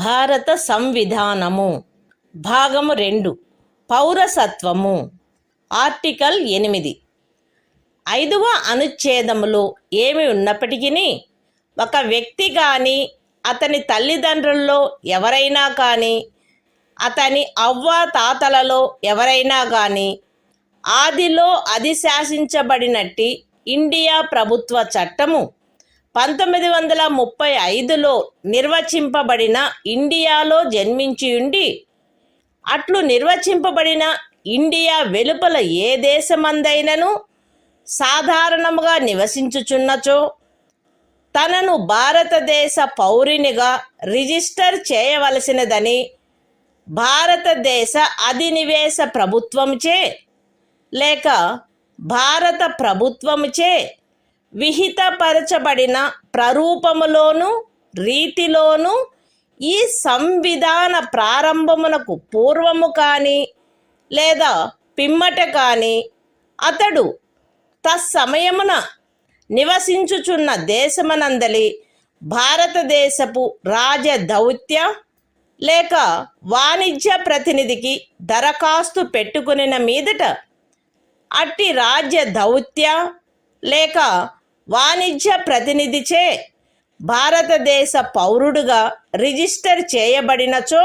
భారత సంవిధానము భాగము 2 పౌరసత్వము ఆర్టికల్ 8 ఐదవ అనుచ్ఛేదములో ఏమి ఉన్నప్పటికీ ఒక వ్యక్తి కానీ అతని తల్లిదండ్రుల్లో ఎవరైనా కానీ అతని అవ్వ తాతలలో ఎవరైనా కానీ ఆదిలో అధిశాసించబడినట్టి ఇండియా ప్రభుత్వ చట్టము 1935లో నిర్వచింపబడిన ఇండియాలో జన్మించియుండి అట్లు నిర్వచింపబడిన ఇండియా వెలుపల ఏ దేశమందైనను సాధారణముగా నివసించుచున్నచో తనను భారతదేశ పౌరునిగా రిజిస్టర్ చేయవలసినదని భారతదేశ అధినివేశ ప్రభుత్వముచే లేక భారత ప్రభుత్వముచే విహితపరచబడిన ప్రరూపములోను రీతిలోను ఈ సంవిధాన ప్రారంభమునకు పూర్వము కానీ లేదా పిమ్మట కానీ అతడు తత్సమయమున నివసించుచున్న దేశమనందలి భారతదేశపు రాజదౌత్య లేక వాణిజ్య ప్రతినిధికి దరఖాస్తు పెట్టుకునిన మీదట అట్టి రాజ్య దౌత్య లేక వాణిజ్య ప్రతినిధిచే భారతదేశ పౌరుడుగా రిజిస్టర్ చేయబడినచో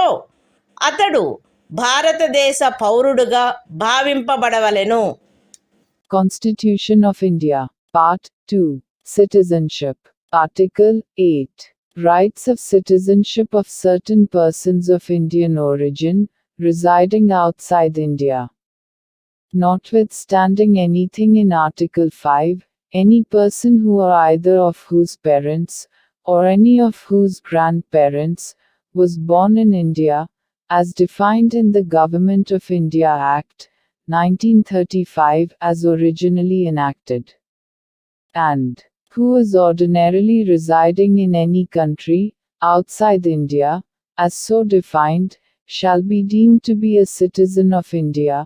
అతడు భారతదేశ పౌరుడుగా భావింపబడవలెను. Constitution of India, Part 2, Citizenship, Article 8, Rights of citizenship of certain persons of Indian origin, residing outside India. Notwithstanding anything in Article 5, any person who or either of whose parents, or any of whose grandparents, was born in India, as defined in the Government of India Act, 1935 as originally enacted, and who is ordinarily residing in any country, outside India, as so defined, shall be deemed to be a citizen of India,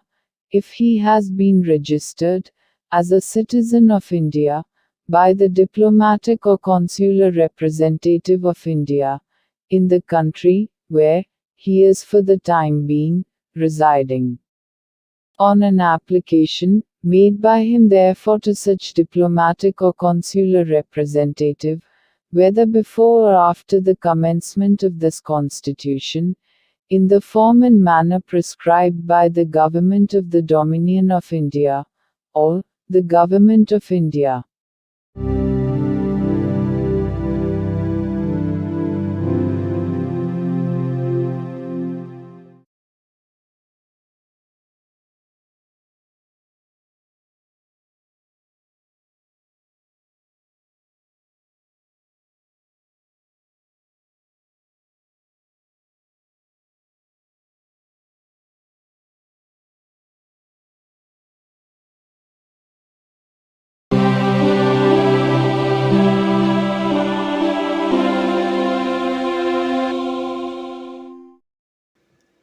if he has been registered as a citizen of India by the diplomatic or consular representative of India in the country where he is for the time being residing. On an application made by him therefore to such diplomatic or consular representative, whether before or after the commencement of this Constitution, in the form and manner prescribed by the Government of the Dominion of India, or the Government of India.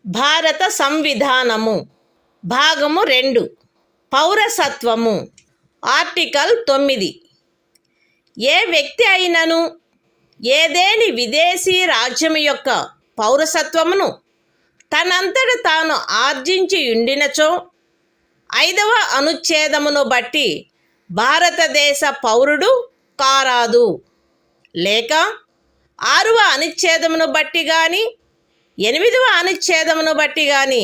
భారత సంవిధానము భాగము 2 పౌరసత్వము article 9 ఏ వ్యక్తి అయినను ఏదేని విదేశీ రాజ్యము యొక్క పౌరసత్వమును తనంతట తాను ఆర్జించి ఉండినచో 5వ అనుచ్ఛేదమును బట్టి భారతదేశ పౌరుడు కారాదు, లేక 6వ అనుచ్ఛేదమును బట్టి కానీ 8వ అనుచ్ఛేదమును బట్టి గాని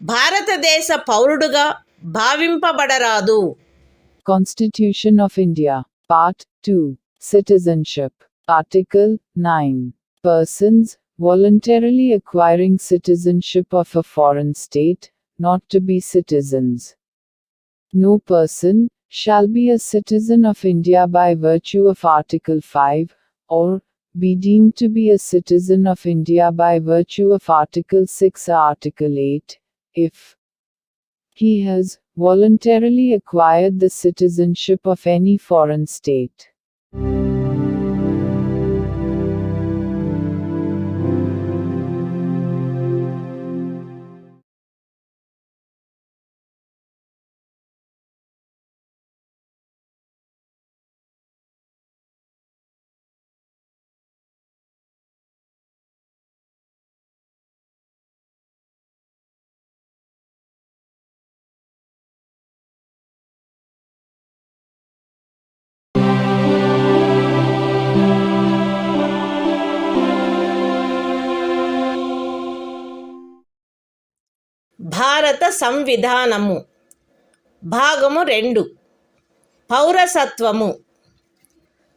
భారతదేశ పౌరుడుగా భావింపబడరాదు. Constitution of India, Part 2, Citizenship, Article 9, Persons voluntarily acquiring citizenship of a foreign state, not to be citizens. No person shall be a citizen of India by virtue of Article 5, or be deemed to be a citizen of India by virtue of Article 6 or Article 8, if he has voluntarily acquired the citizenship of any foreign state. భారత సంవిధానము భాగము 2 పౌరసత్వము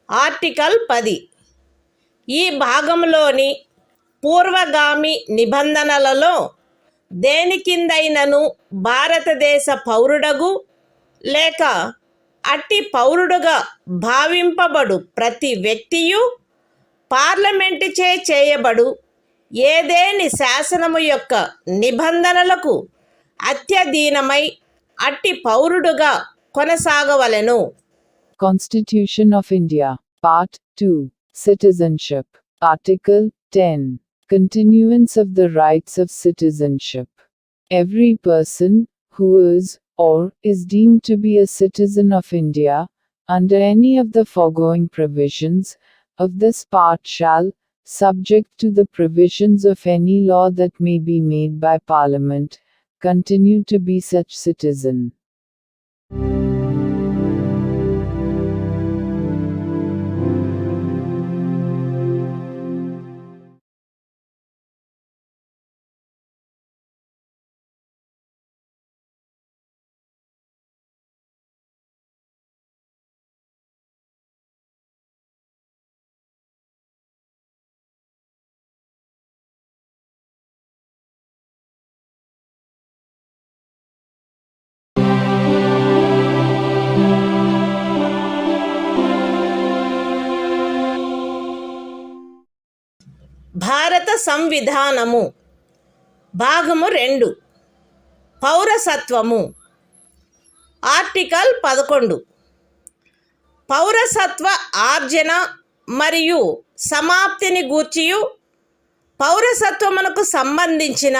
article 10 ఈ భాగంలోని పూర్వగామి నిబంధనలలో దేని కిందైనను భారతదేశ పౌరుడగు లేక అట్టి పౌరుడుగా భావింపబడు ప్రతి వ్యక్తియు పార్లమెంటుచే చేయబడు ఏదేని శాసనము యొక్క నిబంధనలకు అత్యధీనమై అట్టి పౌరుడుగా కొనసాగవలెను. Constitution of India, Part 2, Citizenship, Article 10, Continuance of the Rights of Citizenship. Every person who is or is deemed to be a citizen of India, under any of the foregoing provisions of this part shall, subject to the provisions of any law that may be made by Parliament, continue to be such citizen. భారత సంవిధానము భాగము 2 పౌరసత్వము article 11 పౌరసత్వ ఆర్జన మరియు సమాప్తిని గూర్చియు పౌరసత్వమునకు సంబంధించిన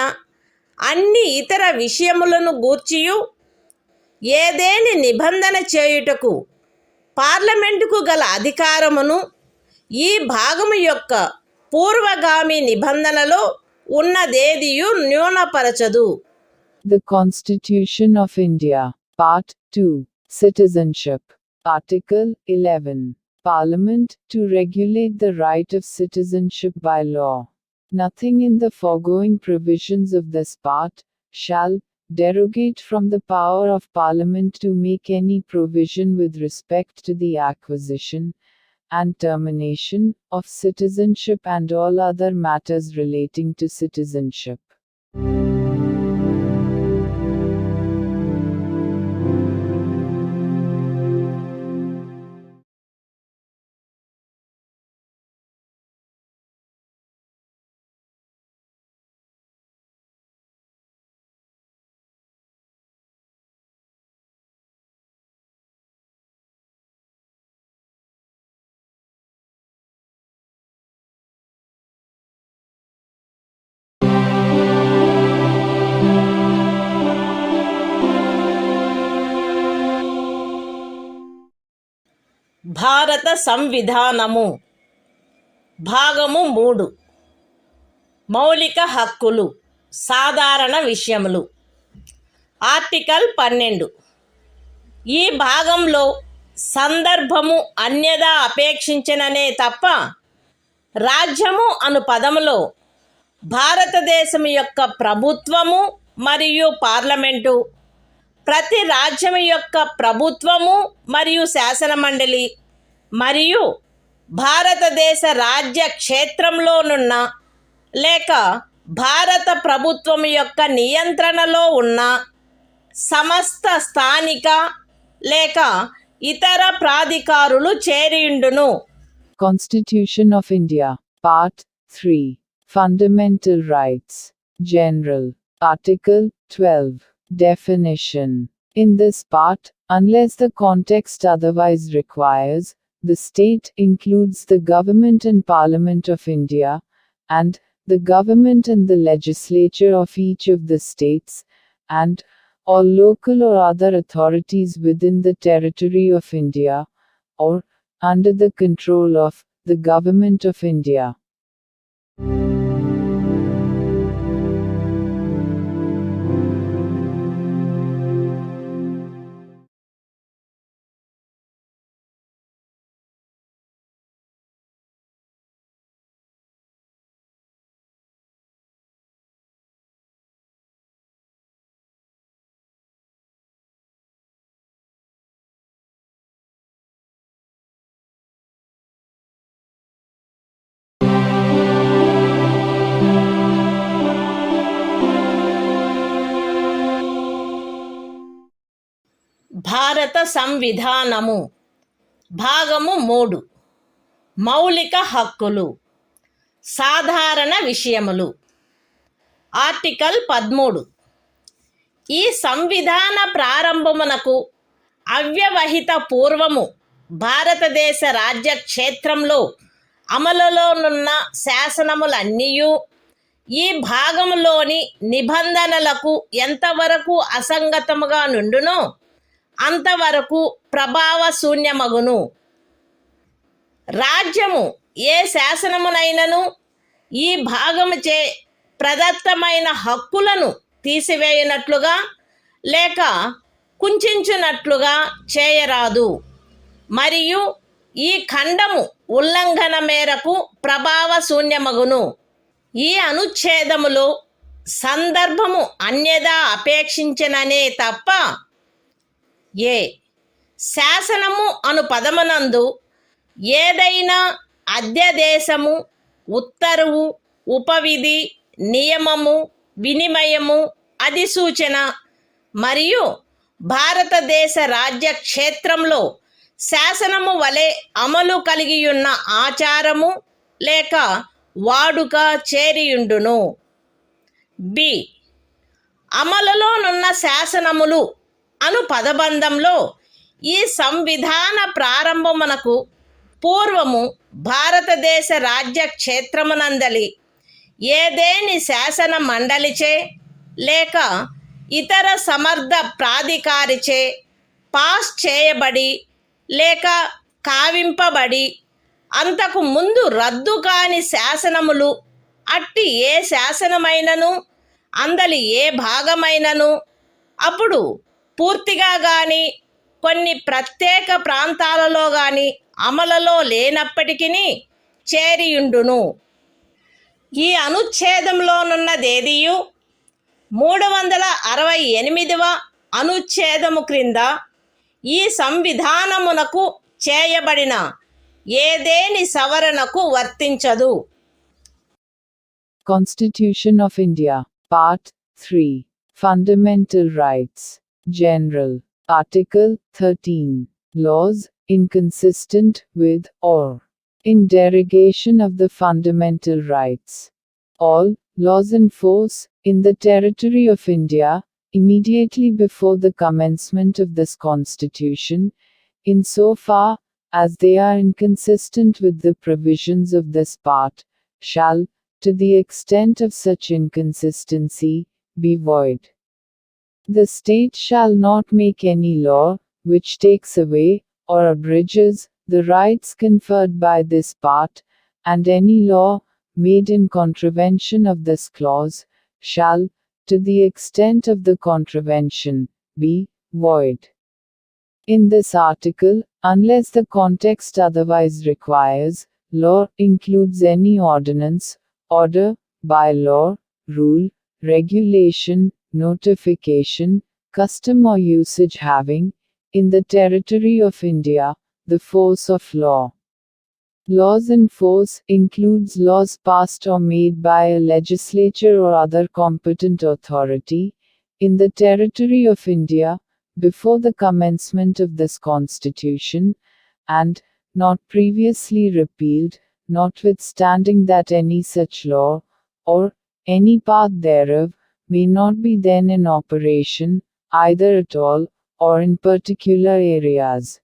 అన్ని ఇతర విషయములను గూర్చియు ఏదేని నిబంధన చేయుటకు పార్లమెంటుకు గల అధికారమును ఈ భాగము యొక్క పూర్వగామి నిబంధనలో ఉన్నదేదియు న్యూనపరచదు. The Constitution of India, Part 2, Citizenship, Article 11, Parliament to regulate the right of citizenship by law. Nothing in the foregoing provisions of this part shall derogate from the power of Parliament to make any provision with respect to the acquisition and termination of citizenship and all other matters relating to citizenship. భారత సంవిధానము భాగము 3 మౌలిక హక్కులు సాధారణ విషయములు article 12 ఈ భాగంలో సందర్భము అన్యదా అపేక్షించిననే తప్ప రాజ్యము అను పదములో భారతదేశం యొక్క ప్రభుత్వము మరియు పార్లమెంటు ప్రతి రాజ్యం యొక్క ప్రభుత్వము మరియు శాసనమండలి మరియు భారతదేశ రాజ్య క్షేత్రంలోనున్న లేక భారత ప్రభుత్వం యొక్క నియంత్రణలో ఉన్న సమస్త స్థానిక లేక ఇతర ప్రాధికారులు చేరియుండును. Constitution of India, Part 3, Fundamental Rights, General, Article 12, Definition. In this part, unless the context otherwise requires, the state includes the government and Parliament of India, and the government and the legislature of each of the states, and all local or other authorities within the territory of India, or under the control of the Government of India. భారత సంవిధానము భాగము 3 మౌలిక హక్కులు సాధారణ విషయములు article 13 ఈ సంవిధాన ప్రారంభమునకు అవ్యవహిత పూర్వము భారతదేశ రాజ్య క్షేత్రంలో అమలులోనున్న శాసనములన్నీయు ఈ భాగములోని నిబంధనలకు ఎంతవరకు అసంగతముగా నుండునో అంతవరకు ప్రభావశూన్యమగును. రాజ్యము ఏ శాసనమునైనను ఈ భాగముచే ప్రదత్తమైన హక్కులను తీసివేయనట్లుగా లేక కుంచునట్లుగా చేయరాదు మరియు ఈ ఖండము ఉల్లంఘన మేరకు ప్రభావశూన్యమగును. ఈ అనుచ్ఛేదములో సందర్భము అన్యదా అపేక్షించననే తప్ప ఏ శాసనము అను పదమునందు ఏదైనా అధ్యదేశము, ఉత్తర్వు, ఉపవిధి, నియమము, వినిమయము, అధిసూచన మరియు భారతదేశ రాజ్య క్షేత్రంలో శాసనము వలె అమలు కలిగియున్న ఆచారము లేక వాడుక చేరియుండును. బి అమలులోనున్న శాసనములు అను పదబంధంలో ఈ సంవిధాన ప్రారంభమునకు పూర్వము భారతదేశ రాజ్య క్షేత్రమునందలి ఏదేని శాసన మండలిచే లేక ఇతర సమర్థ ప్రాధికారిచే పాస్ చేయబడి లేక కావింపబడి అంతకు ముందు రద్దు కాని శాసనములు అట్టి ఏ శాసనమైనను అందలి ఏ భాగమైనను అప్పుడు పూర్తిగా కానీ కొన్ని ప్రత్యేక ప్రాంతాలలో కానీ అమలులో లేనప్పటికీ చేరియుండును. ఈ అనుచ్ఛేదంలోనున్నదేదియు 368వ అనుచ్ఛేదము క్రింద ఈ సంవిధానమునకు చేయబడిన ఏదేని సవరణకు వర్తించదు. Constitution of India, Part 3, Fundamental Rights, General, Article 13, Laws inconsistent with or in derogation of the fundamental rights. All laws in force in the territory of India immediately before the commencement of this Constitution, in so far as they are inconsistent with the provisions of this part, shall, to the extent of such inconsistency, be void. The state shall not make any law which takes away or abridges the rights conferred by this part, and any law made in contravention of this clause shall, to the extent of the contravention, be void. In this article, unless the context otherwise requires, law includes any ordinance, order, bylaw, rule, regulation, notification, custom or usage having, in the territory of India, the force of law. Laws in force includes laws passed or made by a legislature or other competent authority, in the territory of India, before the commencement of this Constitution, and, not previously repealed, notwithstanding that any such law, or any part thereof, may not be then in operation, either at all, or in particular areas.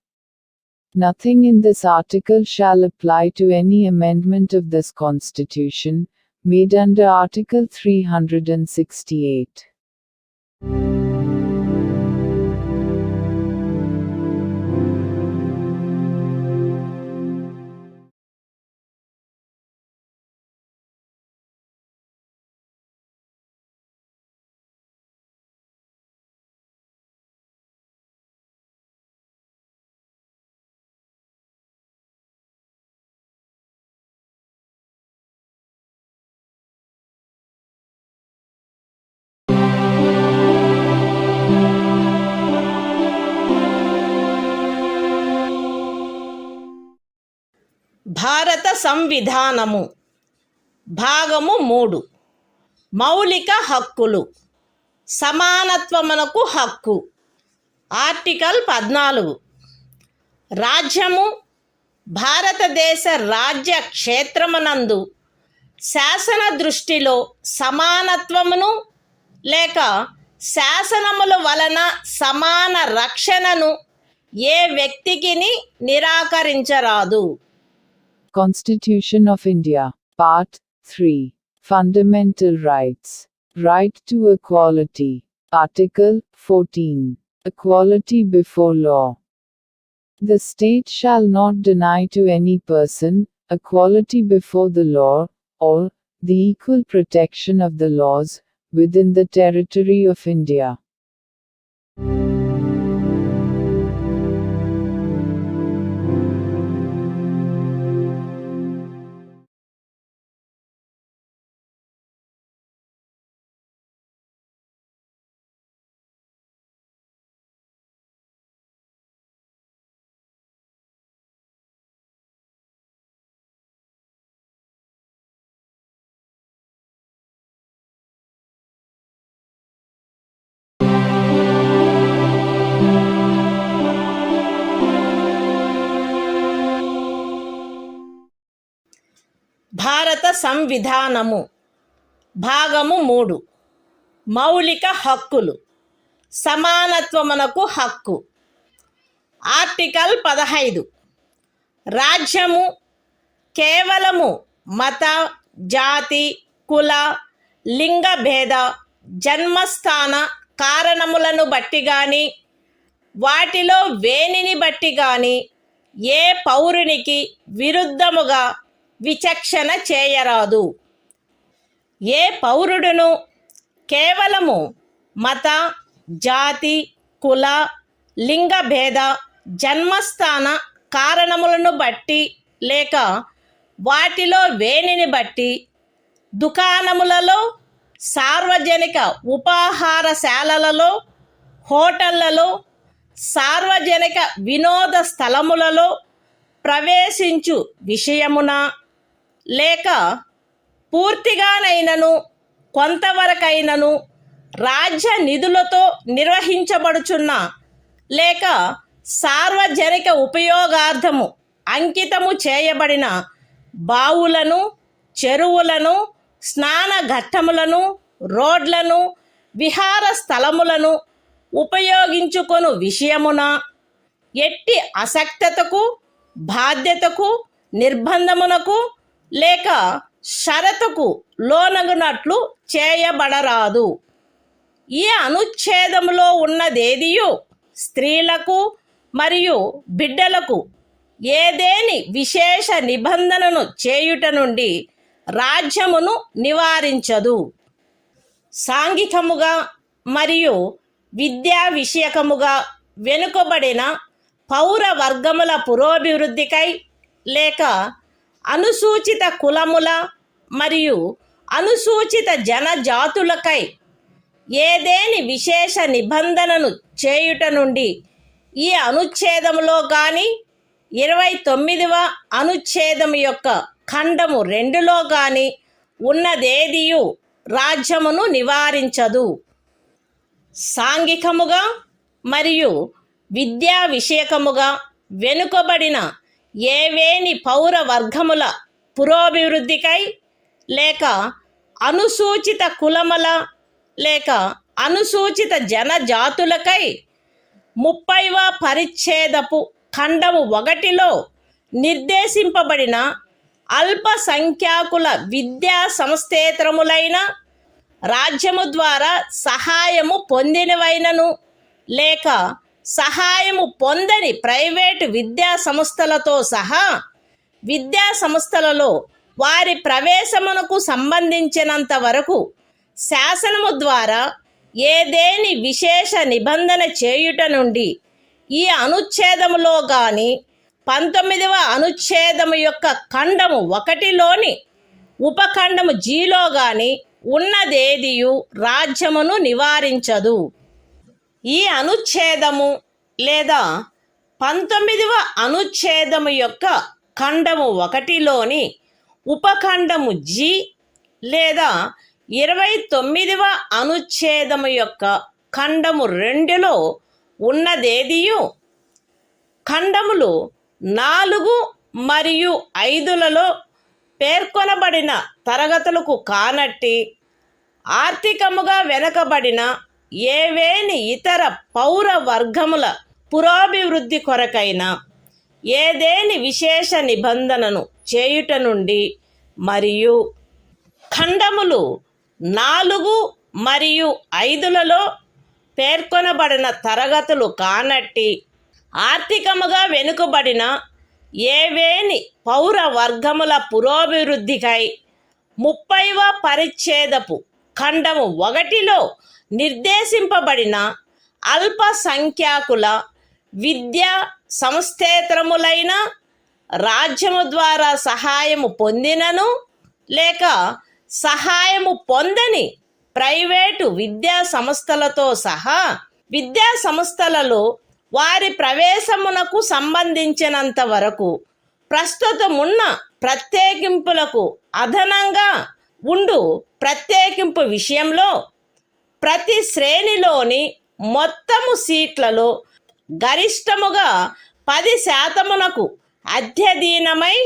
Nothing in this article shall apply to any amendment of this Constitution, made under Article 368. భారత సంవిధానము భాగము 3 మౌలిక హక్కులు సమానత్వమునకు హక్కు article 14 రాజ్యము భారతదేశ రాజ్య క్షేత్రమునందు శాసన దృష్టిలో సమానత్వమును లేక శాసనముల వలన సమాన రక్షణను ఏ వ్యక్తికిని నిరాకరించరాదు. Constitution of India, Part 3. Fundamental Rights. Right to Equality. Article 14. Equality before law. The state shall not deny to any person equality before the law, or the equal protection of the laws within the territory of India. భారత సంవిధానము భాగము 3 మౌలిక హక్కులు సమానత్వమునకు హక్కు. Article 15 రాజ్యము కేవలము మత, జాతి, కుల, లింగ భేద, జన్మస్థాన కారణములను బట్టి గాని వాటిలో వేనిని బట్టి గాని ఏ పౌరునికి విరుద్ధముగా విచక్షణ చేయరాదు. ఏ పౌరుడును కేవలము మత, జాతి, కుల, లింగ భేద, జన్మస్థాన కారణములను బట్టి లేక వాటిలో వేనిని బట్టి దుకాణములలో, సార్వజనిక ఉపాహారశాలలలో, హోటళ్లలో, సార్వజనిక వినోద స్థలములలో ప్రవేశించు విషయమున లేక పూర్తిగానైనను కొంతవరకైనను రాజ్య నిధులతో నిర్వహించబడుచున్న లేక సార్వజనిక ఉపయోగార్థము అంకితము చేయబడిన బావులను, చెరువులను, స్నాన ఘట్టములను, రోడ్లను, విహార స్థలములను ఉపయోగించుకొను విషయమున ఎట్టి అసక్తతకు, బాధ్యతకు, నిర్బంధమునకు లేక షరతుకు లోనగునట్లు చేయబడరాదు. ఈ అనుచ్ఛేదములో ఉన్నదేదియు స్త్రీలకు మరియు బిడ్డలకు ఏదేని విశేష నిబంధనను చేయుట నుండి రాజ్యమును నివారించదు. సాంఘికముగా మరియు విద్యా విషయకముగా వెనుకబడిన పౌర వర్గముల పురోభివృద్ధికై లేక అనుసూచిత కులముల మరియు అనుసూచిత జనజాతులకై ఏదేని విశేష నిబంధనను చేయుట నుండి ఈ అనుచ్ఛేదములో గాని 29వ అనుచ్ఛేదము యొక్క ఖండము 2లో గాని ఉన్నదేదియు రాజ్యమును నివారించదు. సాంఘికముగా మరియు విద్యా విషయకముగా వెనుకబడిన ఏవేని పౌర వర్గముల పురోభివృద్ధికై లేక అనుసూచిత కులముల లేక అనుసూచిత జనజాతులకై 30వ పరిచ్ఛేదపు ఖండము 1లో నిర్దేశింపబడిన అల్పసంఖ్యాకుల విద్యా సంస్థేతరములైన రాజ్యము ద్వారా సహాయము పొందినవైనను లేక సహాయము పొందని ప్రైవేటు విద్యా సంస్థలతో సహా విద్యా సంస్థలలో వారి ప్రవేశమునకు సంబంధించినంత వరకు శాసనము ద్వారా ఏదేని విశేష నిబంధన చేయుట నుండి ఈ అనుచ్ఛేదములో గాని 19వ అనుచ్ఛేదము యొక్క ఖండము 1లోని ఉపఖండము జీలో గాని ఉన్నదేదియు రాజ్యమును నివారించదు. ఈ అనుచ్ఛేదము లేదా 19వ అనుచ్ఛేదము యొక్క ఖండము 1లోని ఉపఖండము జి లేదా 29వ అనుచ్ఛేదము యొక్క ఖండము 2లో ఉన్నదేదియు ఖండములు 4 మరియు 5లలో పేర్కొనబడిన తరగతులకు కానట్టి ఆర్థికముగా వెనుకబడిన ఏవేని ఇతర పౌర వర్గముల పురోభివృద్ధి కొరకైన ఏదేని విశేష నిబంధనను చేయుట నుండి మరియు ఖండములు 4 మరియు 5లలో పేర్కొనబడిన తరగతులు కానట్టి ఆర్థికముగా వెనుకబడిన ఏవేని పౌర వర్గముల పురోభివృద్ధికై 30వ పరిచ్ఛేదపు ఖండము 1లో నిర్దేశింపబడిన అల్పసంఖ్యాకుల విద్యా సంస్థేతరములైన రాజ్యము ద్వారా సహాయము పొందినను లేక సహాయము పొందని ప్రైవేటు విద్యా సంస్థలతో సహా విద్యా సంస్థలలో వారి ప్రవేశమునకు సంబంధించినంత వరకు ప్రస్తుతమున్న ప్రత్యేకింపులకు అదనంగా ఉండు ప్రత్యేకింపు విషయంలో ప్రతి శ్రేణిలోని మొత్తము సీట్లలో గరిష్టముగా 10% అధ్యధీనమై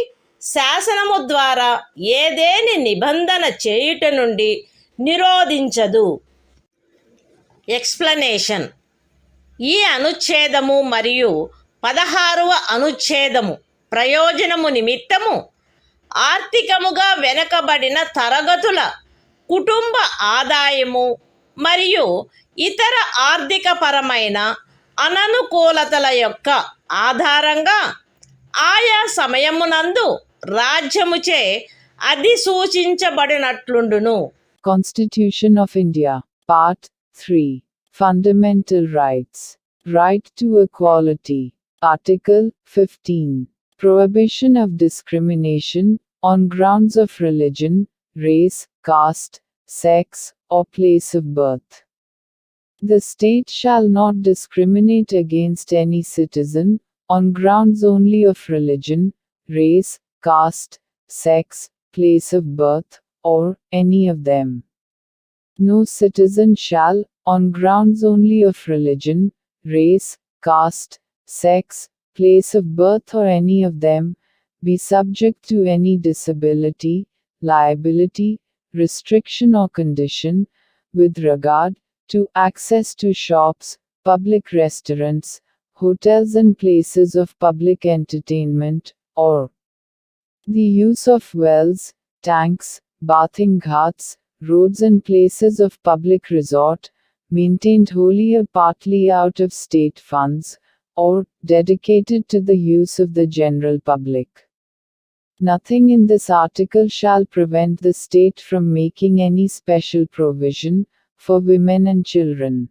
శాసనము ద్వారా ఏదేని నిబంధన చేయుట నుండి నిరోధించదు. ఎక్స్ప్లనేషన్. ఈ అనుచ్ఛేదము మరియు 16వ అనుచ్ఛేదము ప్రయోజనము నిమిత్తము ఆర్థికముగా వెనుకబడిన తరగతుల కుటుంబ ఆదాయము మరియు ఇతర ఆర్థికపరమైన అననుకూలతల యొక్క ఆధారంగా ఆయా సమయమునందు రాజ్యముచే అధిసూచించబడినట్లుండును. Constitution of India, Part 3. Fundamental Rights. Right to Equality. Article 15. Prohibition of discrimination on grounds of religion, race, caste, sex, or place of birth. The state shall not discriminate against any citizen on grounds only of religion, race, caste, sex, place of birth, or any of them. No citizen shall, on grounds only of religion, race, caste, sex, place of birth or any of them, be subject to any disability, liability, restriction or condition, with regard to access to shops, public restaurants, hotels and places of public entertainment, or the use of wells, tanks, bathing ghats, roads and places of public resort, maintained wholly or partly out of state funds, or dedicated to the use of the general public. Nothing in this article shall prevent the state from making any special provision for women and children.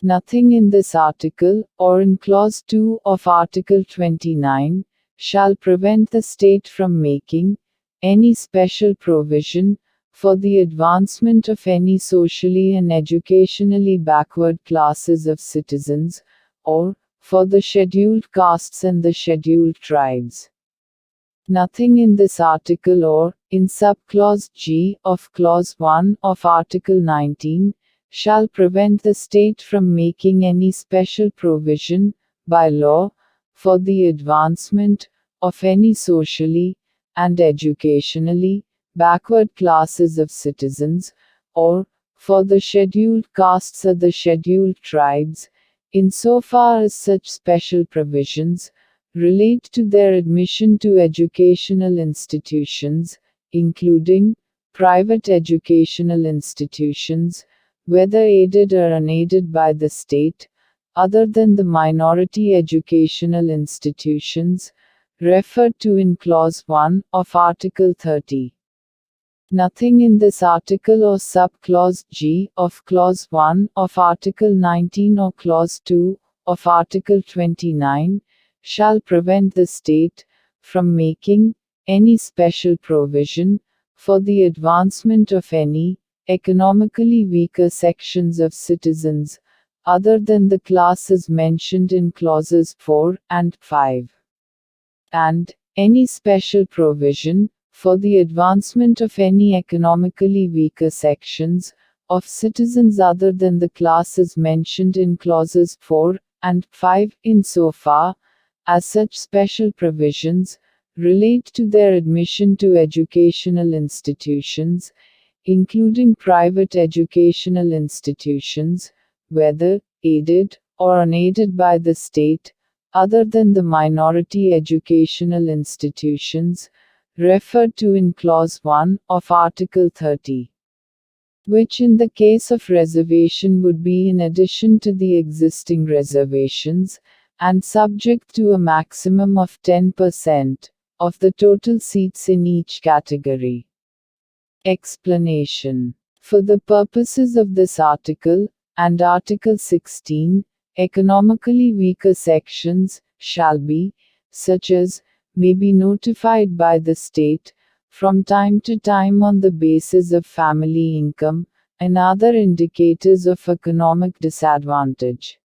Nothing in this article, or in Clause 2 of Article 29, shall prevent the state from making any special provision for the advancement of any socially and educationally backward classes of citizens, or for the scheduled castes and the scheduled tribes. Nothing in this article or in subclause G of Clause 1 of Article 19 shall prevent the state from making any special provision by law for the advancement of any socially and educationally backward classes of citizens, or for the scheduled castes or the scheduled tribes, insofar as such special provisions relate to their admission to educational institutions, including private educational institutions, whether aided or unaided by the state, other than the minority educational institutions referred to in Clause 1 of Article 30. Nothing in this article or subclause G of Clause 1 of Article 19 or Clause 2 of Article 29 shall prevent the state from making any special provision for the advancement of any economically weaker sections of citizens, other than the classes mentioned in Clauses 4 and 5. And any special provision for the advancement of any economically weaker sections of citizens other than the classes mentioned in clauses 4 and 5 insofar as such special provisions relate to their admission to educational institutions, including private educational institutions, whether aided or unaided by the state, other than the minority educational institutions referred to in Clause 1 of Article 30, which in the case of reservation would be in addition to the existing reservations, and subject to a maximum of 10% of the total seats in each category. Explanation. For the purposes of this article, and Article 16, economically weaker sections shall be, such as, may be notified by the state, from time to time on the basis of family income, and other indicators of economic disadvantage.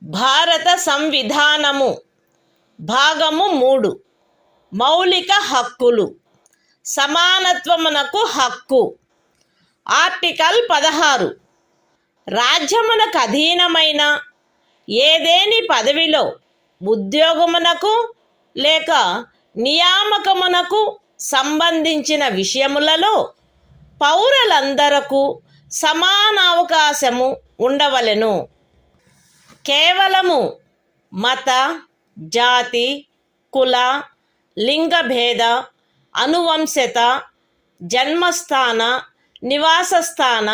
భారత సంవిధానము భాగము 3 మౌలిక హక్కులు సమానత్వమునకు హక్కు. Article 16 రాజ్యమునకు అధీనమైన ఏదేని పదవిలో ఉద్యోగమునకు లేక నియామకమునకు సంబంధించిన విషయములలో పౌరులందరకు సమాన అవకాశము ఉండవలెను. కేవలము మత, జాతి, కుల, లింగభేద, అనువంశత, జన్మస్థాన, నివాసస్థాన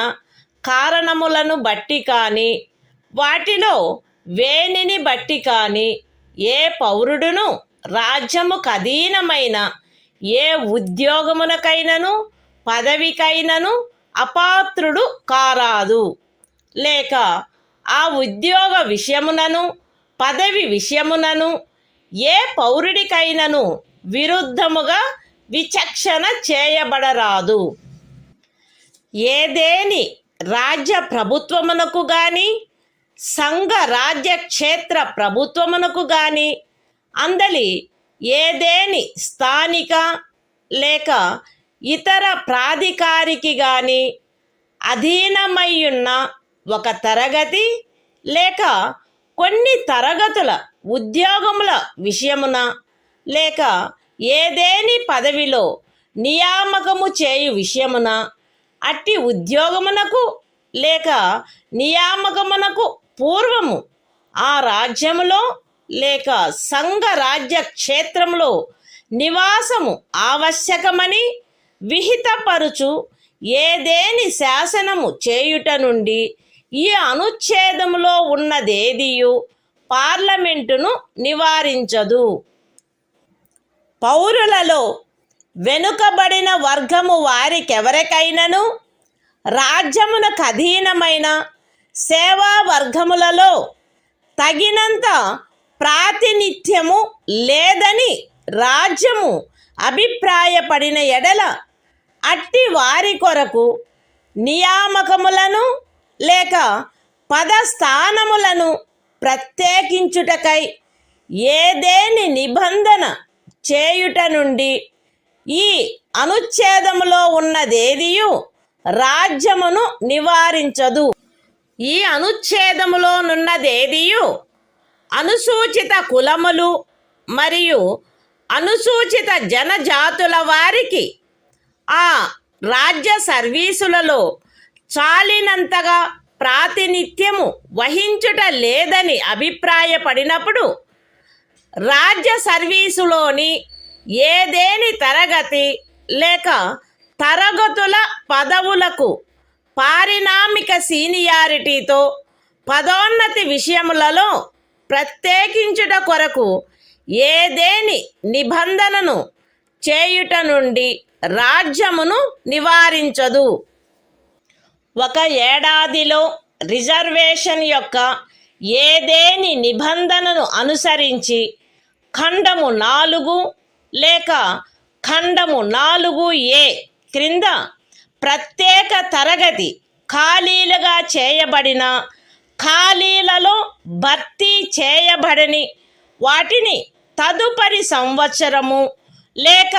కారణములను బట్టి కానీ వాటిలో వేనిని బట్టి కానీ ఏ పౌరుడును రాజ్యముకు అధీనమైన ఏ ఉద్యోగమునకైనను పదవికైనను అపాత్రుడు కారాదు. లేక ఆ ఉద్యోగ విషయమునను పదవి విషయమునను ఏ పౌరుడికైనను విరుద్ధముగా విచక్షణ చేయబడరాదు. ఏదేని రాజ్య ప్రభుత్వమునకు గాని సంఘ రాజ్య క్షేత్ర ప్రభుత్వమునకు గాని అందలి ఏదేని స్థానిక లేక ఇతర ప్రాధికారికి గాని అధీనమయ్యున్న ఒక తరగతి లేక కొన్ని తరగతుల ఉద్యోగముల విషయమున లేక ఏదేని పదవిలో నియామకము చేయు విషయమున అట్టి ఉద్యోగమునకు లేక నియామకమునకు పూర్వము ఆ రాజ్యములో లేక సంఘ రాజ్య క్షేత్రంలో నివాసము ఆవశ్యకమని విహితపరుచు ఏదేని శాసనము చేయుట నుండి ఈ అనుచ్ఛేదములో ఉన్నదేదియు పార్లమెంటును నివారించదు. పౌరులలో వెనుకబడిన వర్గము వారికెవరికైనను రాజ్యమునకు అధీనమైన సేవా వర్గములలో తగినంత ప్రాతినిధ్యము లేదని రాజ్యము అభిప్రాయపడిన ఎడల అట్టి వారి కొరకు నియామకములను లేక పదస్థానములను ప్రత్యేకించుటకై ఏదేని నిబంధన చేయుట నుండి ఈ అనుచ్ఛేదములో ఉన్నదేదియు రాజ్యమును నివారించదు. ఈ అనుచ్ఛేదములోనున్నదేదియు అనుసూచిత కులములు మరియు అనుసూచిత జనజాతుల వారికి ఆ రాజ్య సర్వీసులలో చాలినంతగా ప్రాతినిధ్యము వహించుట లేదని అభిప్రాయపడినప్పుడు రాజ్య సర్వీసులోని ఏదేని తరగతి లేక తరగతుల పదవులకు పారిణామిక సీనియారిటీతో పదోన్నతి విషయములలో ప్రత్యేకించుట కొరకు ఏదేని నిబంధనను చేయుట నుండి రాజ్యమును నివారించదు. ఒక ఏడాదిలో రిజర్వేషన్ యొక్క ఏదేని నిబంధనను అనుసరించి ఖండము 4 లేక ఖండము 4A క్రింద ప్రత్యేక తరగతి ఖాళీలుగా చేయబడిన ఖాళీలలో భర్తీ చేయబడని వాటిని తదుపరి సంవత్సరము లేక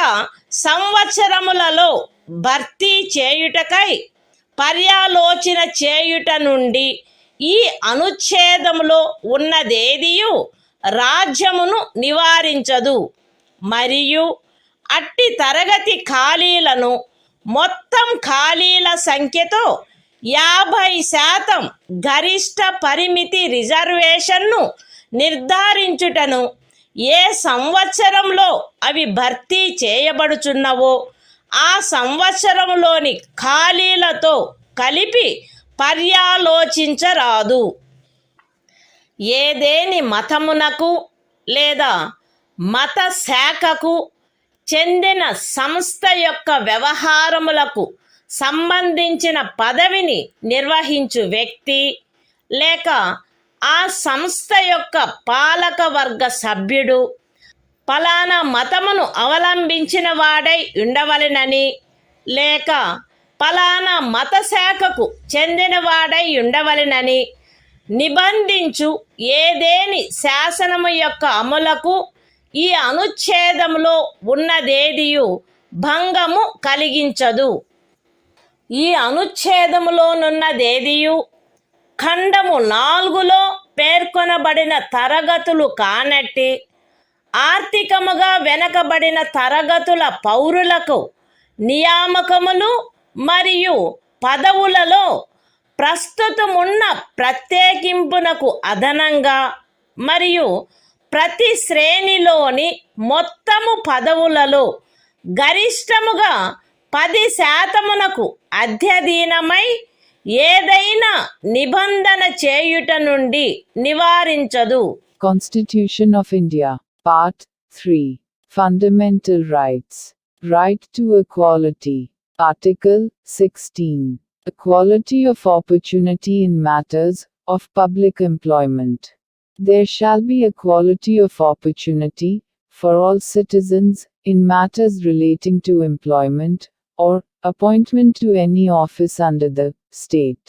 సంవత్సరములలో భర్తీ చేయుటకై పర్యాలోచన చేయుట నుండి ఈ అనుచ్ఛేదములో ఉన్నదేదియు రాజ్యమును నివారించదు. మరియు అట్టి తరగతి ఖాళీలను మొత్తం ఖాళీల సంఖ్యతో 50% గరిష్ట పరిమితి రిజర్వేషన్ను నిర్ధారించుటను ఏ సంవత్సరంలో అవి భర్తీ చేయబడుచున్నవో ఆ సంవత్సరంలోని ఖాళీలతో కలిపి పర్యాలోచించరాదు. ఏదేని మతమునకు లేదా మత శాఖకు చెందిన సంస్థ యొక్క వ్యవహారములకు సంబంధించిన పదవిని నిర్వహించు వ్యక్తి లేక ఆ సంస్థ యొక్క పాలక వర్గ సభ్యుడు ఫలానా మతమును అవలంబించిన వాడై ఉండవలెనని లేక ఫలానా మత శాఖకు చెందినవాడై ఉండవలెనని నిబంధించు ఏదేని శాసనము యొక్క అమలుకు ఈ అనుచ్ఛేదములో ఉన్నదేదియు భంగము కలిగించదు. ఈ అనుచ్ఛేదములోనున్నదేదియు ఖండము 4లో పేర్కొనబడిన తరగతులు కానట్టి ఆర్థికముగా వెనకబడిన తరగతుల పౌరులకు నియామకములు మరియు పదవులలో ప్రస్తుతమున్న ప్రత్యేకింపునకు అదనంగా మరియు ప్రతి శ్రేణిలోని మొత్తము పదవులలో గరిష్టముగా 10% అధ్యధీనమై ఏదైనా నిబంధన చేయుట నుండి నివారించదు. Constitution of India, Part 3. Fundamental Rights. Right to Equality. Article 16. Equality of opportunity in matters of public employment. There shall be equality of opportunity for all citizens in matters relating to employment or appointment to any office under the state.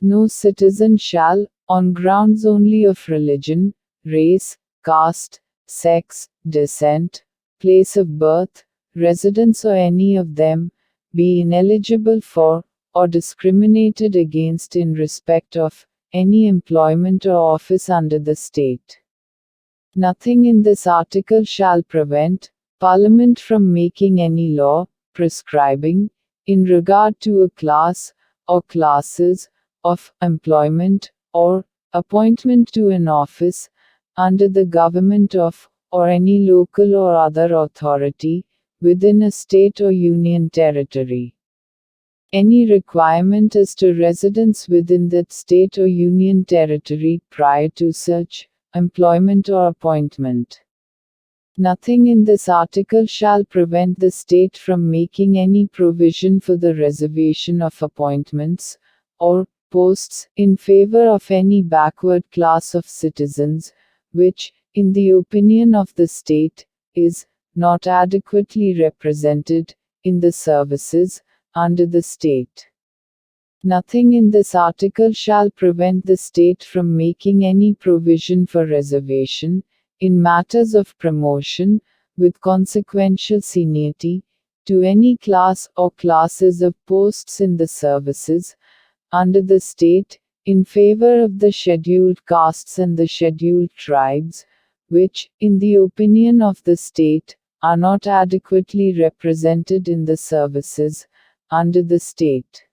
No citizen shall, on grounds only of religion, race, caste, sex, descent, place of birth, residence or any of them, be ineligible for, or discriminated against in respect of, any employment or office under the state. Nothing in this article shall prevent Parliament from making any law, prescribing, in regard to a class, or classes, of employment, or appointment to an office, under the government of, or any local or other authority, within a state or union territory. Any requirement as to residence within that state or union territory prior to such employment or appointment. Nothing in this article shall prevent the state from making any provision for the reservation of appointments, or posts, in favor of any backward class of citizens, which, in the opinion of the state, is not adequately represented in the services under the state. Nothing in this article shall prevent the state from making any provision for reservation, in matters of promotion, with consequential seniority, to any class or classes of posts in the services under the state, in favor of the scheduled castes and the scheduled tribes, which, in the opinion of the state, are not adequately represented in the services under the state.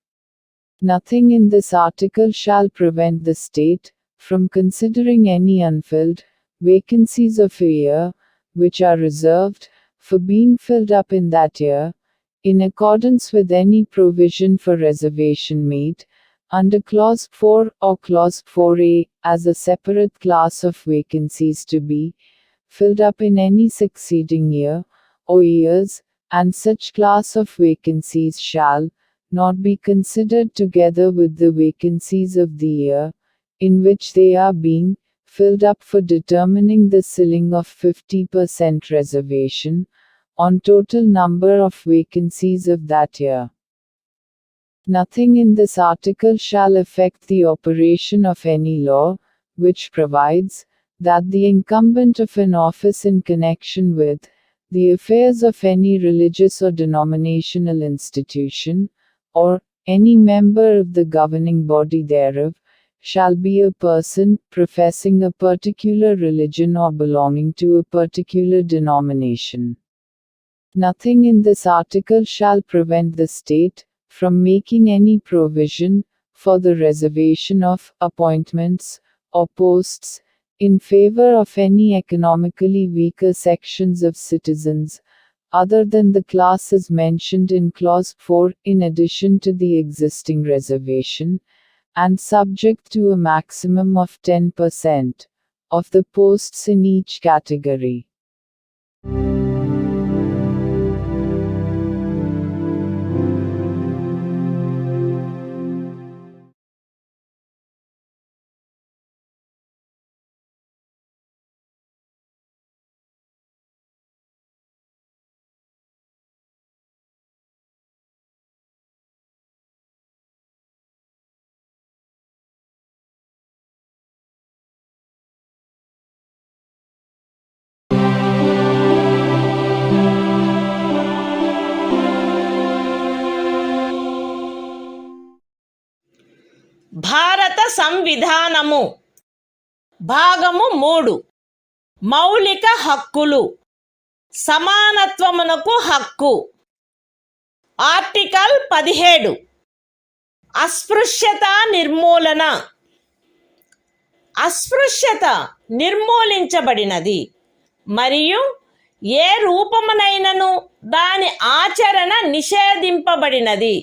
Nothing in this article shall prevent the state from considering any unfilled vacancies of a year, which are reserved for being filled up in that year, in accordance with any provision for reservation made under Clause 4 or Clause 4A, as a separate class of vacancies to be filled up in any succeeding year, or years, and such class of vacancies shall not be considered together with the vacancies of the year in which they are being filled up for determining the ceiling of 50% reservation on total number of vacancies of that year. Nothing in this article shall affect the operation of any law which provides that the incumbent of an office in connection with the affairs of any religious or denominational institution, or any member of the governing body thereof, shall be a person professing a particular religion or belonging to a particular denomination. Nothing in this article shall prevent the state from making any provision for the reservation of appointments or posts in favor of any economically weaker sections of citizens, other than the classes mentioned in Clause 4, in addition to the existing reservation, and subject to a maximum of 10% of the posts in each category. భారత సంవిధానము భాగము 3 మౌలిక హక్కులు సమానత్వమునకు హక్కు. Article 17 అస్పృశ్యత నిర్మూలన. అస్పృశ్యత నిర్మూలించబడినది మరియు ఏ రూపమునైనను దాని ఆచరణ నిషేధింపబడినది.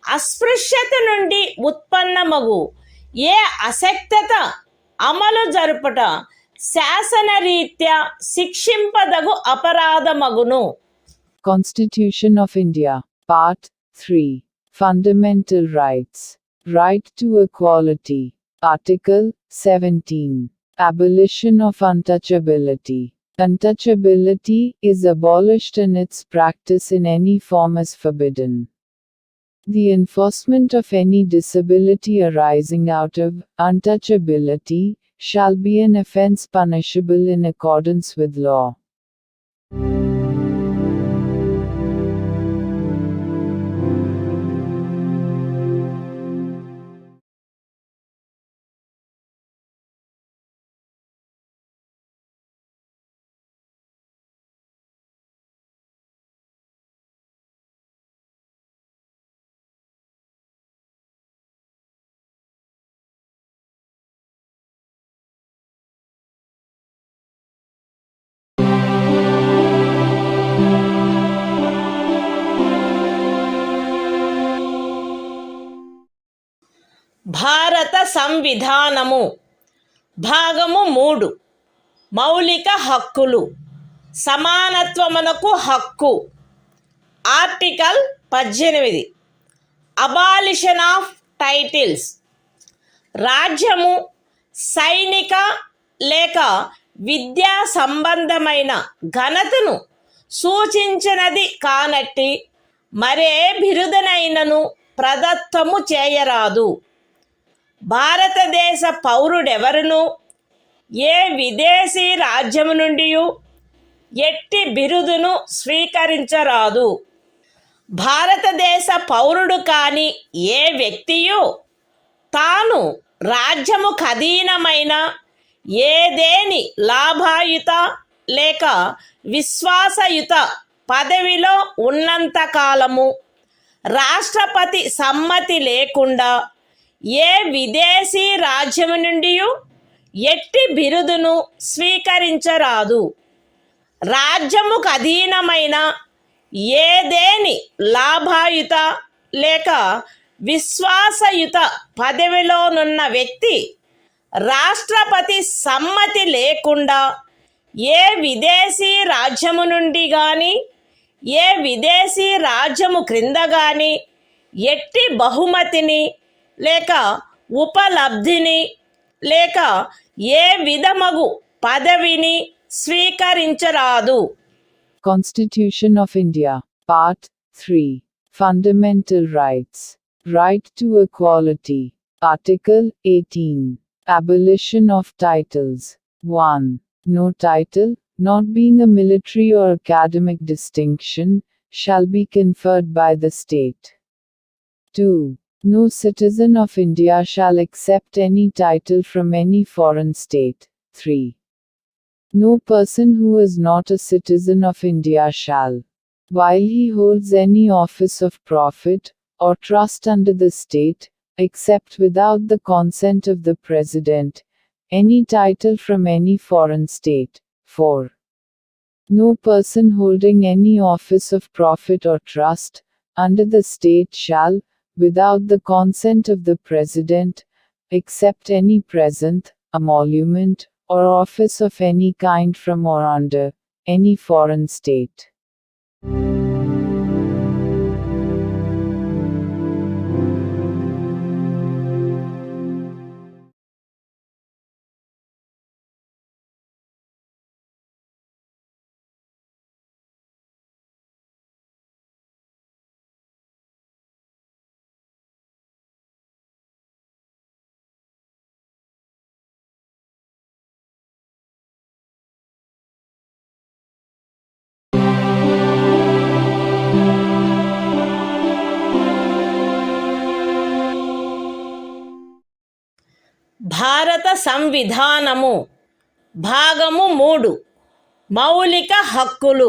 అస్పృశ్యత నుండి ఉత్పన్నమగు ఏ అశక్తత అమలు జరుపుట శాసనరీత్యా శిక్షింపదగు అపరాధమగును. Constitution of India, Part 3. Fundamental Rights. Right to Equality. Article 17. Abolition of untouchability. Untouchability is abolished and its practice in any form is forbidden. The enforcement of any disability arising out of untouchability shall be an offense punishable in accordance with law. భారత సంవిధానము భాగము 3 మౌలిక హక్కులు సమానత్వమునకు హక్కు. Article 18 abolition of titles. రాజ్యము సైనిక లేక విద్యా సంబంధమైన ఘనతను సూచించినది కానట్టి మరే బిరుదనైనను ప్రదత్తము చేయరాదు. భారతదేశ పౌరుడెవరును ఏ విదేశీ రాజ్యము నుండి ఎట్టి బిరుదును స్వీకరించరాదు. భారతదేశ పౌరుడు కాని ఏ వ్యక్తియు తాను రాజ్యము ఖదీనమైన ఏదేని లాభాయుత లేక విశ్వాసయుత పదవిలో ఉన్నంతకాలము రాష్ట్రపతి సమ్మతి లేకుండా ఏ విదేశీ రాజ్యము నుండి ఎట్టి బిరుదును స్వీకరించరాదు. రాజ్యముకు అధీనమైన ఏదేని లాభాయుత లేక విశ్వాసయుత పదవిలోనున్న వ్యక్తి రాష్ట్రపతి సమ్మతి లేకుండా ఏ విదేశీ రాజ్యము నుండి కానీ ఏ విదేశీ రాజ్యము క్రింద కానీ ఎట్టి బహుమతిని లేక ఉపలబ్ధిని లేక ఏ విధమగు పదవిని స్వీకరించరాదు. Constitution of India, Part 3. Fundamental Rights. Right to Equality. Article 18. Abolition of Titles. 1. No title, not being a military or academic distinction, shall be conferred by the state. 2. No citizen of India shall accept any title from any foreign state. 3. No person who is not a citizen of India shall, while he holds any office of profit or trust under the state, accept without the consent of the President, any title from any foreign state. 4. No person holding any office of profit or trust under the state shall, without the consent of the President, accept any present, emolument, or office of any kind from or under any foreign state. భారత సంవిధానము భాగము 3 మౌలిక హక్కులు.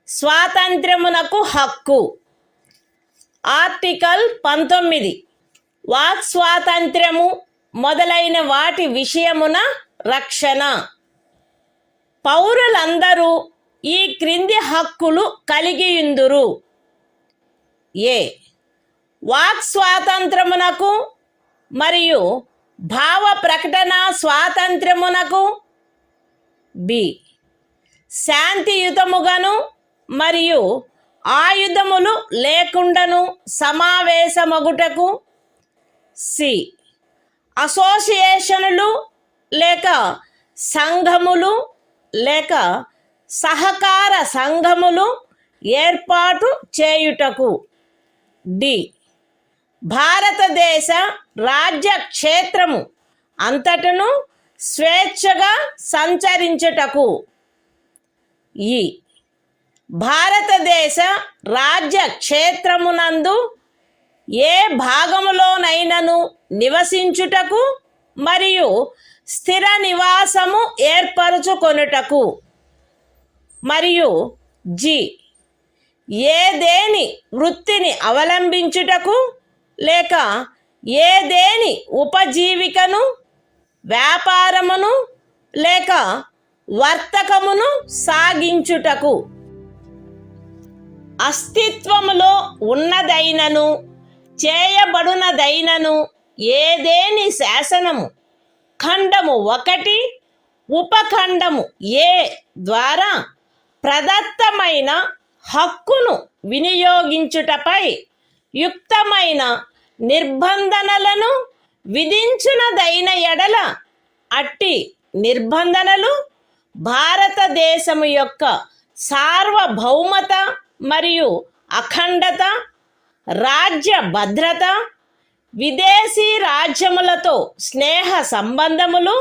స్వాతంత్ర్యమునకు హక్కు. Article 19 walk స్వాతంత్ర్యము మొదలైన వాటి విషయమున రక్షణ. పౌరులందరూ ఈ క్రింది హక్కులు కలిగియుందురు. ఏ వాక్ స్వాతంత్రమునకు మరియు భావ ప్రకటన స్వాతంత్ర్యమునకు. బి శాంతియుతముగాను మరియు ఆయుధములు లేకుండాను సమావేశమగుటకు. సి అసోసియేషనులు లేక సంఘములు లేక సహకార సంఘములు ఏర్పాటు చేయుటకు. డి భారతదేశ రాజ్య క్షేత్రము అంతటను స్వేచ్ఛగా సంచరించుటకు. ఈ భారతదేశ రాజ్య క్షేత్రమునందు ఏ భాగములోనైనను నివసించుటకు మరియు స్థిర నివాసము ఏర్పరచుకొనుటకు. మరియు జి ఏదేని వృత్తిని అవలంబించుటకు లేక ఏదేని ఉపజీవికను వ్యాపారమును లేక వర్తకమును సాగించుటకు. అస్తిత్వములో ఉన్నదైనను చేయబడునదైనను ఏదేని శాసనము ఖండము 1 ఉపఖండము ఏ ద్వారా ప్రదత్తమైన హక్కును వినియోగించుటపై యుక్తమైన నిర్బంధనలను విధించునదైన ఎడల అట్టి నిర్బంధనలు భారతదేశము యొక్క సార్వభౌమత మరియు అఖండత, రాజ్య భద్రత, విదేశీ రాజ్యములతో స్నేహ సంబంధములు,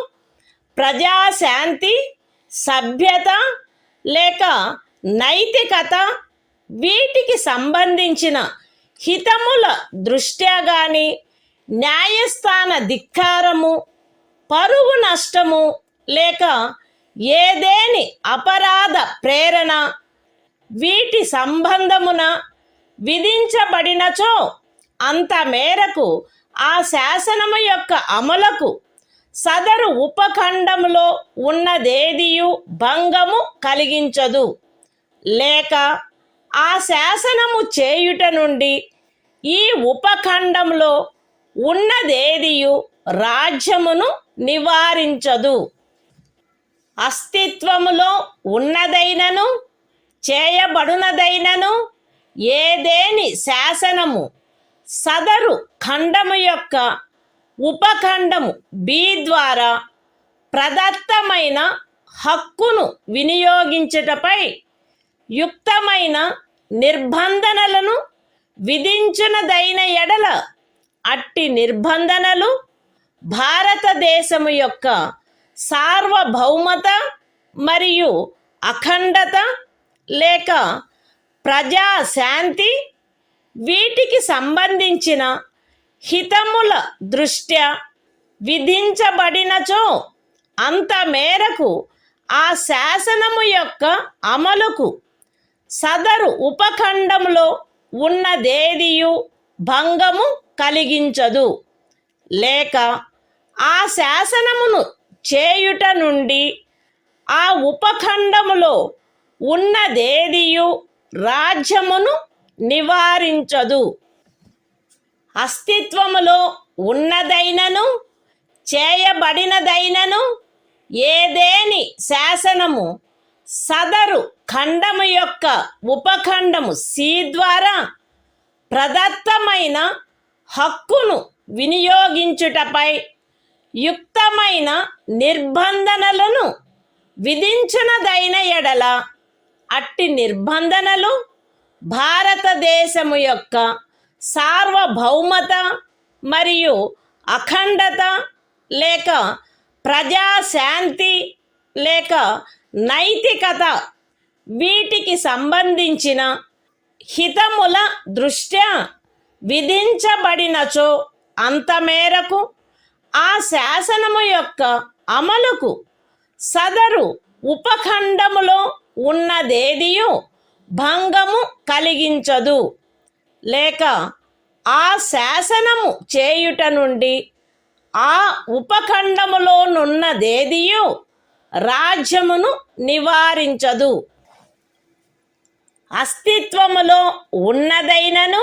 ప్రజాశాంతి, సభ్యత లేక నైతికత వీటికి సంబంధించిన హితముల దృష్ట్యా గాని న్యాయస్థాన ధిక్కారము, పరువు నష్టము లేక ఏదేని అపరాధ ప్రేరణ వీటి సంబంధమున విధించబడినచో అంత మేరకు ఆ శాసనము యొక్క అమలుకు సదరు ఉపఖండములో ఉన్నదేదియు భంగము కలిగించదు, లేక ఆ శాసనము చేయుట నుండి ఈ ఉపఖండంలో ఉన్నదేదియు రాజ్యమును నివారించదు. అస్తిత్వములో ఉన్నదైనను చేయబడునదైనను ఏదేని శాసనము సదరు ఖండము యొక్క ఉపఖండము బి ద్వారా ప్రదత్తమైన హక్కును వినియోగించుటపై యుక్తమైన నిర్బంధనలను విధించునదైన ఎడల అట్టి నిర్బంధనలు భారతదేశము యొక్క సార్వభౌమత మరియు అఖండత లేక ప్రజాశాంతి వీటికి సంబంధించిన హితముల దృష్ట్యా విధించబడినచో అంత మేరకు ఆ శాసనము యొక్క అమలుకు సదరు ఉపఖండంలో ఉన్నదేదియు భంగము కలిగించదు, లేక ఆ శాసనమును చేయుట నుండి ఆ ఉపఖండములో ఉన్నదేదియు రాజ్యమును నివారించదు. అస్తిత్వములో ఉన్నదైనను చేయబడినదైనను ఏదేని శాసనము సదరు ఖండము యొక్క ఉపఖండము సి ద్వారా ప్రదత్తమైన హక్కును వినియోగించుటపై యుక్తమైన నిర్బంధనలను విధించునదైన ఎడల అట్టి నిర్బంధనలు భారతదేశము యొక్క సార్వభౌమత మరియు అఖండత లేక ప్రజాశాంతి లేక నైతికత వీటికి సంబంధించిన హితముల దృష్ట్యా విధించబడినచో అంత మేరకు ఆ శాసనము యొక్క అమలుకు సదరు ఉపఖండములో ఉన్నదేదియు భంగము కలిగించదు, లేక ఆ శాసనము చేయుట నుండి ఆ ఉపఖండములోనున్నదేదియు రాజ్యమును నివారించదు. అస్తిత్వములో ఉన్నదైనను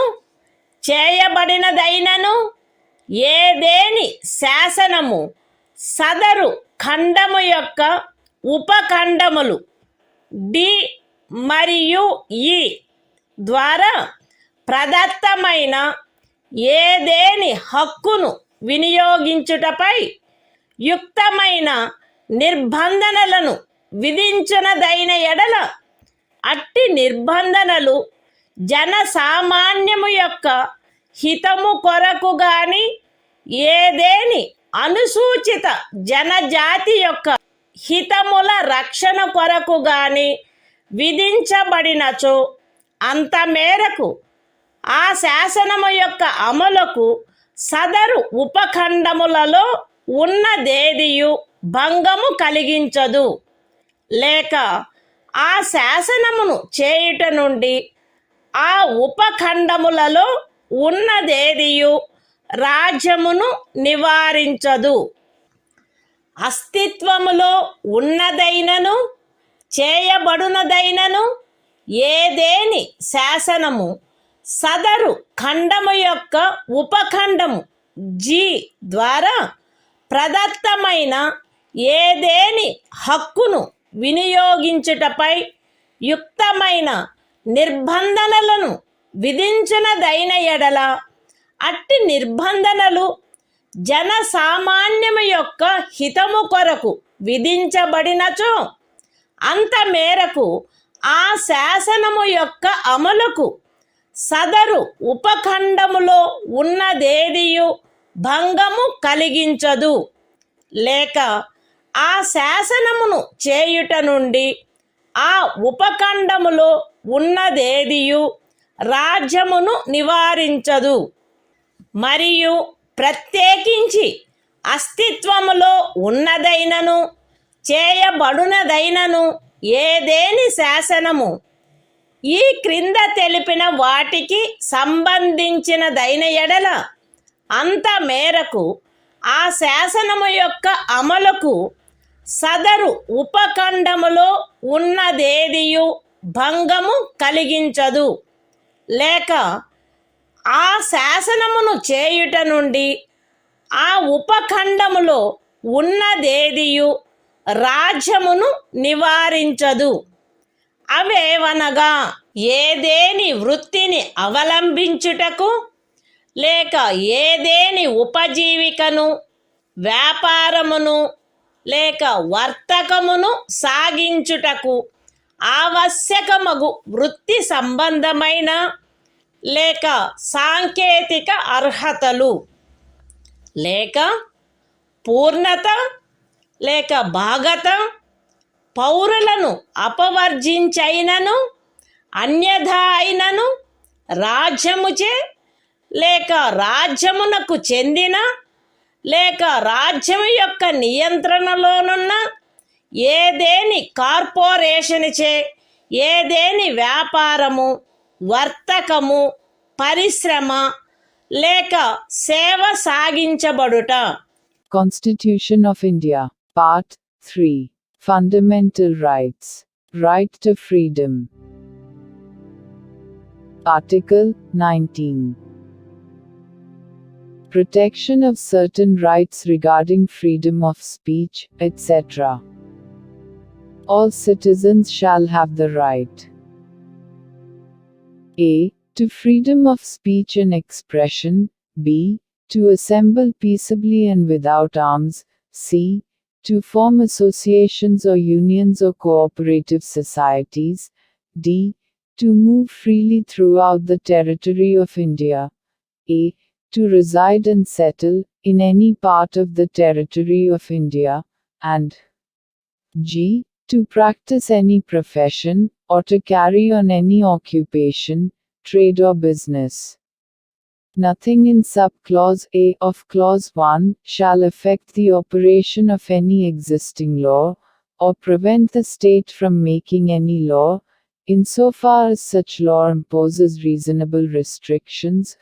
చేయబడినదైనను ఏదేని శాసనము సదరు ఖండము యొక్క ఉపఖండములు డి మరియు ఈ ద్వారా ప్రదత్తమైన ఏదేని హక్కును వినియోగించుటపై యుక్తమైన నిర్బంధనలను విధించునదైన ఎడల అట్టి నిర్బంధనలు జనసామాన్యము యొక్క హితము కొరకు గాని ఏదేని అనుసూచిత జనజాతి యొక్క హితముల రక్షణ కొరకు గాని విధించబడినచో అంత మేరకు ఆ శాసనము యొక్క అమలుకు సదరు ఉపఖండములలో ఉన్నదేదియు భంగము కలిగించదు, లేక ఆ శాసనమును చేయుట నుండి ఆ ఉపఖండములలో ఉన్నదేదియు రాజ్యమును నివారించదు. అస్తిత్వములో ఉన్నదైనను చేయబడునదైనను ఏదేని శాసనము సదరు ఖండము యొక్క ఉపఖండము జి ద్వారా ప్రదత్తమైన ఏదేని హక్కును వినియోగించుటపై యుక్తమైన నిర్బంధనలను విధించునదైన ఎడల అట్టి నిర్బంధనలు జనసామాన్యము యొక్క హితము కొరకు విధించబడినచో అంత మేరకు ఆ శాసనము యొక్క అమలుకు సదరు ఉపఖండములో ఉన్నదేదియు భంగము కలిగించదు, లేక ఆ శాసనమును చేయుట నుండి ఆ ఉపఖండములో ఉన్నదేదియు రాజ్యమును నివారించదు. మరియు ప్రత్యేకించి అస్తిత్వములో ఉన్నదైనను చేయబడునదైనను ఏదేని శాసనము ఈ క్రింద తెలిపిన వాటికి సంబంధించినదైన ఎడల అంత మేరకు ఆ శాసనము యొక్క అమలుకు సదరు ఉపఖండములో ఉన్నదేదియు భంగము కలిగించదు, లేక ఆ శాసనమును చేయుట నుండి ఆ ఉపఖండములో ఉన్నదేదియు రాజ్యమును నివారించదు. అవేవనగా ఏదేని వృత్తిని అవలంబించుటకు లేక ఏదేని ఉపజీవికను, వ్యాపారమును లేక వర్తకమును సాగించుటకు ఆవశ్యకమగు వృత్తి సంబంధమైన లేక సాంకేతిక అర్హతలు లేక పూర్ణత లేక భాగత పౌరులను అపవర్జించైనను అన్యథా అయినను రాజ్యముచే లేక రాజ్యమునకు చెందిన లేక రాజ్యము యొక్క నియంత్రణలోనున్న ఏదేని కార్పొరేషన్చే ఏదేని వ్యాపారము, వర్తకము, పరిశ్రమ లేక సేవ సాగించబడుట. Constitution of India, Part 3. Fundamental Rights. Right to Freedom. Article 19. Protection of certain rights regarding freedom of speech, etc. All citizens shall have the right a. to freedom of speech and expression, b. to assemble peaceably and without arms, c. to form associations or unions or cooperative societies, d. to move freely throughout the territory of India, a. to reside and settle in any part of the territory of India, and g. to practice any profession, or to carry on any occupation, trade or business. Nothing in sub-clause A of clause 1 shall affect the operation of any existing law, or prevent the state from making any law, insofar as such law imposes reasonable restrictions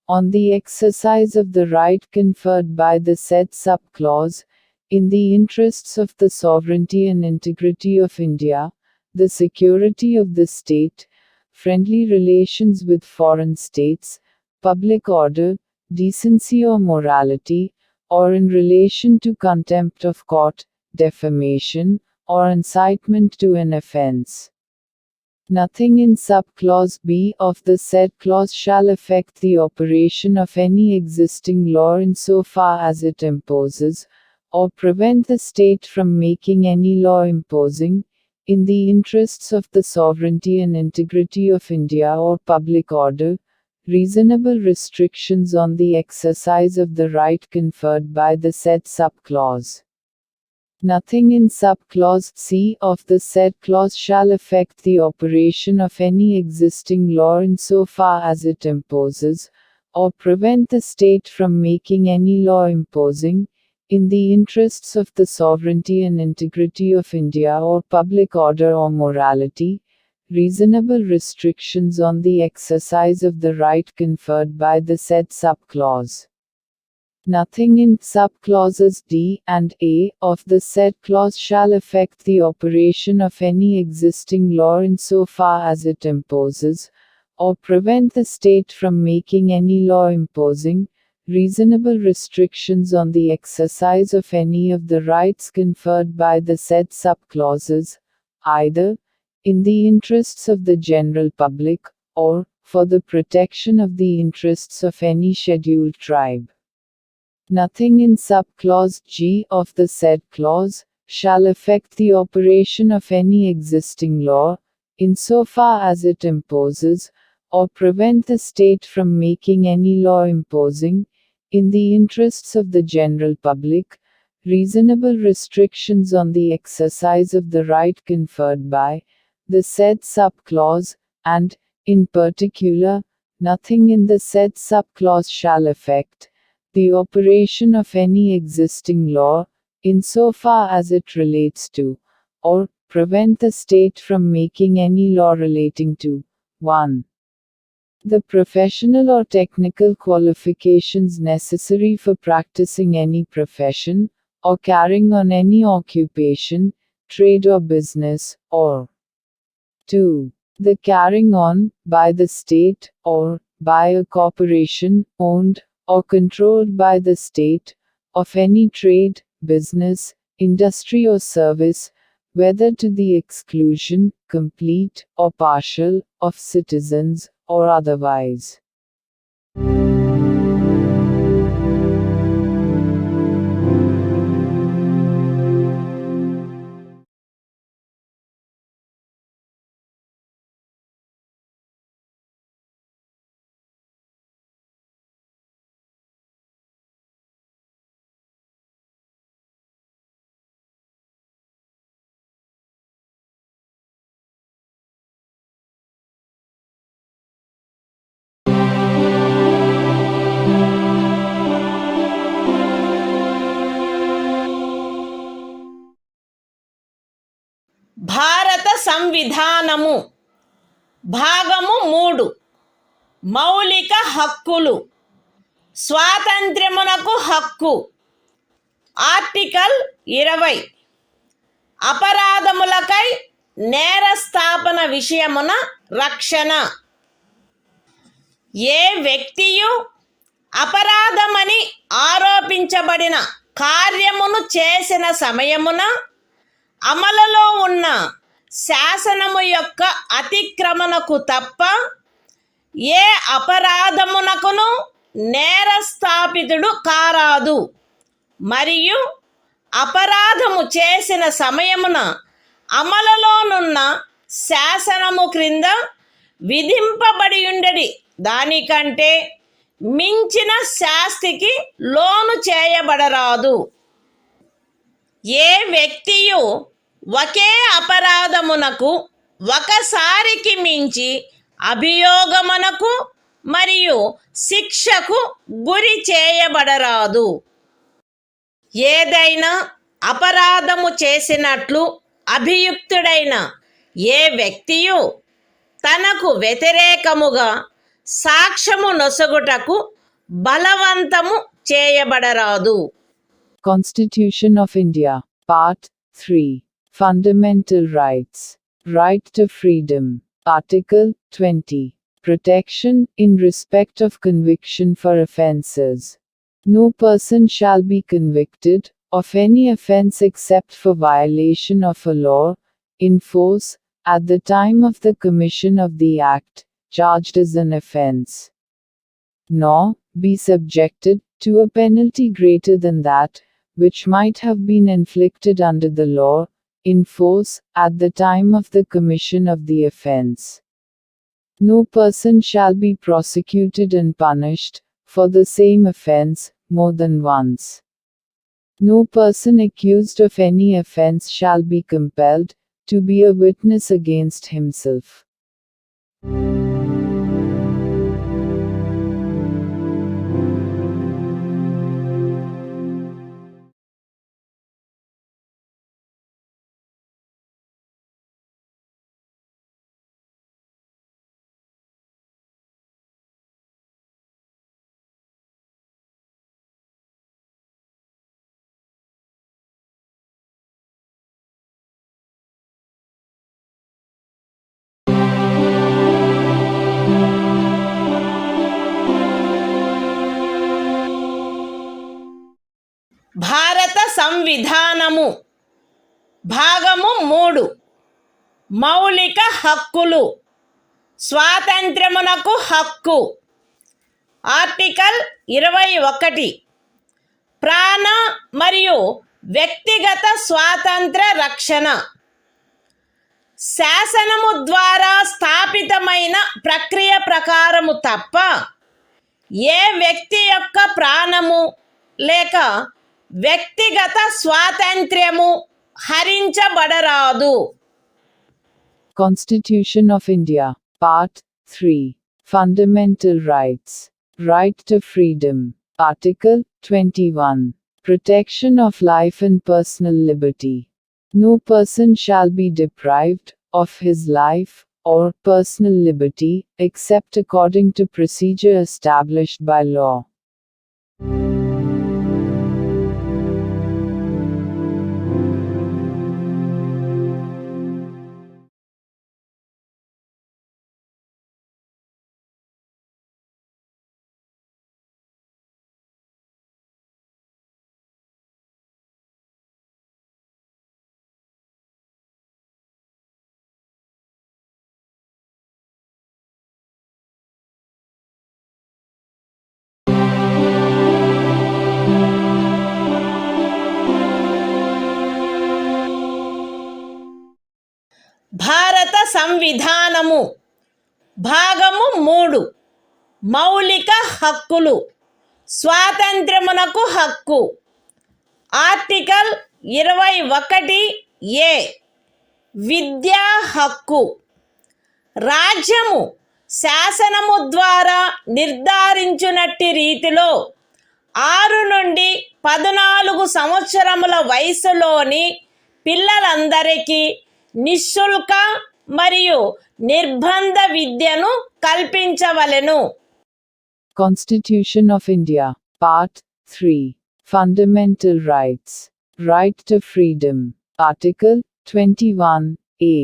on the exercise of the right conferred by the said sub-clause, in the interests of the sovereignty and integrity of India, the security of the state, friendly relations with foreign states, public order, decency or morality, or in relation to contempt of court, defamation, or incitement to an offense. Nothing in sub-clause B of the said clause shall affect the operation of any existing law insofar as it imposes, or prevent the state from making any law imposing, in the interests of the sovereignty and integrity of India or public order, reasonable restrictions on the exercise of the right conferred by the said sub-clause. Nothing in sub-clause C of the said clause shall affect the operation of any existing law insofar as it imposes, or prevent the state from making any law imposing, in the interests of the sovereignty and integrity of India or public order or morality, reasonable restrictions on the exercise of the right conferred by the said sub-clause. Nothing in sub-clauses D and A of the said clause shall affect the operation of any existing law insofar as it imposes, or prevent the state from making any law imposing, reasonable restrictions on the exercise of any of the rights conferred by the said sub-clauses, either in the interests of the general public, or for the protection of the interests of any scheduled tribe. Nothing in sub-clause G of the said clause shall affect the operation of any existing law, insofar as it imposes, or prevent the state from making any law imposing, in the interests of the general public, reasonable restrictions on the exercise of the right conferred by the said sub-clause, and, in particular, nothing in the said sub-clause shall affect the operation of any existing law, insofar as it relates to, or prevent the state from making any law relating to 1. The professional or technical qualifications necessary for practicing any profession, or carrying on any occupation, trade or business, or 2. The carrying on, by the state, or by a corporation, owned or controlled by the state, of any trade, business, industry or service, whether to the exclusion, complete or partial, of citizens, or otherwise. భారత సంవిధానము భాగము 3 మౌలిక హక్కులు స్వాతంత్ర్యమునకు హక్కు article 20 అపరాధములకై నేరస్థాపన విషయమున రక్షణ ఏ వ్యక్తియు అపరాధమని ఆరోపించబడిన కార్యమును చేసిన సమయమున అమలులో ఉన్న శాసనము యొక్క అతిక్రమణకు తప్ప ఏ అపరాధమునకును నేరస్థాపితుడు కారాదు మరియు అపరాధము చేసిన సమయమున అమలులోనున్న శాసనము క్రింద విధింపబడి ఉండడి దానికంటే మించిన శాస్తికి లోను చేయబడరాదు ఏ వ్యక్తియు ఒకే అపరాధమునకు ఒకసారికి మించి అభియోగమునకు మరియు శిక్షకు గురి చేయబడరాదు ఏదైనా అపరాధము చేసినట్లు అభియుక్తుడైన ఏ వ్యక్తియు తనకు వ్యతిరేకముగా సాక్ష్యము నొసగుటకు బలవంతము చేయబడరాదు. Constitution of India, Part 3. Fundamental Rights. Right to Freedom. Article 20. Protection in respect of conviction for offences. No person shall be convicted of any offence except for violation of a law, in force, at the time of the commission of the act, charged as an offence, nor be subjected to a penalty greater than that, which might have been inflicted under the law, in force, at the time of the commission of the offence. No person shall be prosecuted and punished, for the same offence, more than once. No person accused of any offence shall be compelled to be a witness against himself. భారత సంవిధానము భాగము 3 మౌలిక హక్కులు స్వాతంత్ర్యమునకు హక్కు article 21 ప్రాణ మరియు వ్యక్తిగత స్వాతంత్ర రక్షణ శాసనము ద్వారా స్థాపితమైన ప్రక్రియ ప్రకారము తప్ప ఏ వ్యక్తి యొక్క ప్రాణము లేక వ్యక్తిగత స్వాతంత్ర్యము హరించబడరాదు. Constitution of India, Part 3. Fundamental Rights. Right to Freedom. Article 21. Protection of life and personal liberty. No person shall be deprived of his life or personal liberty, except according to procedure established by law. సంవిధానము భాగము 3 మౌలిక హక్కులు స్వాతంత్ర్యమునకు హక్కు article 21A విద్యా హక్కు రాజ్యము శాసనము ద్వారా నిర్ధారించునట్టి రీతిలో 6 నుండి 14 సంవత్సరముల వయసులోని పిల్లలందరికీ నిశుల్క మరియు నిర్బంధ విద్యను కల్పించవలెను. Constitution of India, Part 3. Fundamental Rights. Right to Freedom. Article 21A.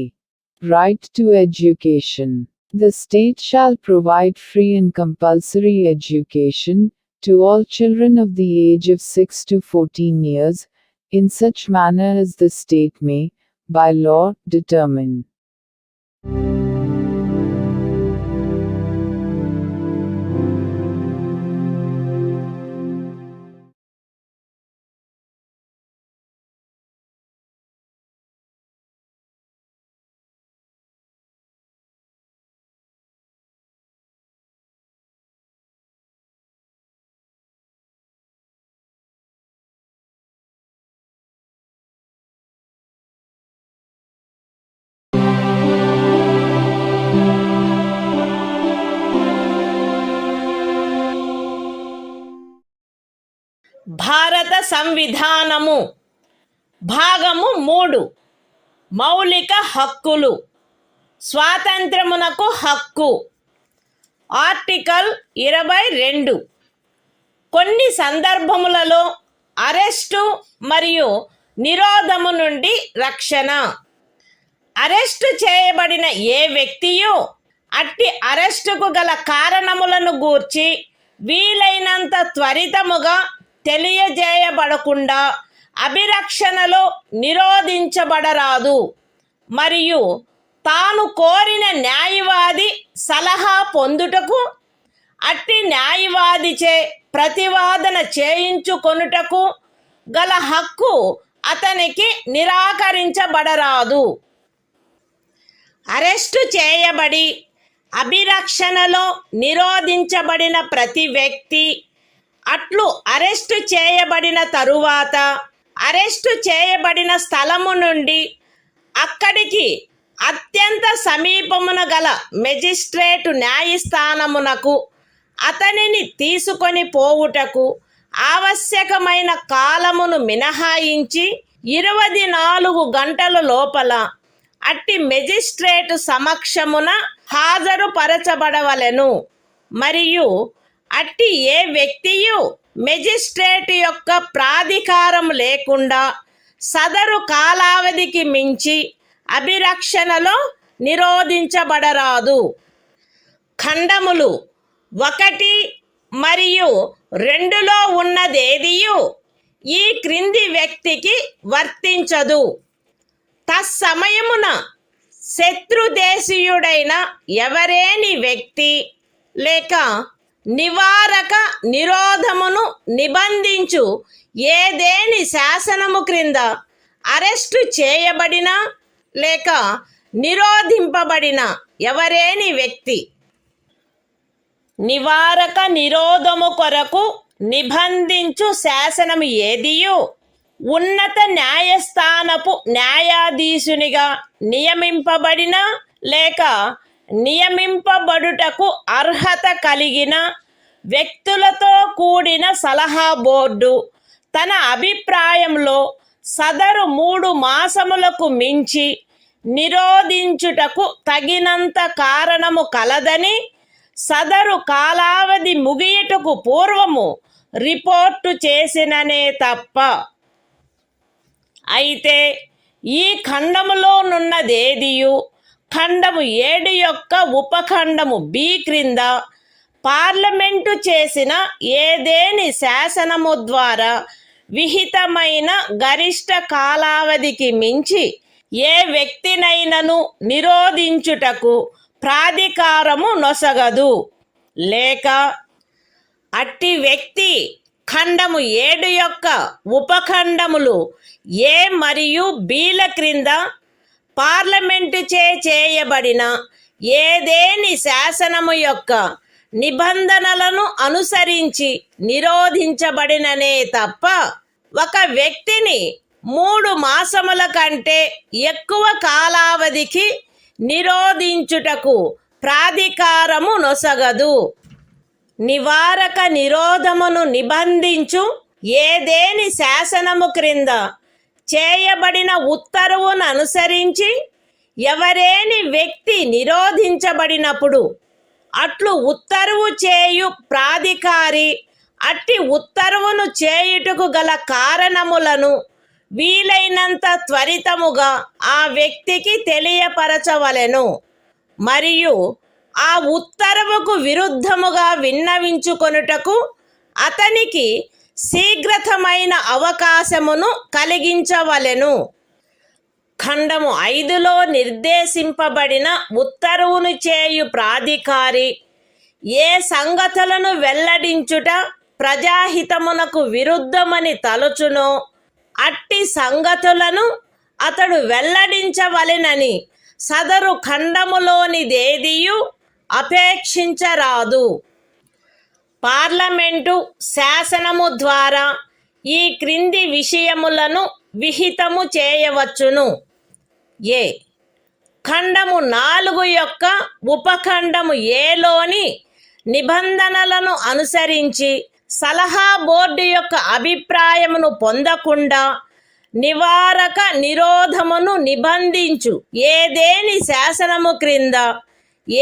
Right to Education. The state shall provide free and compulsory education to all children of the age of 6 to 14 years, in such manner as the state may, by law, determine. భారత సంవిధానము భాగము 3 మౌలిక హక్కులు స్వాతంత్ర్యమునకు హక్కు article 22 కొన్ని సందర్భములలో arrest మరియు నిరోధము నుండి రక్షణ arrest చేయబడిన ఏ వ్యక్తియు అట్టి అరెస్టుకు గల కారణములను గూర్చి వీలైనంత త్వరితముగా తెలియజేయబడకుండా అభిరక్షణలో నిరోధించబడరాదు మరియు తాను కోరిన న్యాయవాది సలహా పొందుటకు అట్టి న్యాయవాదిచే ప్రతివాదన చేయించుకొనుటకు గల హక్కు అతనికి నిరాకరించబడరాదు. అరెస్టు చేయబడి అభిరక్షణలో నిరోధించబడిన ప్రతి వ్యక్తి అట్లు అరెస్టు చేయబడిన తరువాత అరెస్టు చేయబడిన స్థలము నుండి అక్కడికి అత్యంత సమీపమున గల మెజిస్ట్రేటు న్యాయస్థానమునకు అతనిని తీసుకొని పోవుటకు ఆవశ్యకమైన కాలమును మినహాయించి 24 గంటల లోపల అట్టి మెజిస్ట్రేటు సమక్షమున హాజరుపరచబడవలెను మరియు అట్టి ఏ వ్యక్తియు మెజిస్ట్రేట్ యొక్క ప్రాధికారం లేకుండా సదరు కాలావధికి మించి అభిరక్షణలో నిరోధించబడరాదు. ఖండములు 1 మరియు 2లో ఉన్నదేదియు ఈ క్రింది వ్యక్తికి వర్తించదు. తత్సమయమున శత్రుదేశీయుడైన ఎవరేని వ్యక్తి లేక నివారక నిరోధమును నిబంధించు ఏదేని శాసనము క్రింద అరెస్టు చేయబడిన లేక నిరోధింపబడిన ఎవరేని వ్యక్తి నివారక నిరోధము కొరకు నిబంధించు శాసనము ఏదియు ఉన్నత న్యాయస్థానపు న్యాయాధీశునిగా నియమింపబడిన లేక నియమింపబడుటకు అర్హత కలిగిన వ్యక్తులతో కూడిన సలహా బోర్డు తన అభిప్రాయంలో సదరు 3 మాసములకు మించి నిరోధించుటకు తగినంత కారణము కలదని సదరు కాలావధి ముగియుటకు పూర్వము రిపోర్టు చేసిననే తప్ప. అయితే ఈ ఖండములోనున్నదేదియు ఖండము 7 యొక్క ఉపఖండము B క్రింద పార్లమెంటు చేసిన ఏదేని శాసనము ద్వారా విహితమైన గరిష్ట కాలావధికి మించి ఏ వ్యక్తినైనను నిరోధించుటకు ప్రాధికారము నొసగదు లేక అట్టి వ్యక్తి ఖండము 7 యొక్క ఉపఖండములు A మరియు Bల క్రింద పార్లమెంటు చేయబడిన ఏదేని శాసనము యొక్క నిబంధనలను అనుసరించి నిరోధించబడిననే తప్ప ఒక వ్యక్తిని 3 మాసముల కంటే ఎక్కువ కాలావధికి నిరోధించుటకు ప్రాధికారము నొసగదు. నివారక నిరోధమును నిబంధించు ఏదేని శాసనము క్రింద చేయబడిన ఉత్తర్వును అనుసరించి ఎవరేని వ్యక్తి నిరోధించబడినప్పుడు అట్లు ఉత్తర్వు చేయు ప్రాధికారి అట్టి ఉత్తర్వును చేయుటకు గల కారణములను వీలైనంత త్వరితముగా ఆ వ్యక్తికి తెలియపరచవలెను. మరియు ఆ ఉత్తర్వుకు విరుద్ధముగా విన్నవించుకొనుటకు అతనికి శీఘ్రతమైన అవకాశమును కలిగించవలెను. ఖండము 5లో నిర్దేశింపబడిన ఉత్తర్వును చేయు ప్రాధికారి ఏ సంగతులను వెల్లడించుట ప్రజాహితమునకు విరుద్ధమని తలచునో అట్టి సంగతులను అతడు వెల్లడించవలెనని సదరు ఖండములోనిదేదియు అపేక్షించరాదు. పార్లమెంటు శాసనము ద్వారా ఈ క్రింది విషయములను విహితము చేయవచ్చును. ఏ. ఖండము 4 యొక్క ఉపఖండము ఏలోని నిబంధనలను అనుసరించి సలహా బోర్డు యొక్క అభిప్రాయమును పొందకుండా నివారక నిరోధమును నిబంధించు ఏదేని శాసనము క్రింద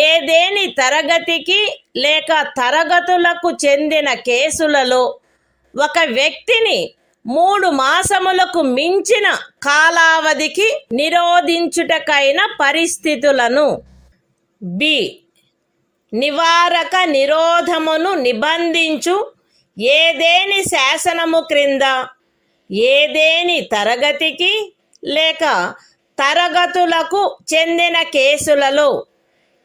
ఏదేని తరగతికి లేక తరగతులకు చెందిన కేసులలో ఒక వ్యక్తిని 3 మాసములకు మించిన కాలావధికి నిరోధించుటకైన పరిస్థితులను. బి. నివారక నిరోధమును నిబంధించు ఏదేని శాసనము క్రింద ఏదేని తరగతికి లేక తరగతులకు చెందిన కేసులలో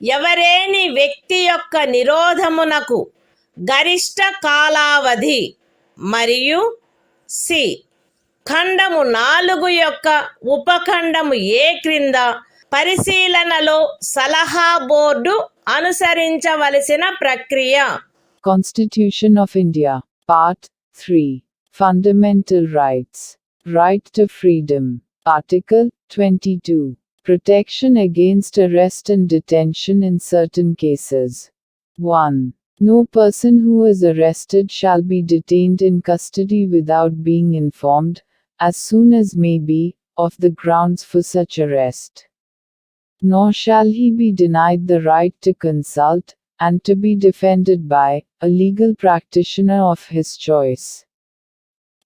ఎవరేని వ్యక్తి యొక్క నిరోధమునకు గరిష్ట కాలావధి. మరియు సి. ఖండము 4 యొక్క ఉపఖండము ఏ క్రింద పరిశీలనలో సలహా బోర్డు అనుసరించవలసిన ప్రక్రియ. Constitution of India, Part 3, Fundamental Rights, Right to Freedom, Article 22, Protection against arrest and detention in certain cases. 1. No person who is arrested shall be detained in custody without being informed, as soon as may be, of the grounds for such arrest. Nor shall he be denied the right to consult, and to be defended by, a legal practitioner of his choice.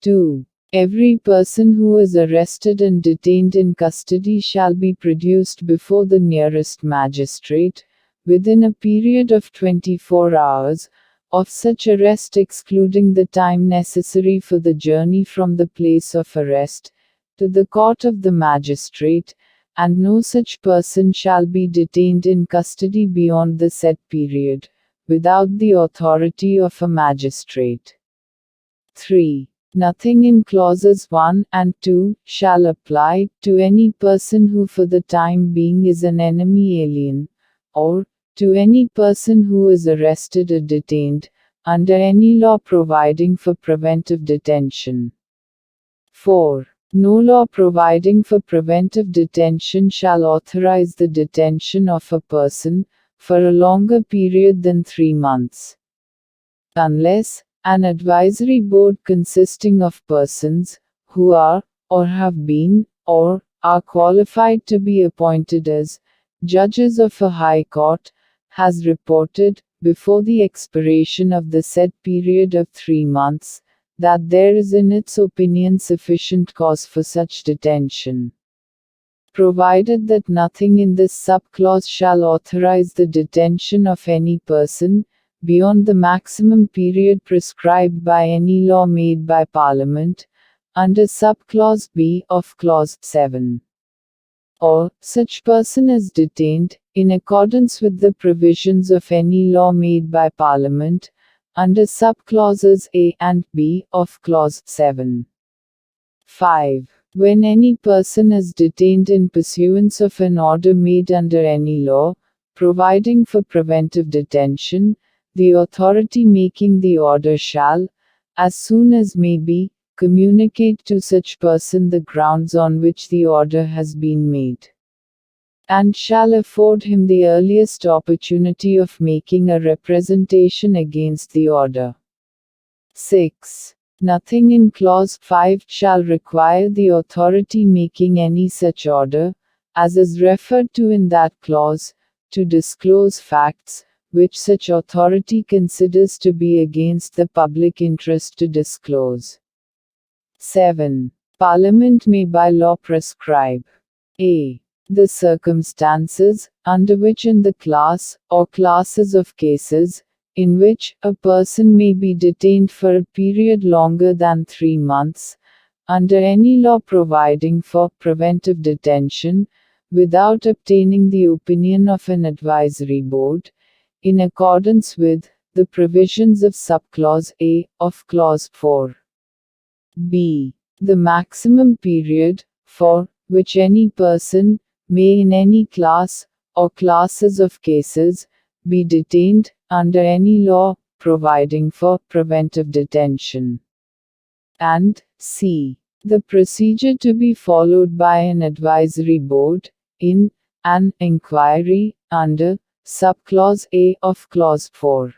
2. Every person who is arrested and detained in custody shall be produced before the nearest magistrate, within a period of 24 hours, of such arrest excluding the time necessary for the journey from the place of arrest, to the court of the magistrate, and no such person shall be detained in custody beyond the set period, without the authority of a magistrate. 3. Nothing in clauses 1 and 2 shall apply to any person who for the time being is an enemy alien, or to any person who is arrested or detained, under any law providing for preventive detention. 4. No law providing for preventive detention shall authorize the detention of a person, for a longer period than 3 months. Unless, an advisory board consisting of persons, who are, or have been, or are qualified to be appointed as, judges of a high court, has reported, before the expiration of the said period of 3 months, that there is in its opinion sufficient cause for such detention. Provided that nothing in this subclause shall authorize the detention of any person, beyond the maximum period prescribed by any law made by Parliament, under subclause B of clause 7. Or, such person is detained, in accordance with the provisions of any law made by Parliament, under subclauses A and B of clause 7. 5. When any person is detained in pursuance of an order made under any law, providing for preventive detention, the authority making the order shall, as soon as may be, communicate to such person the grounds on which the order has been made, and shall afford him the earliest opportunity of making a representation against the order. 6. Nothing in Clause 5 shall require the authority making any such order, as is referred to in that clause, to disclose facts, which such authority considers to be against the public interest to disclose. 7. Parliament may by law prescribe a. the circumstances, under which in the class, or classes of cases, in which a person may be detained for a period longer than 3 months, under any law providing for preventive detention, without obtaining the opinion of an advisory board, in accordance with the provisions of subclause A of clause 4. B. The maximum period, for which any person may in any class, or classes of cases, be detained, under any law, providing for preventive detention. And C. The procedure to be followed by an advisory board, in an inquiry, under subclause A of clause 4.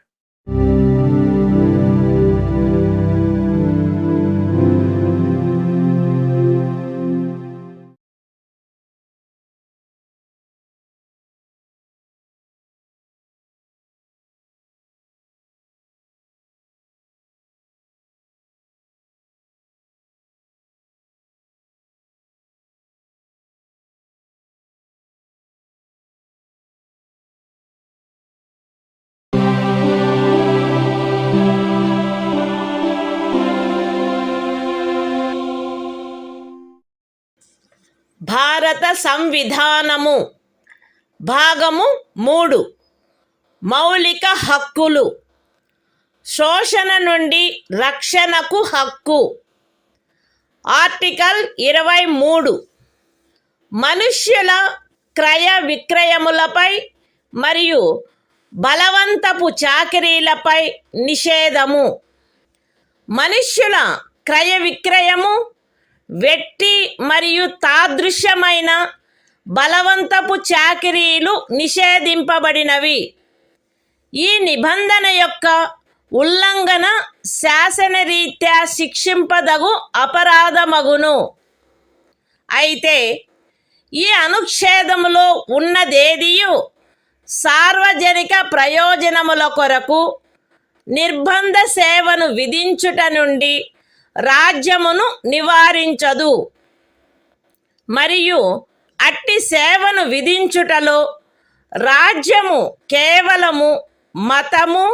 భారత సంవిధానము భాగము 3 మౌలిక హక్కులు శోషణ నుండి రక్షణకు హక్కు article 23 మనుష్యుల క్రయ విక్రయములపై మరియు బలవంతపు చాకిరీలపై నిషేధము మనుష్యుల క్రయ విక్రయము వెట్టి మరియు తాదృశ్యమైన బలవంతపు చాకిరీలు నిషేధింపబడినవి ఈ నిబంధన యొక్క ఉల్లంఘన శాసనరీత్యా శిక్షింపదగు అపరాధమగును అయితే ఈ అనుచ్ఛేదములో ఉన్నదేదియు సార్వజనిక ప్రయోజనముల కొరకు నిర్బంధ సేవను విధించుట నుండి రాజ్యమును నివారించదు మరియు అట్టి సేవను విధించుటలో రాజ్యము కేవలము మతము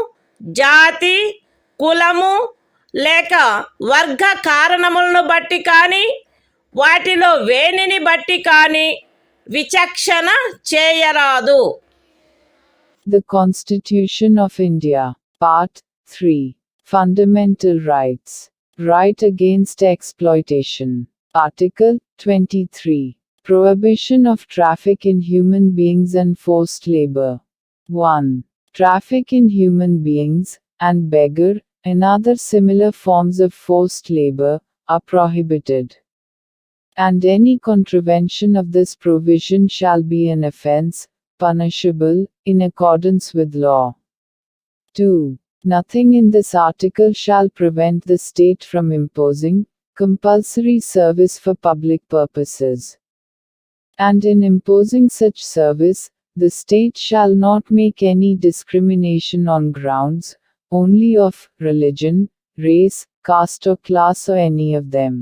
జాతి కులము లేక వర్గ కారణములను బట్టి కానీ వాటిలో వేనిని బట్టి కానీ విచక్షణ చేయరాదు. The Constitution of India, Part 3. Fundamental Rights. Right against exploitation. Article 23. Prohibition of traffic in human beings and forced labor. 1. Traffic in human beings, and beggar, and other similar forms of forced labor, are prohibited. And any contravention of this provision shall be an offense, punishable, in accordance with law. 2. Nothing in this article shall prevent the state from imposing compulsory service for public purposes. And in imposing such service, the state shall not make any discrimination on grounds, only of religion, race, caste or class or any of them.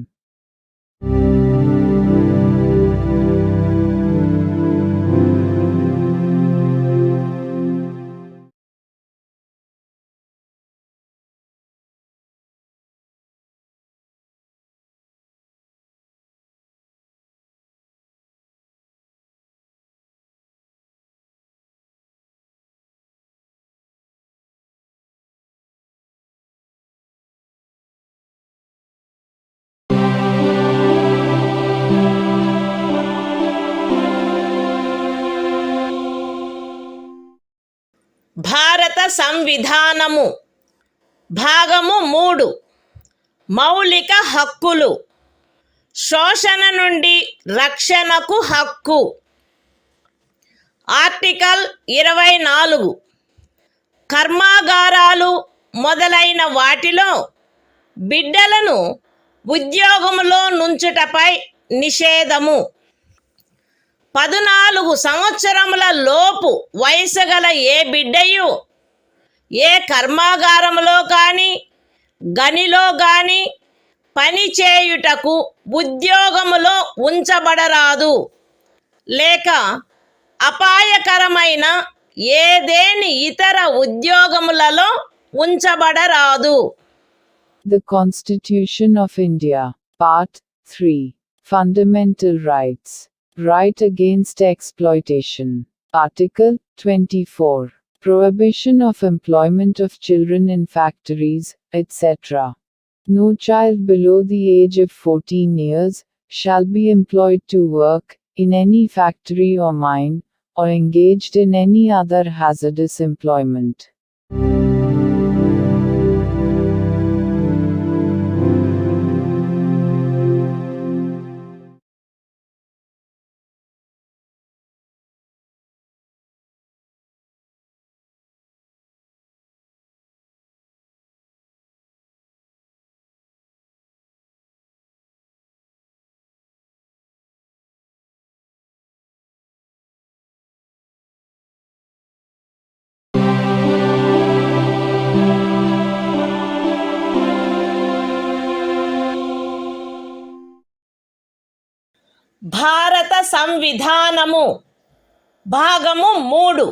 సంవిధానము భాగము 3 మౌలిక హక్కులు శోషణ నుండి రక్షణకు హక్కు article 24 కర్మాగారాలు మొదలైన వాటిలో బిడ్డలను ఉద్యోగములో నుంచుటపై నిషేధము 14 సంవత్సరముల లోపు వయసు గల ఏ బిడ్డయు ఏ కర్మాగారములో కానీ గనిలో కానీ పని చేయుటకు ఉద్యోగములో ఉంచబడరాదు లేక అపాయకరమైన ఏదేని ఇతర ఉద్యోగములలో ఉంచబడరాదు. The Constitution of India, Part 3, Fundamental Rights, Right Against Exploitation, Article 24, Prohibition of employment of children in factories, etc. No child below the age of 14 years shall be employed to work in any factory or mine, or engaged in any other hazardous employment. భారత సంవిధానము భాగము 3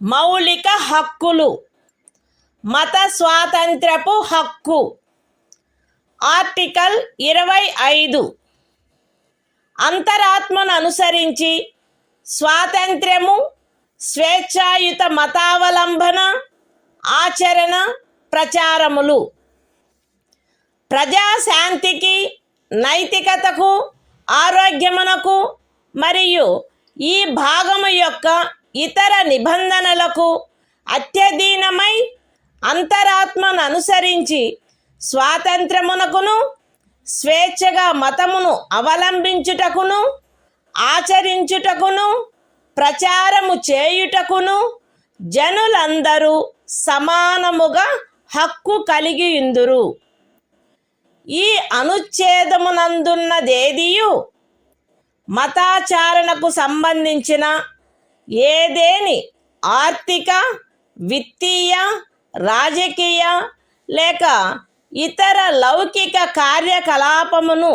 మౌలిక హక్కులు మత స్వాతంత్ర్యపు హక్కు article 25 అంతరాత్మను అనుసరించి స్వాతంత్ర్యము స్వేచ్ఛాయుత మతావలంబన ఆచరణ ప్రచారములు ప్రజాశాంతికి నైతికతకు ఆరోగ్యమునకు మరియు ఈ భాగము యొక్క ఇతర నిబంధనలకు అత్యధీనమై అంతరాత్మను అనుసరించి స్వాతంత్రమునకును స్వేచ్ఛగా మతమును అవలంబించుటకును ఆచరించుటకును ప్రచారము చేయుటకును జనులందరూ సమానముగా హక్కు కలిగియుందురు. ఈ అనుచ్ఛేదమునందున్నదేదియు మతాచారణకు సంబంధించిన ఏదేని ఆర్థిక విత్తీయ రాజకీయ లేక ఇతర లౌకిక కార్యకలాపమును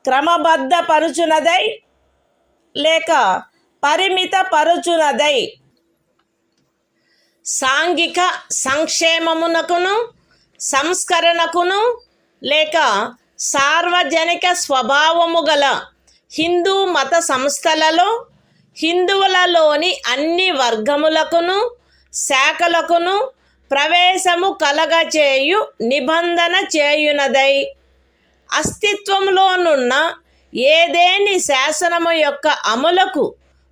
క్రమబద్ధపరుచునదై లేక పరిమితపరుచునదై సాంఘిక సంక్షేమమునకును సంస్కరణకును లేక సార్వజనిక స్వభావము గల హిందూ మత సంస్థలలో హిందువులలోని అన్ని వర్గములకును శాఖలకును ప్రవేశము కలగచేయు నిబంధన చేయునదై అస్తిత్వములోనున్న ఏదేని శాసనము యొక్క అమలుకు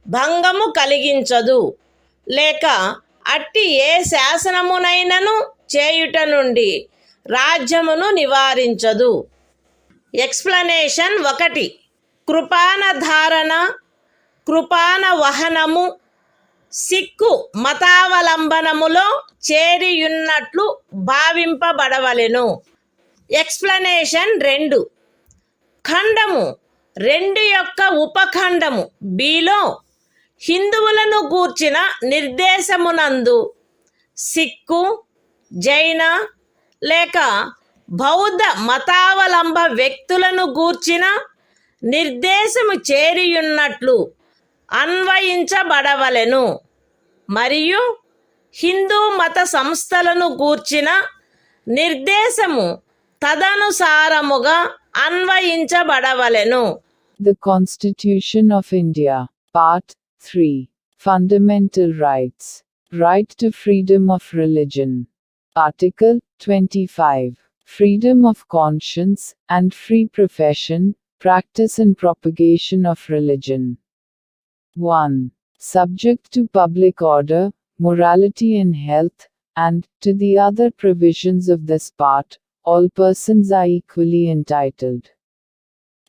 భంగము కలిగించదు లేక అట్టి ఏ శాసనమునైనను చేయుట నుండి రాజ్యమును నివారించదు. ఎక్స్ప్లనేషన్ 1 కృపాన ధారణ కృపాన వహనము సిక్కు మతావలంబనములో చేరియున్నట్లు భావింపబడవలెను. ఎక్స్ప్లనేషన్ 2 ఖండము 2 యొక్క ఉపఖండము బిలో హిందువులను గూర్చిన నిర్దేశమునందు సిక్కు జైన లేక బౌద్ధ మతావలంబ వ్యక్తులను గూర్చిన నిర్దేశము చేరియున్నట్లు అన్వయించబడవలెను మరియు హిందూ మత సంస్థలను గూర్చిన నిర్దేశము తదనుసారముగా అన్వయించబడవలెను. The Constitution of India, Part 3, Fundamental Rights, Right to Freedom of Religion, Article 25, Freedom of Conscience and Free Profession, Practice and Propagation of Religion. 1. Subject to public order, morality and health, and, to the other provisions of this part, all persons are equally entitled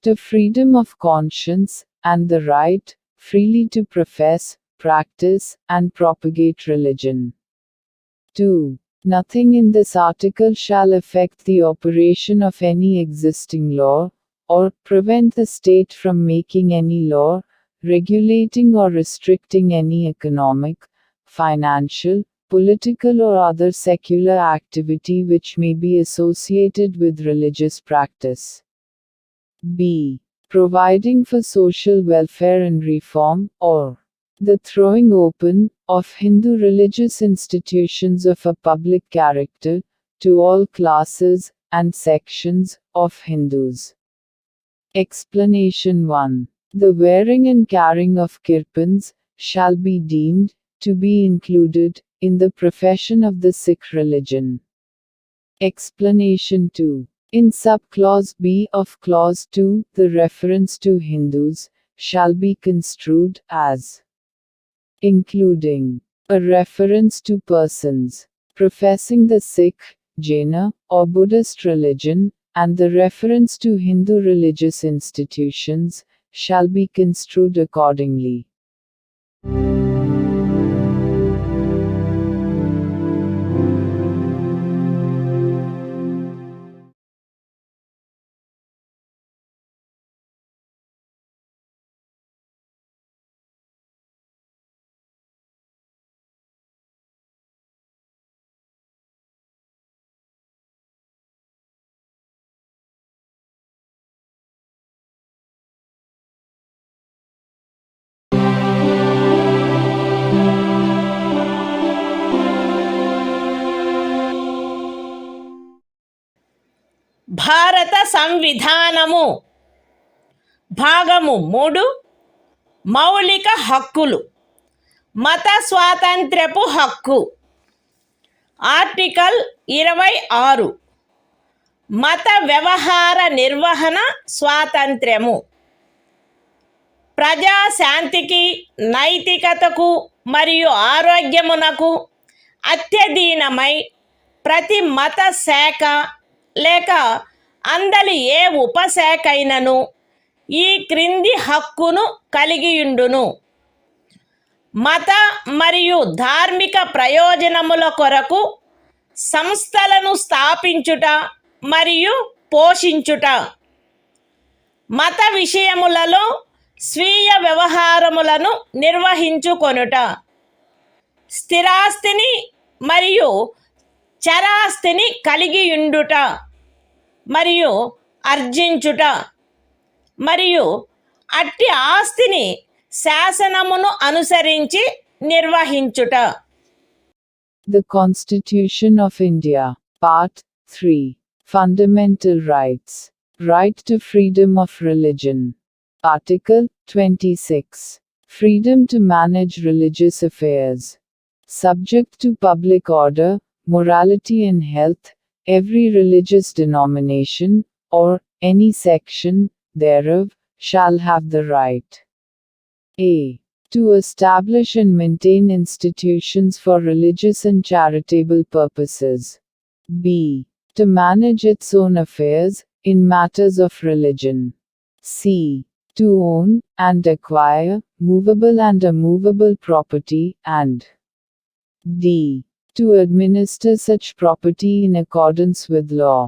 to freedom of conscience, and the right, freely to profess, practice, and propagate religion. 2. Nothing in this article shall affect the operation of any existing law, or prevent the state from making any law, regulating or restricting any economic, financial, political or other secular activity which may be associated with religious practice. B. Providing for social welfare and reform, or the throwing open of Hindu religious institutions of a public character to all classes and sections of Hindus. Explanation 1. The wearing and carrying of kirpans shall be deemed to be included in the profession of the Sikh religion. Explanation 2. In subclause B of clause 2, the reference to Hindus shall be construed as including a reference to persons professing the Sikh, Jaina, or Buddhist religion, and the reference to Hindu religious institutions shall be construed accordingly. భారత సంవిధానము భాగము 3 మౌలిక హక్కులు మత స్వాతంత్ర్యపు హక్కు article 26 మత వ్యవహార నిర్వహణ స్వాతంత్ర్యము ప్రజాశాంతికి నైతికతకు మరియు ఆరోగ్యమునకు అత్యధీనమై ప్రతి మత శాఖ లేక అందలి ఏ ఉపశాఖైనను ఈ క్రింది హక్కును కలిగియుండును. మత మరియు ధార్మిక ప్రయోజనముల కొరకు సంస్థలను స్థాపించుట మరియు పోషించుట, మత విషయములలో స్వీయ వ్యవహారములను నిర్వహించుకొనుట, స్థిరాస్తిని మరియు చరాస్తిని కలిగియుండుట మరియు ఆర్జించుట, మరియు అట్టి ఆస్తిని శాసనమును అనుసరించి నిర్వహించుట. The Constitution of India, Part 3. Fundamental Rights. Right to freedom of religion. Article 26. Freedom to manage religious affairs. Subject to public order, morality and health, every religious denomination, or any section thereof, shall have the right a. To establish and maintain institutions for religious and charitable purposes. B. To manage its own affairs, in matters of religion. C. To own, and acquire, movable and immovable property, and D. To administer such property in accordance with law.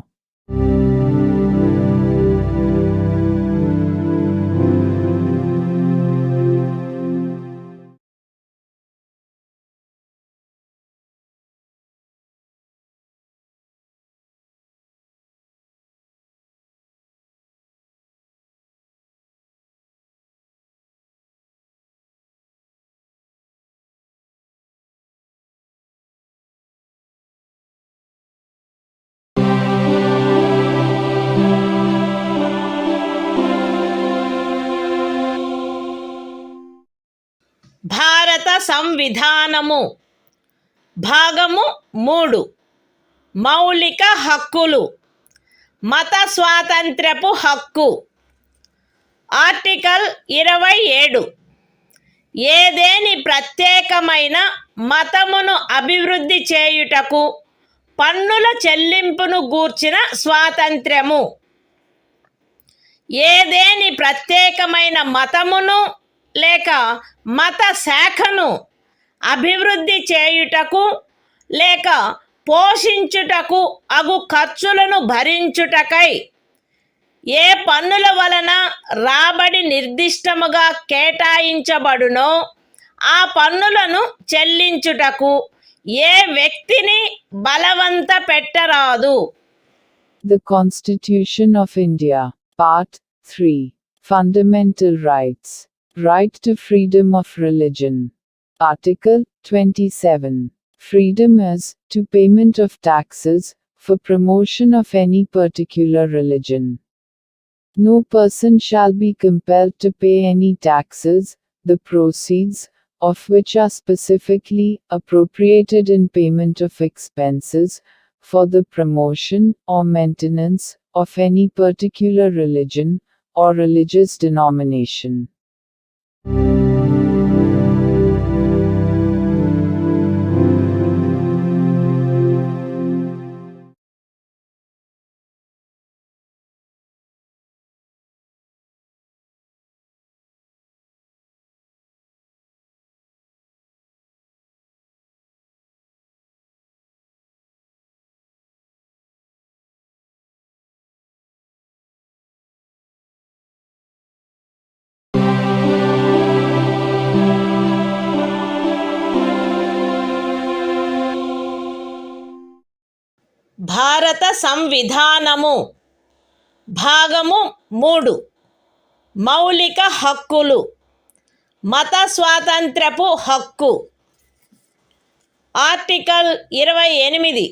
భారత సంవిధానము భాగము 3 మౌలిక హక్కులు మత స్వాతంత్ర్యపు హక్కు article 27 ఏదేని ప్రత్యేకమైన మతమును అభివృద్ధి చేయుటకు పన్నుల చెల్లింపును గూర్చిన స్వాతంత్ర్యము. ఏదేని ప్రత్యేకమైన మతమును లేక మత శాఖను అభివృద్ధి చేయుటకు లేక పోషించుటకు అగు ఖర్చులను భరించుటకై ఏ పన్నుల వలన రాబడి నిర్దిష్టముగా కేటాయించబడునో ఆ పన్నులను చెల్లించుటకు ఏ వ్యక్తిని బలవంత పెట్టరాదు. The Constitution of India, Part 3. Fundamental Rights. Right to freedom of religion. Article 27. Freedom as to payment of taxes for promotion of any particular religion. No person shall be compelled to pay any taxes, the proceeds of which are specifically appropriated in payment of expenses for the promotion or maintenance of any particular religion or religious denomination. భారత సంవిధానము భాగము 3 మౌలిక హక్కులు. మత స్వాతంత్ర్యపు హక్కు. Article 28.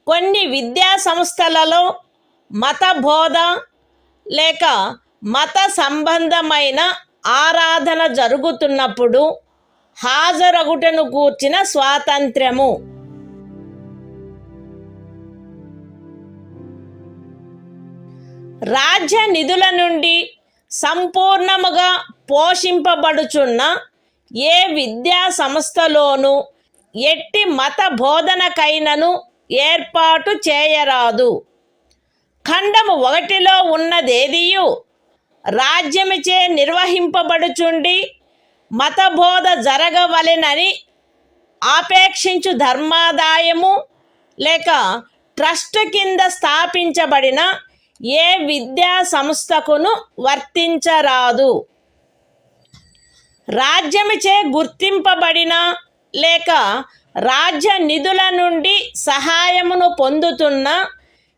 కొన్ని విద్యా సంస్థలలో మత బోధ లేక మత సంబంధమైన ఆరాధన జరుగుతున్నప్పుడు హాజరగుటను గూర్చిన స్వాతంత్ర్యము. రాజ్య నిధుల నుండి సంపూర్ణముగా పోషింపబడుచున్న ఏ విద్యా సంస్థలోనూ ఎట్టి మత బోధనకైనను ఏర్పాటు చేయరాదు. ఖండము 1లో ఉన్నదేదియు రాజ్యముచే నిర్వహింపబడుచుండి మతబోధ జరగవలెనని ఆపేక్షించు ధర్మాదాయము లేక ట్రస్ట్ కింద స్థాపించబడిన ఏ విద్యా సంస్థకును వర్తించరాదు. రాజ్యముచే గుర్తింపబడిన లేక రాజ్య నిధుల నుండి సహాయమును పొందుతున్న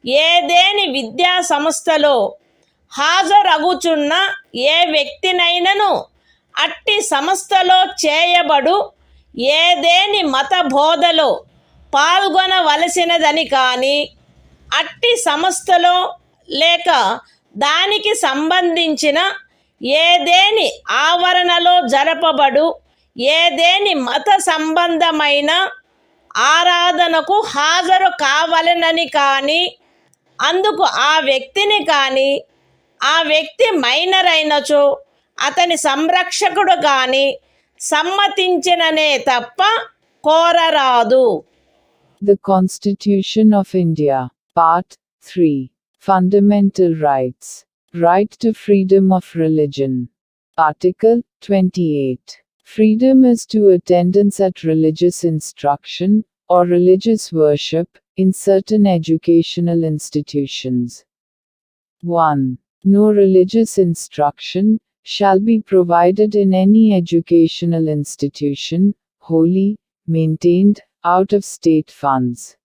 ఏదేని విద్యా సంస్థలో హాజరగుచున్న ఏ వ్యక్తినైనను అట్టి సంస్థలో చేయబడు ఏదేని మత బోధలో పాల్గొనవలసినదని కానీ అట్టి సంస్థలో లేక దానికి సంబంధించిన ఏదేని ఆవరణలో జరపబడు ఏదేని మత సంబంధమైన ఆరాధనకు హాజరు కావలెనని కానీ అందుకు ఆ వ్యక్తిని కానీ ఆ వ్యక్తి మైనర్ అయినచో అతని సంరక్షకుడు కానీ సమ్మతించిననే తప్ప కోరరాదు. The Constitution of India, Part 3. Fundamental Rights. Right to freedom of religion. Article 28. Freedom as to attendance at religious instruction or religious worship in certain educational institutions. 1. No religious instruction shall be provided in any educational institution, wholly maintained out of state funds.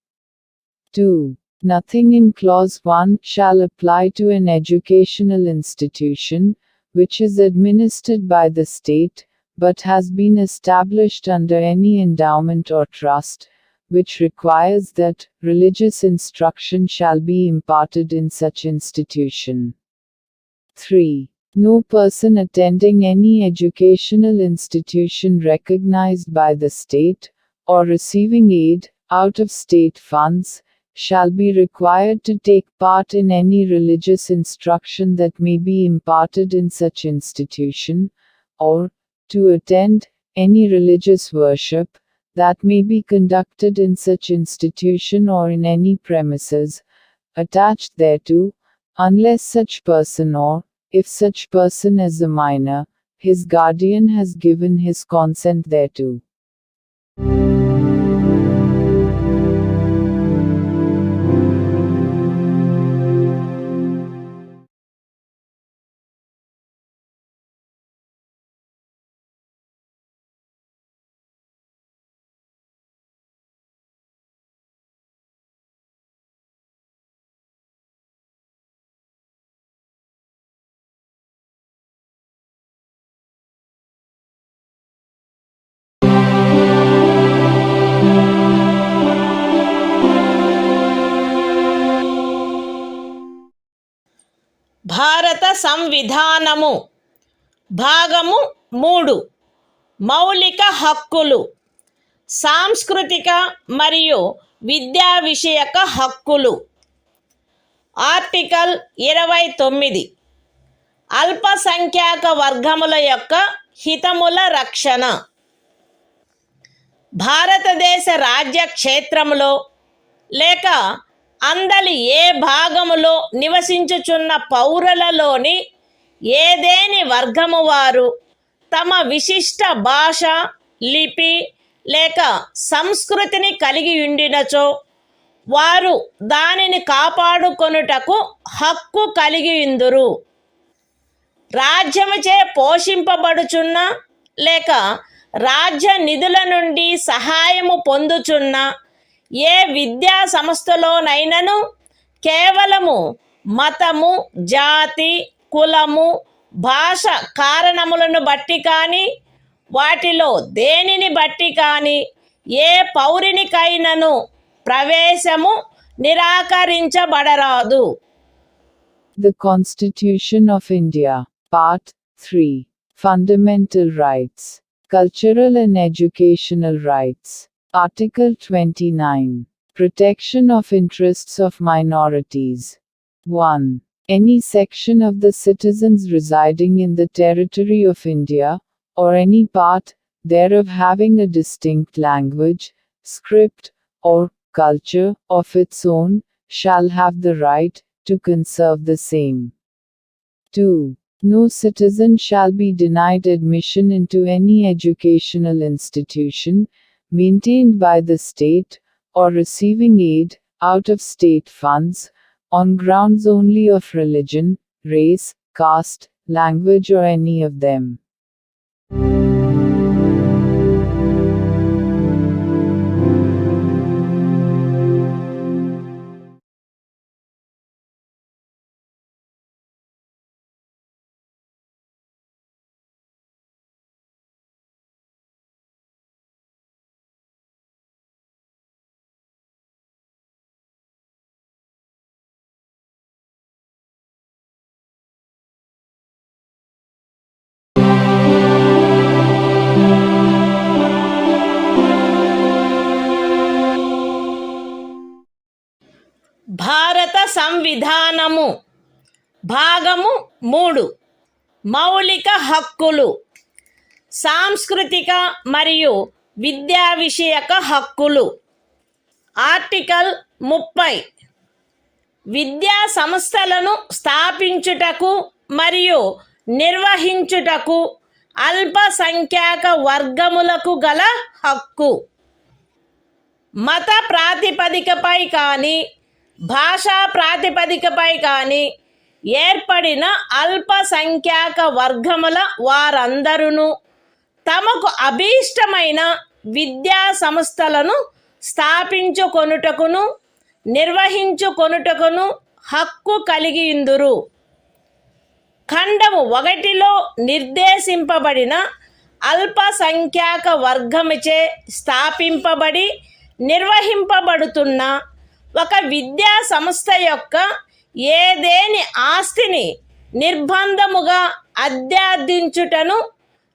2. Nothing in Clause 1 shall apply to an educational institution which is administered by the state, but has been established under any endowment or trust, which requires that religious instruction shall be imparted in such institution. 3. No person attending any educational institution recognized by the state, or receiving aid out of state funds, shall be required to take part in any religious instruction that may be imparted in such institution, or to attend any religious worship that may be conducted in such institution or in any premises attached thereto, unless such person or, if such person is a minor, his guardian has given his consent thereto. భారత సంవిధానము భాగము 3 మౌలిక హక్కులు సాంస్కృతిక మరియు విద్యా విషయక హక్కులు article 29 అల్పసంఖ్యాక వర్గముల యొక్క హితముల రక్షణ భారతదేశ రాజ్య క్షేత్రములో లేక అందలి ఏ భాగములో నివసించుచున్న పౌరులలోని ఏదేని వర్గము వారు తమ విశిష్ట భాష లిపి లేక సంస్కృతిని కలిగి ఉండినచో వారు దానిని కాపాడుకొనుటకు హక్కు కలిగి ఉందురు. రాజ్యముచే పోషింపబడుచున్న లేక రాజ్య నిధుల నుండి సహాయము పొందుచున్న ఏ విద్యా సంస్థలోనైనను కేవలము మతము జాతి కులము భాష కారణములను బట్టి కానీ వాటిలో దేనిని బట్టి కానీ ఏ పౌరునికైనను ప్రవేశము నిరాకరించబడరాదు. The Constitution of India, Part 3, Fundamental Rights, Cultural and Educational Rights. Article 29. Protection of interests of minorities. 1. Any section of the citizens residing in the territory of India, or any part thereof having a distinct language, script, or culture of its own, shall have the right to conserve the same. 2. No citizen shall be denied admission into any educational institution maintained by the state, or receiving aid out of state funds, on grounds only of religion, race, caste, language or any of them. భారత సంవిధానము భాగము 3 మౌలిక హక్కులు సాంస్కృతిక మరియు విద్యా విషయక హక్కులు article 30 విద్యా సంస్థలను స్థాపించుటకు మరియు నిర్వహించుటకు అల్పసంఖ్యాక వర్గములకు గల హక్కు మత ప్రాతిపదికపై కానీ భాషా ప్రాతిపదికపై కానీ ఏర్పడిన అల్పసంఖ్యాక వర్గముల వారందరూ తమకు అభీష్టమైన విద్యా సంస్థలను స్థాపించుకొనుటకును నిర్వహించుకొనుటకును హక్కు కలిగియుందురు. ఖండము 1లో నిర్దేశింపబడిన అల్పసంఖ్యాక వర్గముచే స్థాపింపబడి నిర్వహింపబడుతున్న ఒక విద్యా సంస్థ యొక్క ఏదేని ఆస్తిని నిర్బంధముగా అధ్యాదించుటను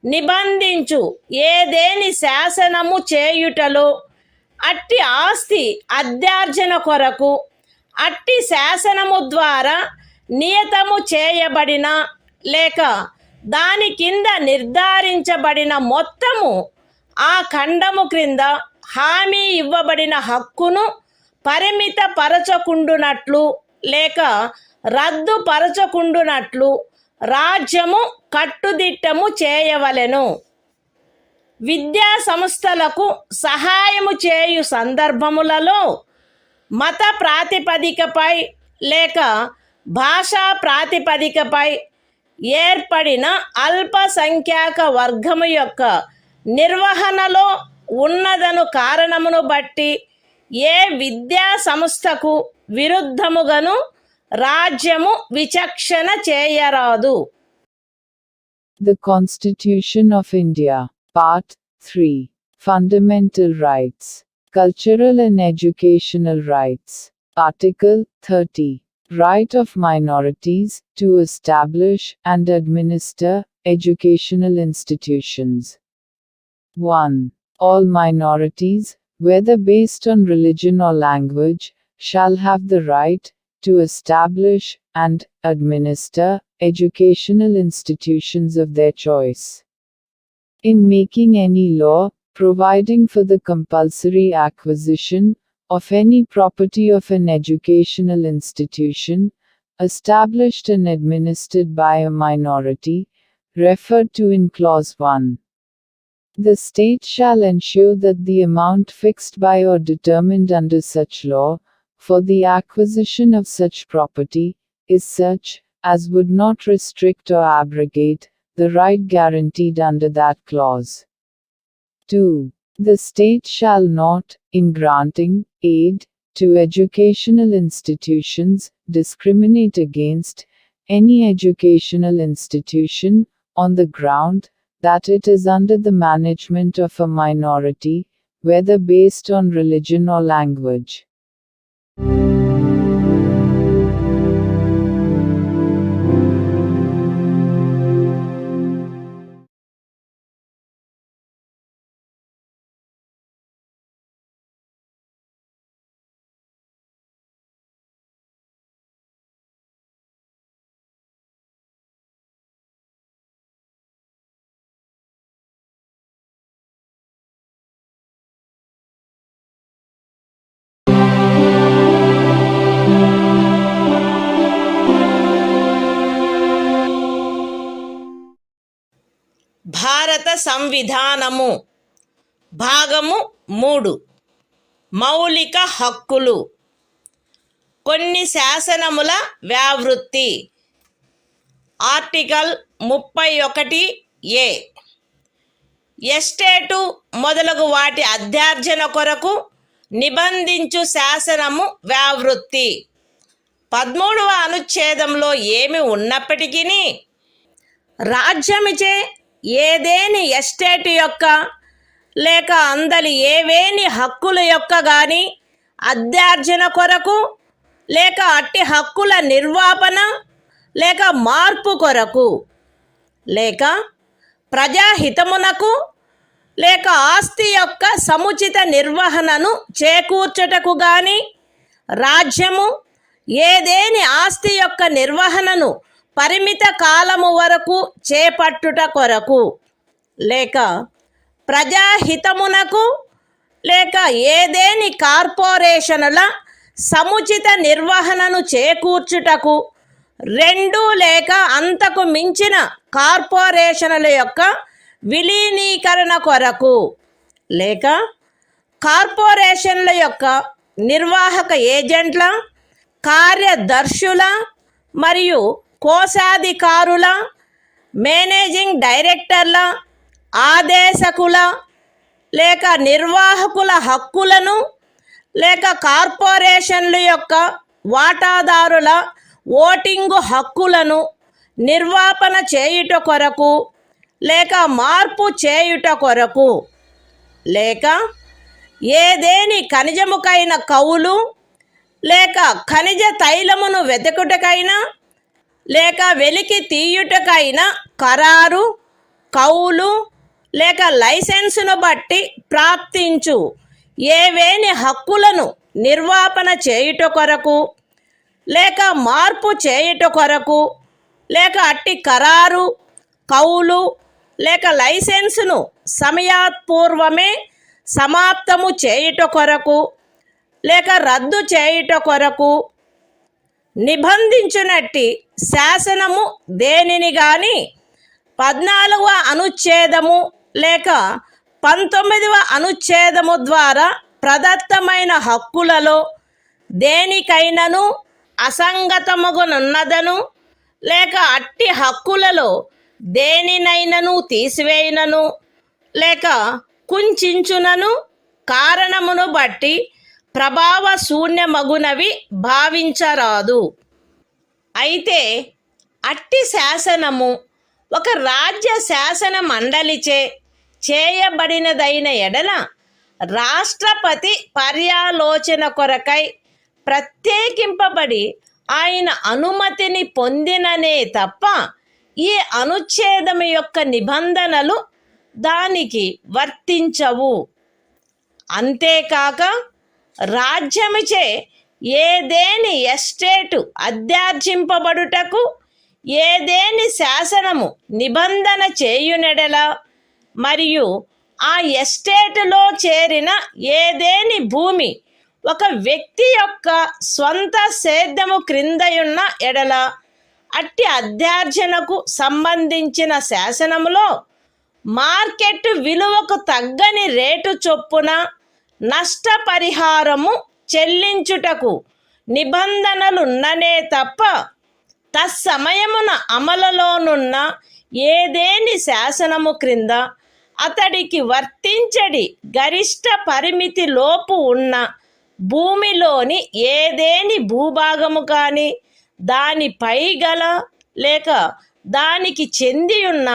నిబంధించు ఏదేని శాసనము చేయుటలో అట్టి ఆస్తి అధ్యార్జన కొరకు అట్టి శాసనము ద్వారా నియతము చేయబడిన లేక దాని కింద నిర్ధారించబడిన మొత్తము ఆ ఖండము క్రింద హామీ ఇవ్వబడిన హక్కును పరిమితపరచకుండునట్లు లేక రద్దుపరచకుండునట్లు రాజ్యము కట్టుదిట్టము చేయవలెను. విద్యా సంస్థలకు సహాయము చేయు సందర్భములలో మత ప్రాతిపదికపై లేక భాషా ప్రాతిపదికపై ఏర్పడిన అల్పసంఖ్యాక వర్గము యొక్క నిర్వహణలో ఉన్నదను కారణమును బట్టి ఏ విద్యా సంస్థకు విరుద్ధముగాను రాజ్యము విచక్షణ చేయరాదు. The Constitution of India, Part 3, Fundamental Rights, Cultural and Educational Rights, Article 30, Right of minorities to establish and administer educational institutions. 1. All minorities, whether based on religion or language, shall have the right to establish and administer educational institutions of their choice. In making any law, providing for the compulsory acquisition of any property of an educational institution, established and administered by a minority, referred to in Clause 1. The state shall ensure that the amount fixed by or determined under such law, for the acquisition of such property, is such, as would not restrict or abrogate, the right guaranteed under that clause. 2. The state shall not, in granting aid to educational institutions, discriminate against any educational institution, on the ground that it is under the management of a minority, whether based on religion or language. భారత సంవిధానము భాగము 3 మౌలిక హక్కులు. కొన్ని శాసనముల వ్యావృత్తి. Article 31A. Estate మొదలగు వాటి అధ్యార్జన కొరకు నిబంధించు శాసనము వ్యావృత్తి. 13వ అనుచ్ఛేదంలో ఏమి ఉన్నప్పటికీ రాజ్యమిచే ఏదేని ఎస్టేట్ యొక్క లేక అందలి ఏవేని హక్కుల యొక్క గాని అధ్యార్జన కొరకు లేక అట్టి హక్కుల నిర్వాపన లేక మార్పు కొరకు లేక ప్రజాహితమునకు లేక ఆస్తి యొక్క సముచిత నిర్వహణను చేకూర్చుటకు గాని రాజ్యము ఏదేని ఆస్తి యొక్క నిర్వహణను పరిమిత కాలము వరకు చేపట్టుట కొరకు లేక ప్రజాహితమునకు లేక ఏదేని కార్పొరేషనుల సముచిత నిర్వహణను చేకూర్చుటకు 2 లేక అంతకు మించిన కార్పొరేషనుల యొక్క విలీనీకరణ కొరకు లేక కార్పొరేషన్ల యొక్క నిర్వాహక ఏజెంట్ల, కార్యదర్శుల మరియు కోశాధికారుల, మేనేజింగ్ డైరెక్టర్ల, ఆదేశకుల లేక నిర్వాహకుల హక్కులను లేక కార్పొరేషన్ల యొక్క వాటాదారుల ఓటింగు హక్కులను నిర్వాపన చేయుట కొరకు లేక మార్పు చేయుట కొరకు లేక ఏదేని ఖనిజముకైన కౌలు లేక ఖనిజ తైలమును వెతుకుటకైనా లేక వెలికి తీయుటకైనా ఖరారు, కౌలు లేక లైసెన్సును బట్టి ప్రాప్తించు ఏవేని హక్కులను నిర్వాపన చేయుట కొరకు లేక మార్పు చేయుట కొరకు లేక అట్టి ఖరారు, కౌలు లేక లైసెన్సును సమయాత్పూర్వమే సమాప్తము చేయుట కొరకు లేక రద్దు చేయుట కొరకు నిబంధించునట్టి శాసనము దేనిని గాని 14వ అనుచ్ఛేదము లేక 19వ అనుచ్ఛేదము ద్వారా ప్రదత్తమైన హక్కులలో దేనికైనను అసంగతముగునున్నదను లేక అట్టి హక్కులలో దేనినైనను తీసివేయనను లేక కుంచించునను కారణమును బట్టి ప్రభావ శూన్యమగునవి భావించరాదు. అయితే అట్టి శాసనము ఒక రాజ్య శాసన మండలిచే చేయబడినదైన ఎడల రాష్ట్రపతి పర్యాలోచన కొరకై ప్రత్యేకింపబడి ఆయన అనుమతిని పొందిననే తప్ప ఈ అనుచ్ఛేదము యొక్క నిబంధనలు దానికి వర్తించవు. అంతేకాక రాజ్యముచే ఏదేని ఎస్టేటు అధ్యార్జింపబడుటకు ఏదేని శాసనము నిబంధన చేయునెడల మరియు ఆ ఎస్టేటులో చేరిన ఏదేని భూమి ఒక వ్యక్తి యొక్క స్వంత సేద్యము క్రిందయున్న ఎడల అట్టి అధ్యార్జనకు సంబంధించిన శాసనములో మార్కెట్ విలువకు తగ్గని రేటు చొప్పున నష్టపరిహారము చెల్లించుటకు నిబంధనలున్ననే తప్ప తత్సమయమున అమలులోనున్న ఏదేని శాసనము క్రింద అతడికి వర్తించడి గరిష్ట పరిమితి లోపు ఉన్న భూమిలోని ఏదేని భూభాగము కానీ దానిపై గల లేక దానికి చెందియున్న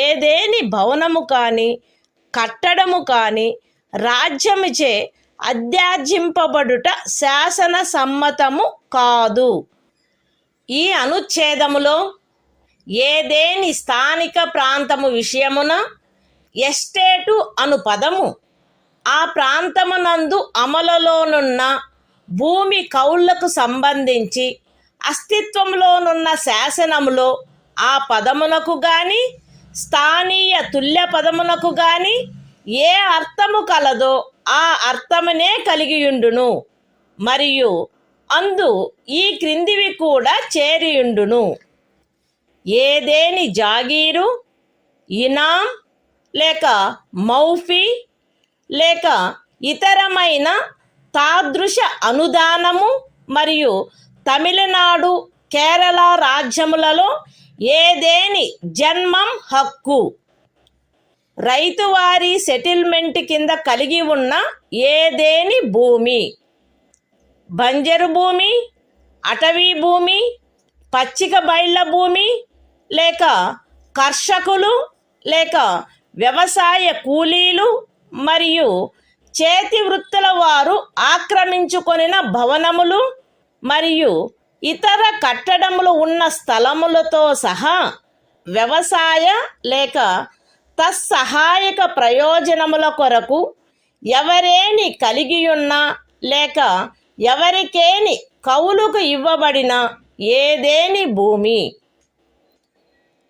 ఏదేని భవనము కానీ కట్టడము కానీ రాజ్యముచే అధ్యార్జింపబడుట శాసన సమ్మతము కాదు. ఈ అనుచ్ఛేదములో ఏదేని స్థానిక ప్రాంతము విషయమున ఎస్టేటు అను పదము ఆ ప్రాంతమునందు అమలులోనున్న భూమి కౌళ్లకు సంబంధించి అస్తిత్వంలోనున్న శాసనములో ఆ పదమునకు గాని స్థానీయ తుల్య పదమునకు గాని ఏ అర్థము కలదో ఆ అర్థమునే కలిగియుండును మరియు అందు ఈ క్రిందివి కూడా చేరియుండును. ఏదేని జాగీరు, ఇనాం లేక మౌఫీ లేక ఇతరమైన తాదృశ అనుదానము మరియు తమిళనాడు కేరళ రాజ్యములలో ఏదేని జన్మం హక్కు రైతువారి సెటిల్మెంట్ కింద కలిగి ఉన్న ఏదేని భూమి బంజరు భూమి, అటవీ భూమి, పచ్చిక బయళ్ళ భూమి లేక కర్షకులు లేక వ్యవసాయ కూలీలు మరియు చేతి వృత్తుల వారు ఆక్రమించుకొనిన భవనములు మరియు ఇతర కట్టడములు ఉన్న స్థలములతో సహా వ్యవసాయ లేక తత్సహాయక ప్రయోజనముల కొరకు ఎవరేని కలిగియున్నా లేక ఎవరికేని కౌలుకు ఇవ్వబడిన ఏదేని భూమి.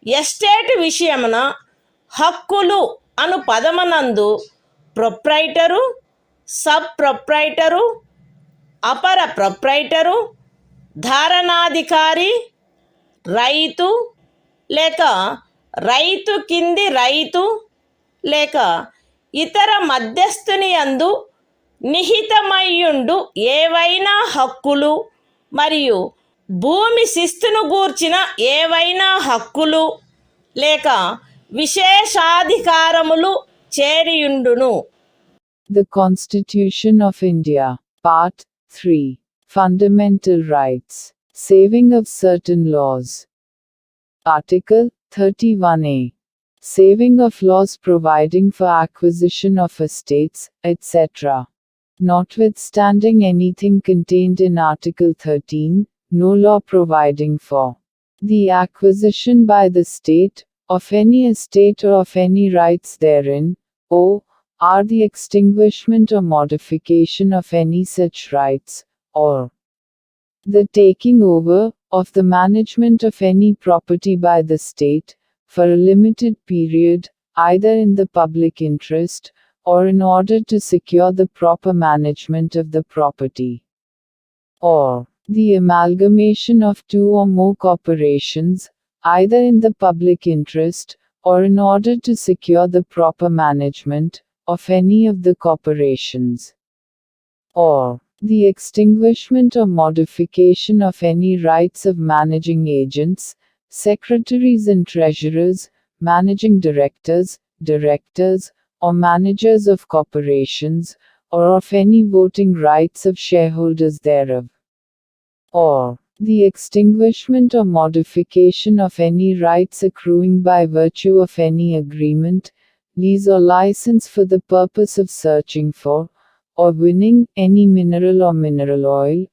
ఎస్టేట్ విషయమున హక్కులు అను పదమునందు ప్రొప్రైటరు, సబ్ ప్రొప్రైటరు, అపర ప్రొప్రైటరు, ధారణాధికారి, రైతు లేక రైతు కింది రైతు లేక ఇతర మధ్యస్థుని యందు నిహితమయ్యుండు ఏవైనా హక్కులు మరియు భూమి శిస్తును గూర్చిన ఏవైనా హక్కులు లేక విశేషాధికారములు చేరియుండును. The Constitution of India, Part 3, Fundamental Rights, Saving of Certain Laws. Article 31A. Saving of laws providing for acquisition of estates, etc. Notwithstanding anything contained in Article 13, no law providing for the acquisition by the state of any estate or of any rights therein, or the extinguishment or modification of any such rights, or the taking over of the management of any property by the state, for a limited period, either in the public interest, or in order to secure the proper management of the property, or the amalgamation of two or more corporations, either in the public interest, or in order to secure the proper management of any of the corporations, or the extinguishment or modification of any rights of managing agents, secretaries and treasurers, managing directors, or managers of corporations, or of any voting rights of shareholders thereof, or the extinguishment or modification of any rights accruing by virtue of any agreement, lease or license for the purpose of searching for, or winning, any mineral or mineral oil,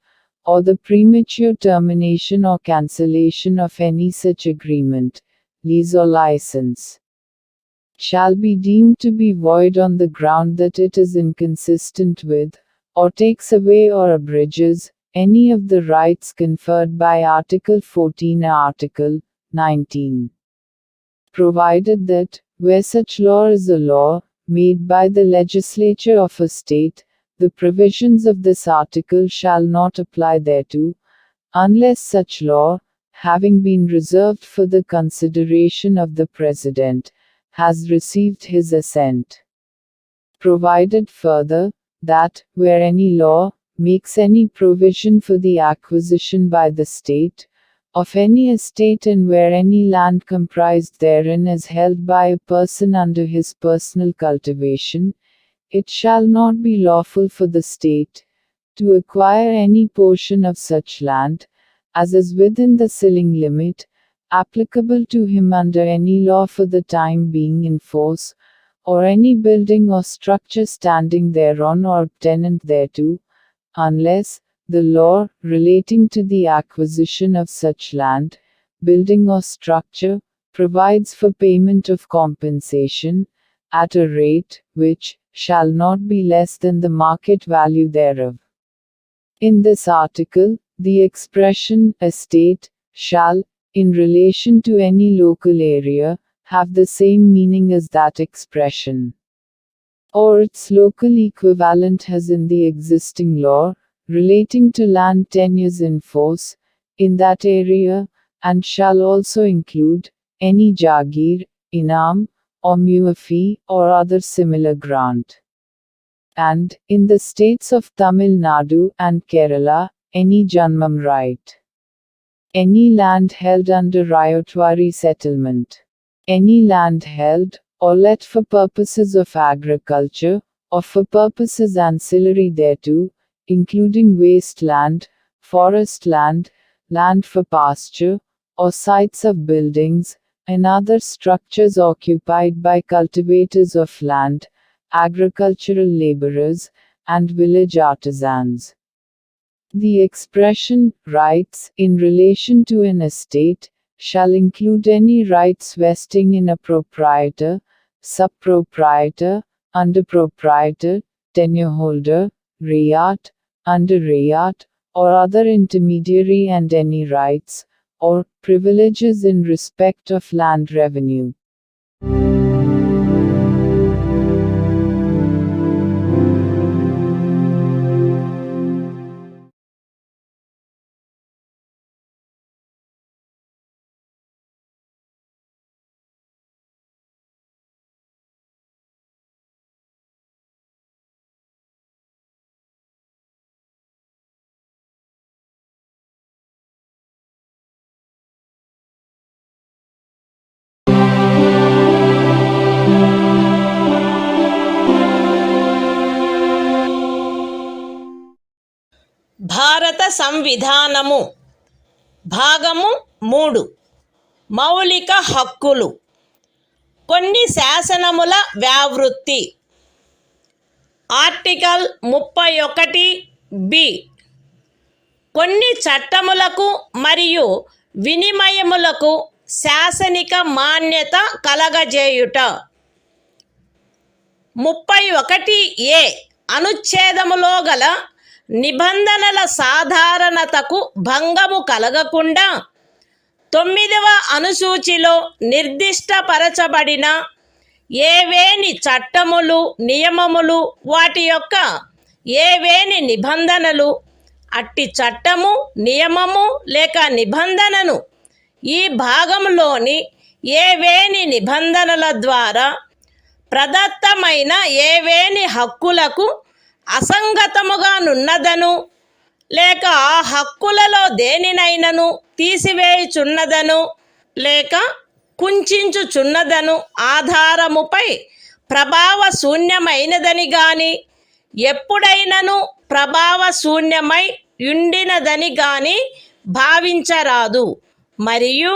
or the premature termination or cancellation of any such agreement, lease or license, shall be deemed to be void on the ground that it is inconsistent with, or takes away or abridges, any of the rights conferred by Article 14 or Article 19. Provided that, where such law is a law, made by the legislature of a state, the provisions of this article shall not apply thereto, unless such law, having been reserved for the consideration of the President, has received his assent. Provided further, that, where any law makes any provision for the acquisition by the state of any estate, and where any land comprised therein is held by a person under his personal cultivation, it shall not be lawful for the state to acquire any portion of such land as is within the ceiling limit applicable to him under any law for the time being in force, or any building or structure standing thereon or tenant thereto, unless the law relating to the acquisition of such land, building or structure, provides for payment of compensation, at a rate which shall not be less than the market value thereof. In this article, the expression estate shall, in relation to any local area, have the same meaning as that expression, or its local equivalent has in the existing law, relating to land tenures in force, in that area, and shall also include any jagir, inam, or muafi, or other similar grant. And, in the states of Tamil Nadu and Kerala, any janmam right. Any land held under ryotwari settlement. Any land held, or let for purposes of agriculture, or for purposes ancillary thereto, including waste land, forest land, land for pasture, or sites of buildings, and other structures occupied by cultivators of land, agricultural laborers, and village artisans. The expression, rights, in relation to an estate, shall include any rights vesting in a proprietor, sub-proprietor, under-proprietor, tenure-holder, rayat, under-rayat, or other intermediary, and any rights, or privileges in respect of land revenue. భారత సంవిధానము భాగము 3 మౌలిక హక్కులు. కొన్ని శాసనముల వ్యావృత్తి. Article 31(b) కొన్ని చట్టములకు మరియు వినిమయములకు శాసనిక మాన్యత కలగజేయుట. 31(a) అనుచ్ఛేదములో గల నిబంధనల సాధారణతకు భంగము కలగకుండా 9వ అనుసూచిలో నిర్దిష్టపరచబడిన ఏవేని చట్టములు నియమములు వాటి యొక్క ఏవేని నిబంధనలు అట్టి చట్టము నియమము లేక నిబంధనను ఈ భాగంలోని ఏవేని నిబంధనల ద్వారా ప్రదత్తమైన ఏవేని హక్కులకు అసంగతముగా నున్నదను లేక ఆ హక్కులలో దేనినైనను తీసివేయుచున్నదను లేక కుంచుచున్నదను ఆధారముపై ప్రభావ శూన్యమైనదని గాని ఎప్పుడైనను ప్రభావ శూన్యమై ఉండినదని గాని భావించరాదు. మరియు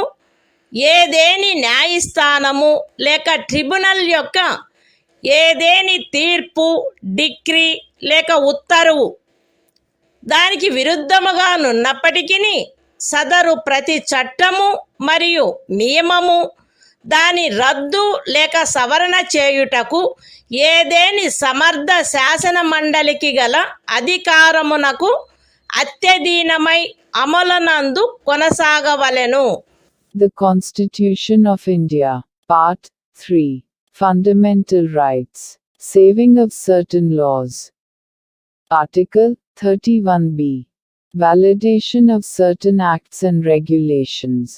ఏదేని న్యాయస్థానము లేక ట్రిబ్యునల్ యొక్క ఏదేని తీర్పు డిక్రీ లేక ఉత్తర్వు దానికి విరుద్ధముగా నున్నప్పటికీ సదరు ప్రతి చట్టము మరియు నియమము దాని రద్దు లేక సవరణ చేయుటకు ఏదేని సమర్థ శాసన మండలికి గల అధికారమునకు అత్యధీనమై అమలునందు కొనసాగవలెను. The Constitution of India, Part 3, Fundamental Rights, Saving of Certain Laws. Article 31B, Validation of certain acts and regulations.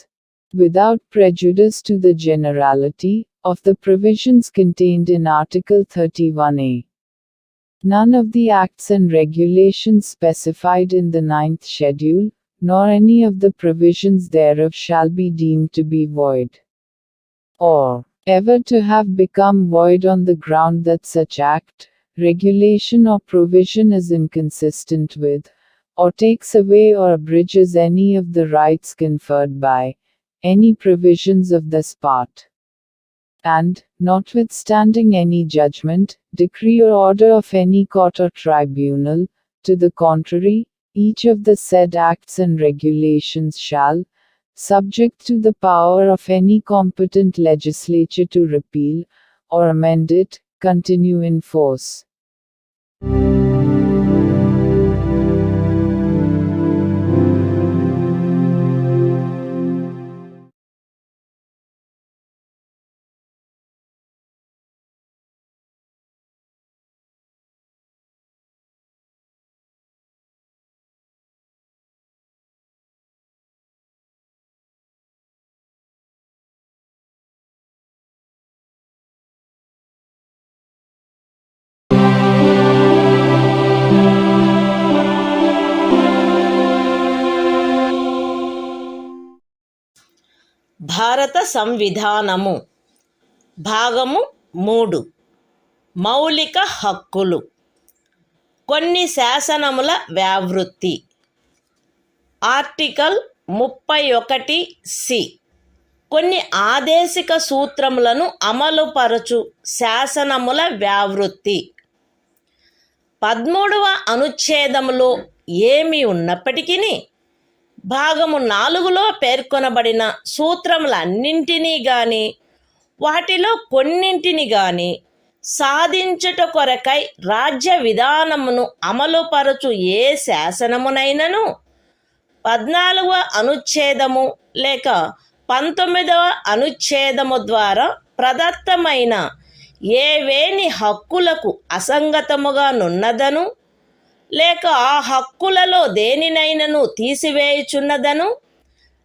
Without prejudice to the generality of the provisions contained in Article 31A. None of the acts and regulations specified in the 9th schedule, nor any of the provisions thereof shall be deemed to be void, or ever to have become void on the ground that such act, regulation or provision is inconsistent with, or takes away or abridges any of the rights conferred by any provisions of this part. And, notwithstanding any judgment, decree or order of any court or tribunal, to the contrary, each of the said acts and regulations shall, subject to the power of any competent legislature to repeal, or amend it, continue in force. భారత సంవిధానము భాగము 3 మౌలిక హక్కులు. కొన్ని శాసనముల వ్యావృత్తి. Article 31C కొన్ని ఆదేశిక సూత్రములను అమలుపరచు శాసనముల వ్యావృత్తి. 13వ అనుచ్ఛేదములో ఏమి ఉన్నప్పటికీ భాగము 4లో పేర్కొనబడిన సూత్రములన్నింటినీ గాని వాటిలో కొన్నింటిని గాని సాధించుట కొరకై రాజ్య విధానమును అమలుపరచు ఏ శాసనమునైనను 14వ అనుచ్ఛేదము లేక 19వ అనుచ్ఛేదము ద్వారా ప్రదత్తమైన ఏవేని హక్కులకు అసంగతముగా నున్నదను లేక ఆ హక్కులలో దేనినైనను తీసివేయుచున్నదను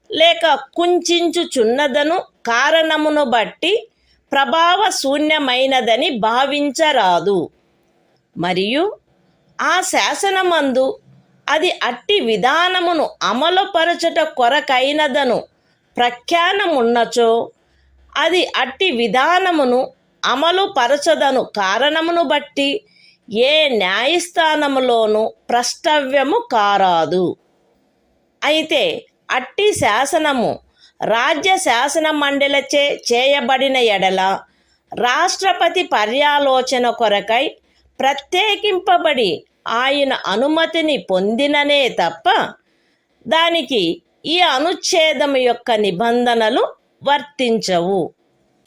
లేక కుంచుచున్నదను కారణమును బట్టి ప్రభావ శూన్యమైనదని భావించరాదు. మరియు ఆ శాసనమందు అది అట్టి విధానమును అమలుపరచుట కొరకైనదను ప్రఖ్యానమున్నచో అది అట్టి విధానమును అమలుపరచదను కారణమును బట్టి ఏ న్యాయస్థానములోనూ ప్రష్టవ్యము కారాదు. అయితే అట్టి శాసనము రాజ్య శాసన మండలిచే చేయబడిన ఎడల రాష్ట్రపతి పర్యాలోచన కొరకై ప్రత్యేకింపబడి ఆయన అనుమతిని పొందిననే తప్ప దానికి ఈ అనుచ్ఛేదము యొక్క నిబంధనలు వర్తించవు.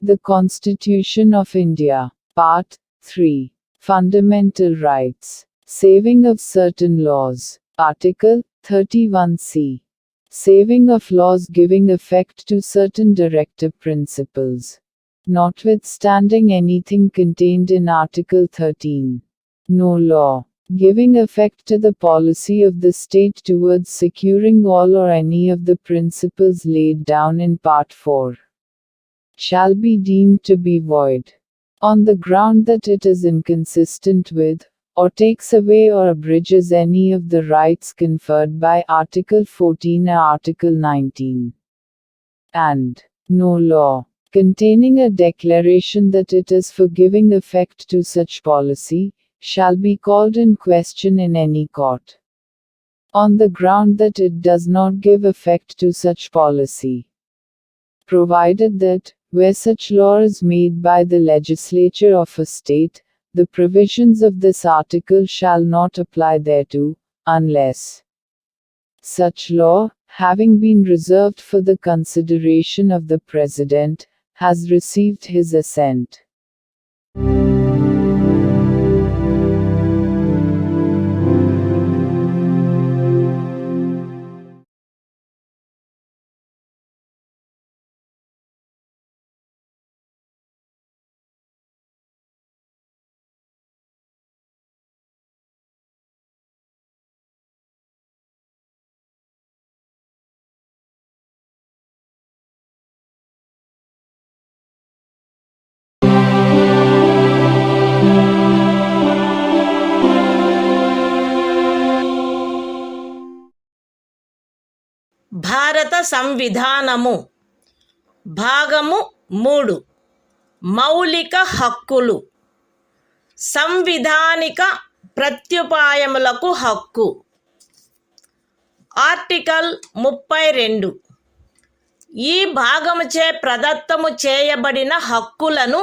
The Constitution of India, Part 3, Fundamental Rights, Saving of Certain Laws, Article 31C, Saving of laws giving effect to certain directive principles. notwithstanding anything contained in Article 13. No law, giving effect to the policy of the state towards securing all or any of the principles laid down in Part 4, shall be deemed to be void, on the ground that it is inconsistent with, or takes away or abridges any of the rights conferred by Article 14 or Article 19. And no law, containing a declaration that it is for giving effect to such policy, shall be called in question in any court, on the ground that it does not give effect to such policy, provided that, where such law is made by the legislature of a state, the provisions of this article shall not apply thereto, unless such law, having been reserved for the consideration of the President, has received his assent. భారత సంవిధానము భాగము 3 మౌలిక హక్కులు సంవిధానిక ప్రత్యుపాయములకు హక్కు article 32 ఈ భాగముచే ప్రదత్తము చేయబడిన హక్కులను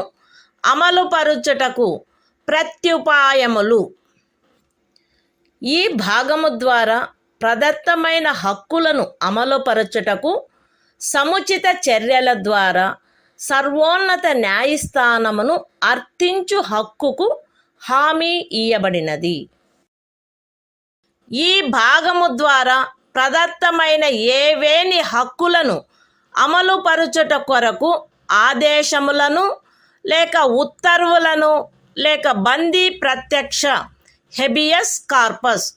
అమలుపరుచుటకు ప్రత్యుపాయములు ఈ భాగము ద్వారా ప్రదత్తమైన హక్కులను అమలుపరచుటకు సముచిత చర్యల ద్వారా సర్వోన్నత న్యాయస్థానమును అర్థించు హక్కుకు హామీ ఇయ్యబడినది. ఈ భాగము ద్వారా ప్రదత్తమైన ఏవేని హక్కులను అమలుపరచుట కొరకు ఆదేశములను లేక ఉత్తర్వులను లేక బందీ ప్రత్యక్ష హెబియస్ కార్పస్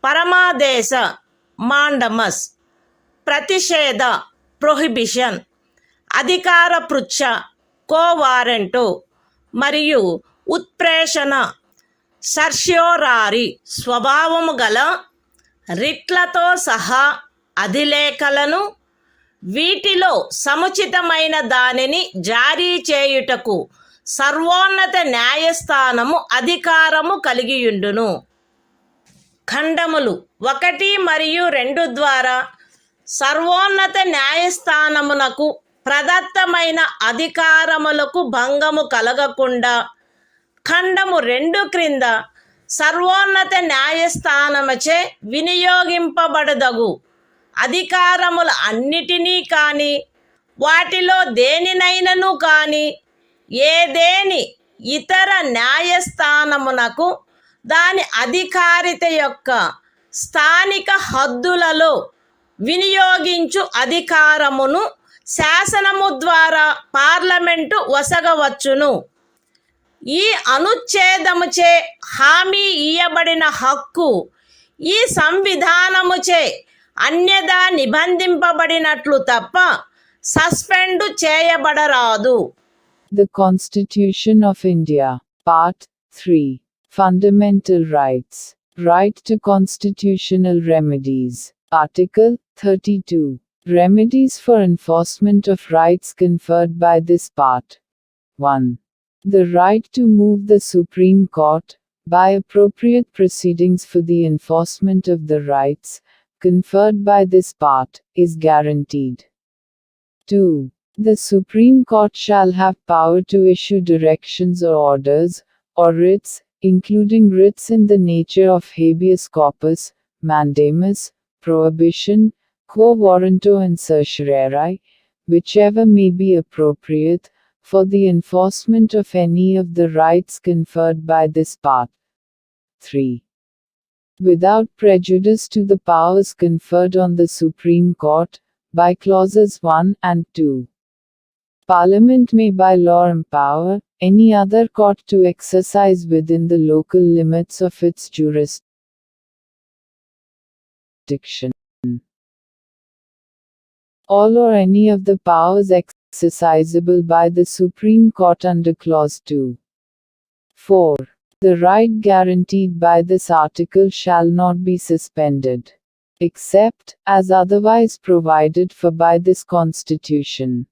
పరమాదేశ మాండమస్ ప్రతిషేధ ప్రొహిబిషన్ అధికార పృచ్ఛ కోవారెంటు మరియు ఉత్ప్రేషణ సర్ష్యోరారి స్వభావము గల రిట్లతో సహా అధిలేఖలను వీటిలో సముచితమైన దానిని జారీ చేయుటకు సర్వోన్నత న్యాయస్థానము అధికారము కలిగియుండును. ఖండములు 1 మరియు 2 ద్వారా సర్వోన్నత న్యాయస్థానమునకు ప్రదత్తమైన అధికారములకు భంగము కలగకుండా ఖండము 2 క్రింద సర్వోన్నత న్యాయస్థానముచే వినియోగింపబడదగు అధికారముల అన్నిటినీ కానీ వాటిలో దేనినైనను కానీ ఏదేని ఇతర న్యాయస్థానమునకు దాని అధికారిత యొక్క స్థానిక హద్దులలో వినియోగించు అధికారమును శాసనము ద్వారా పార్లమెంటు వసగవచ్చును. ఈ అనుచ్ఛేదముచే హామీ ఇయ్యబడిన హక్కు ఈ సంవిధానముచే అన్యదా నిబంధింపబడినట్లు తప్ప suspend చేయబడరాదు. The Constitution of India, Part 3. Fundamental Rights. Right to constitutional remedies. Article 32. Remedies for enforcement of rights conferred by this part. 1. The right to move the Supreme Court, by appropriate proceedings for the enforcement of the rights conferred by this part, is guaranteed. 2. The Supreme Court shall have power to issue directions or orders, or writs, including writs in the nature of habeas corpus, mandamus, prohibition, quo warranto and certiorari, whichever may be appropriate, for the enforcement of any of the rights conferred by this part. 3. Without prejudice to the powers conferred on the Supreme Court, by clauses 1 and 2. Parliament may by law empower any other court to exercise within the local limits of its jurisdiction all or any of the powers exercisable by the Supreme Court under Clause 2. 4. The right guaranteed by this article shall not be suspended, except as otherwise provided for by this Constitution.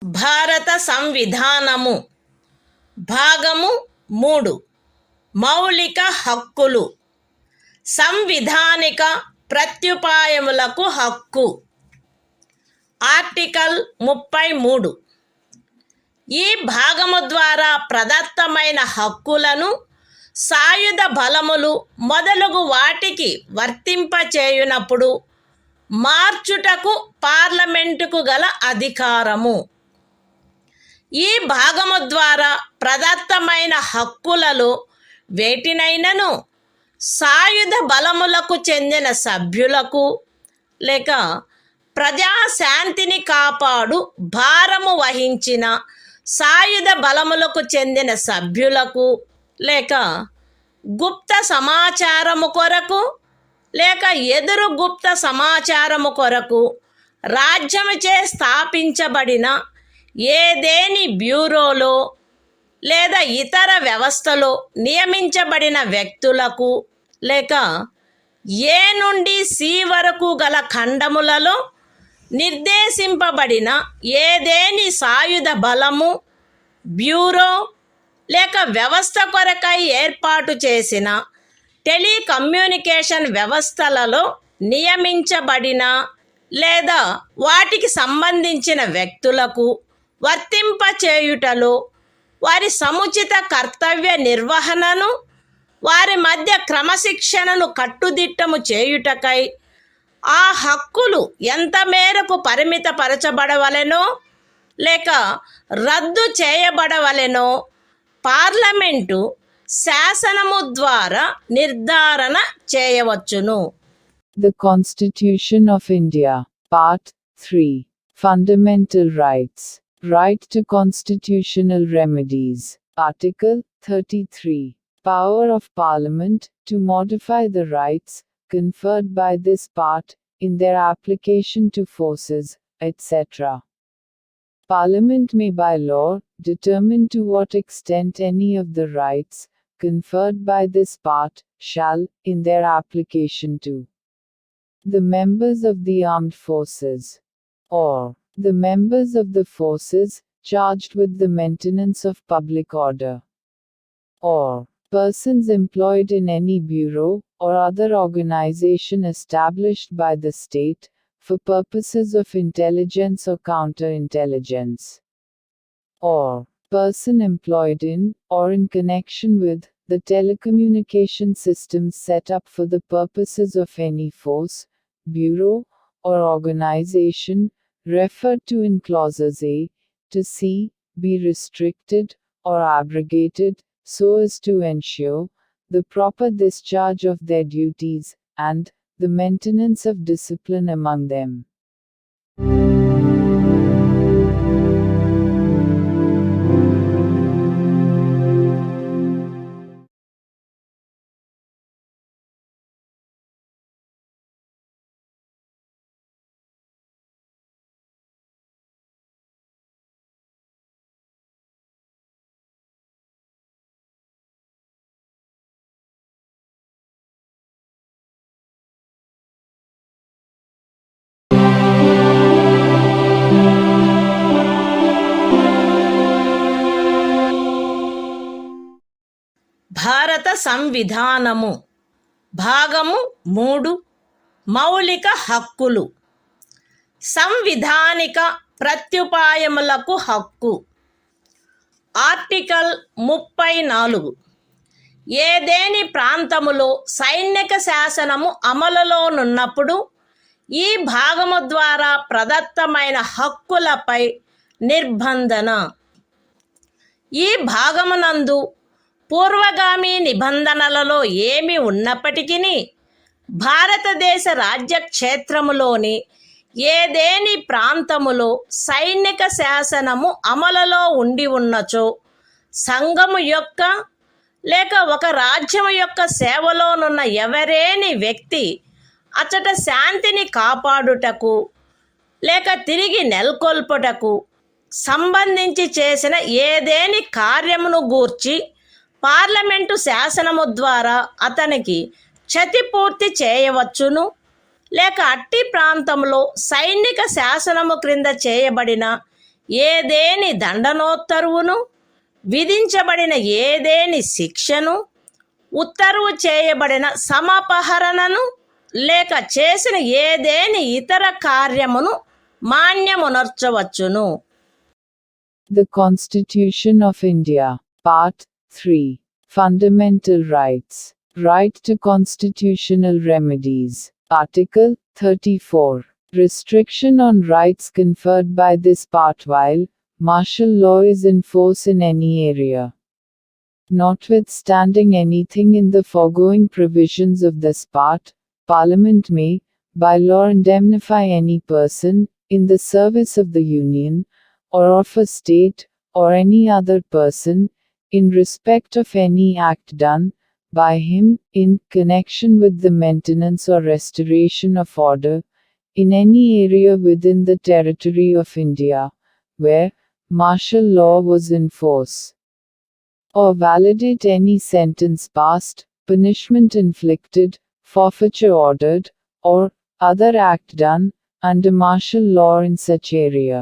భారత సంవిధానము భాగము 3 మౌలిక హక్కులు సంవిధానిక ప్రత్యుపాయములకు హక్కు article 33 ఈ భాగము ద్వారా ప్రదత్తమైన హక్కులను సాయుధ బలములు మొదలగు వాటికి వర్తింపచేయునప్పుడు మార్చుటకు పార్లమెంటుకు గల అధికారము. ఈ భాగము ద్వారా ప్రదత్తమైన హక్కులలో వేటినైనను సాయుధ బలములకు చెందిన సభ్యులకు లేక ప్రజాశాంతిని కాపాడు భారము వహించిన సాయుధ బలములకు చెందిన సభ్యులకు లేక గుప్త సమాచారము కొరకు లేక ఎదురు గుప్త సమాచారము కొరకు రాజ్యముచే స్థాపించబడిన ఏదేని బ్యూరోలో లేదా ఇతర వ్యవస్థలో నియమించబడిన వ్యక్తులకు లేక ఏ నుండి సి వరకు గల ఖండములలో నిర్దేశింపబడిన ఏదేని సాయుధ బలము బ్యూరో లేక వ్యవస్థ కొరకై ఏర్పాటు చేసిన టెలికమ్యూనికేషన్ వ్యవస్థలలో నియమించబడిన లేదా వాటికి సంబంధించిన వ్యక్తులకు వర్తింపచేయుటలో వారి సముచిత కర్తవ్య నిర్వహణను వారి మధ్య క్రమశిక్షణను కట్టుదిట్టము చేయుటకై ఆ హక్కులు ఎంత మేరకు పరిమితపరచబడవలెనో లేక రద్దు చేయబడవలెనో పార్లమెంటు శాసనము ద్వారా నిర్ధారణ చేయవచ్చును. The Constitution of India, Part 3. Fundamental Rights. Right to constitutional remedies. Article 33. Power of Parliament to modify the rights conferred by this part in their application to forces, etc. Parliament may by law determine to what extent any of the rights conferred by this part shall, in their application to the members of the armed forces, or the members of the forces charged with the maintenance of public order, or persons employed in any bureau or other organization established by the state for purposes of intelligence or counterintelligence, or person employed in or in connection with the telecommunication systems set up for the purposes of any force, bureau, or organization referred to in clauses A to C be restricted or abrogated so as to ensure the proper discharge of their duties and the maintenance of discipline among them. భారత సంవిధానము భాగము 3 మౌలిక హక్కులు. సంవిధానిక ప్రత్యుపాయములకు హక్కు. Article 34. ఏదేని ప్రాంతములో సైనిక శాసనము అమలులోనున్నప్పుడు ఈ భాగము ద్వారా ప్రదత్తమైన హక్కులపై నిర్బంధన. ఈ భాగమునందు పూర్వగామి నిబంధనలలో ఏమి ఉన్నప్పటికీ భారతదేశ రాజ్యక్షేత్రములోని ఏదేని ప్రాంతములో సైనిక శాసనము అమలులో ఉండి ఉన్నచో సంఘము యొక్క లేక ఒక రాజ్యము యొక్క సేవలోనున్న ఎవరేని వ్యక్తి అచట శాంతిని కాపాడుటకు లేక తిరిగి నెలకొల్పుటకు సంబంధించి చేసిన ఏదేని కార్యమును గూర్చి పార్లమెంటు శాసనము ద్వారా అతనికి క్షతిపూర్తి చేయవచ్చును, లేక అట్టి ప్రాంతంలో సైనిక శాసనము క్రింద చేయబడిన ఏదేని దండనోత్తర్వును, విధించబడిన ఏదేని శిక్షను, ఉత్తర్వు చేయబడిన సమపహరణను, లేక చేసిన ఏదేని ఇతర కార్యమును మాన్యమునర్చవచ్చును. The Constitution of India, Part 3. Fundamental Rights. Right to constitutional remedies. Article 34. Restriction on rights conferred by this part while martial law is in force in any area. Notwithstanding anything in the foregoing provisions of this part, Parliament may, by law, indemnify any person, in the service of the Union, or of a state, or any other person, in respect of any act done by him, in connection with the maintenance or restoration of order, in any area within the territory of India, where martial law was in force, or validate any sentence passed, punishment inflicted, forfeiture ordered, or other act done under martial law in such area.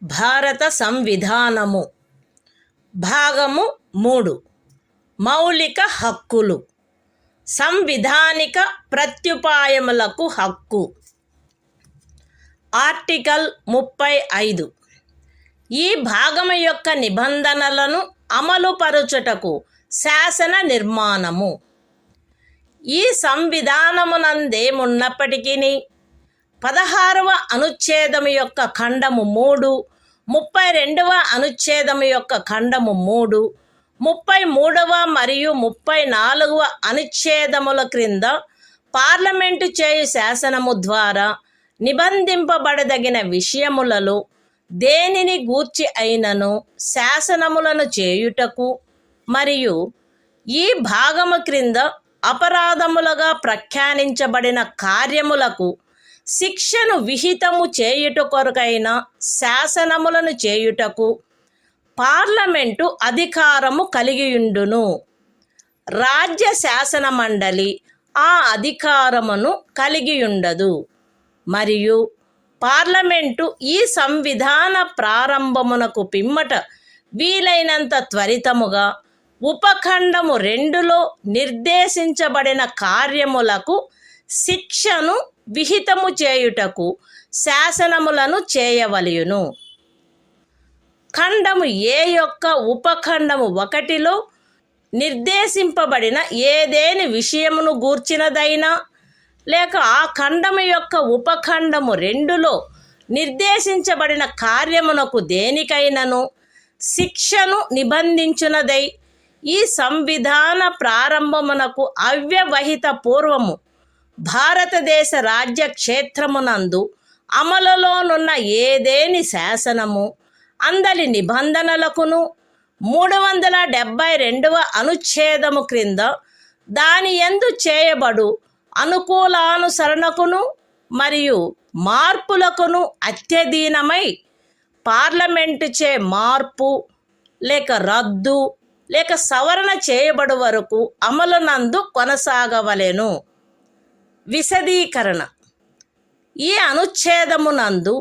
భారత సంవిధానము. భాగము 3 మౌలిక హక్కులు. సంవిధానిక ప్రత్యుపాయములకు హక్కు. Article 35. ఈ భాగము యొక్క నిబంధనలను అమలుపరచుటకు శాసన నిర్మాణము. ఈ సంవిధానమునందేమున్నప్పటికీ 16వ అనుచ్ఛేదము యొక్క ఖండము 3, 32వ అనుచ్ఛేదము యొక్క ఖండము 3, 33వ మరియు 34వ అనుచ్ఛేదముల క్రింద పార్లమెంటు చేయు శాసనము ద్వారా నిబంధింపబడదగిన విషయములలో దేనిని గూర్చి అయినను శాసనములను చేయుటకు మరియు ఈ భాగము క్రింద అపరాధములుగా ప్రఖ్యానించబడిన కార్యములకు శిక్షను విహితము చేయుట కొరకైన శాసనములను చేయుటకు పార్లమెంటు అధికారము కలిగియుండును. రాజ్య శాసన మండలి ఆ అధికారమును కలిగియుండదు. మరియు పార్లమెంటు ఈ సంవిధాన ప్రారంభమునకు పిమ్మట వీలైనంత త్వరితముగా ఉపఖండము 2లో నిర్దేశించబడిన కార్యములకు శిక్షను విహితము చేయుటకు శాసనములను చేయవలయును. ఖండము ఏ యొక్క ఉపఖండము 1లో నిర్దేశింపబడిన ఏదేని విషయమును గూర్చినదైనా లేక ఆ ఖండము యొక్క ఉపఖండము 2లో నిర్దేశించబడిన కార్యమునకు దేనికైనను శిక్షను నిబంధించునదై ఈ సంవిధాన ప్రారంభమునకు అవ్యవహిత పూర్వము భారతదేశ రాజ్య క్షేత్రమునందు అమలులోనున్న ఏదేని శాసనము అందలి నిబంధనలకును 372వ అనుచ్ఛేదము క్రింద దాని యందు చేయబడు అనుకూలానుసరణకును మరియు మార్పులకును అత్యధీనమై పార్లమెంటుచే మార్పు లేక రద్దు లేక సవరణ చేయబడు వరకు అమలునందు కొనసాగవలెను. విశదీకరణ: ఈ అనుచ్ఛేదమునందు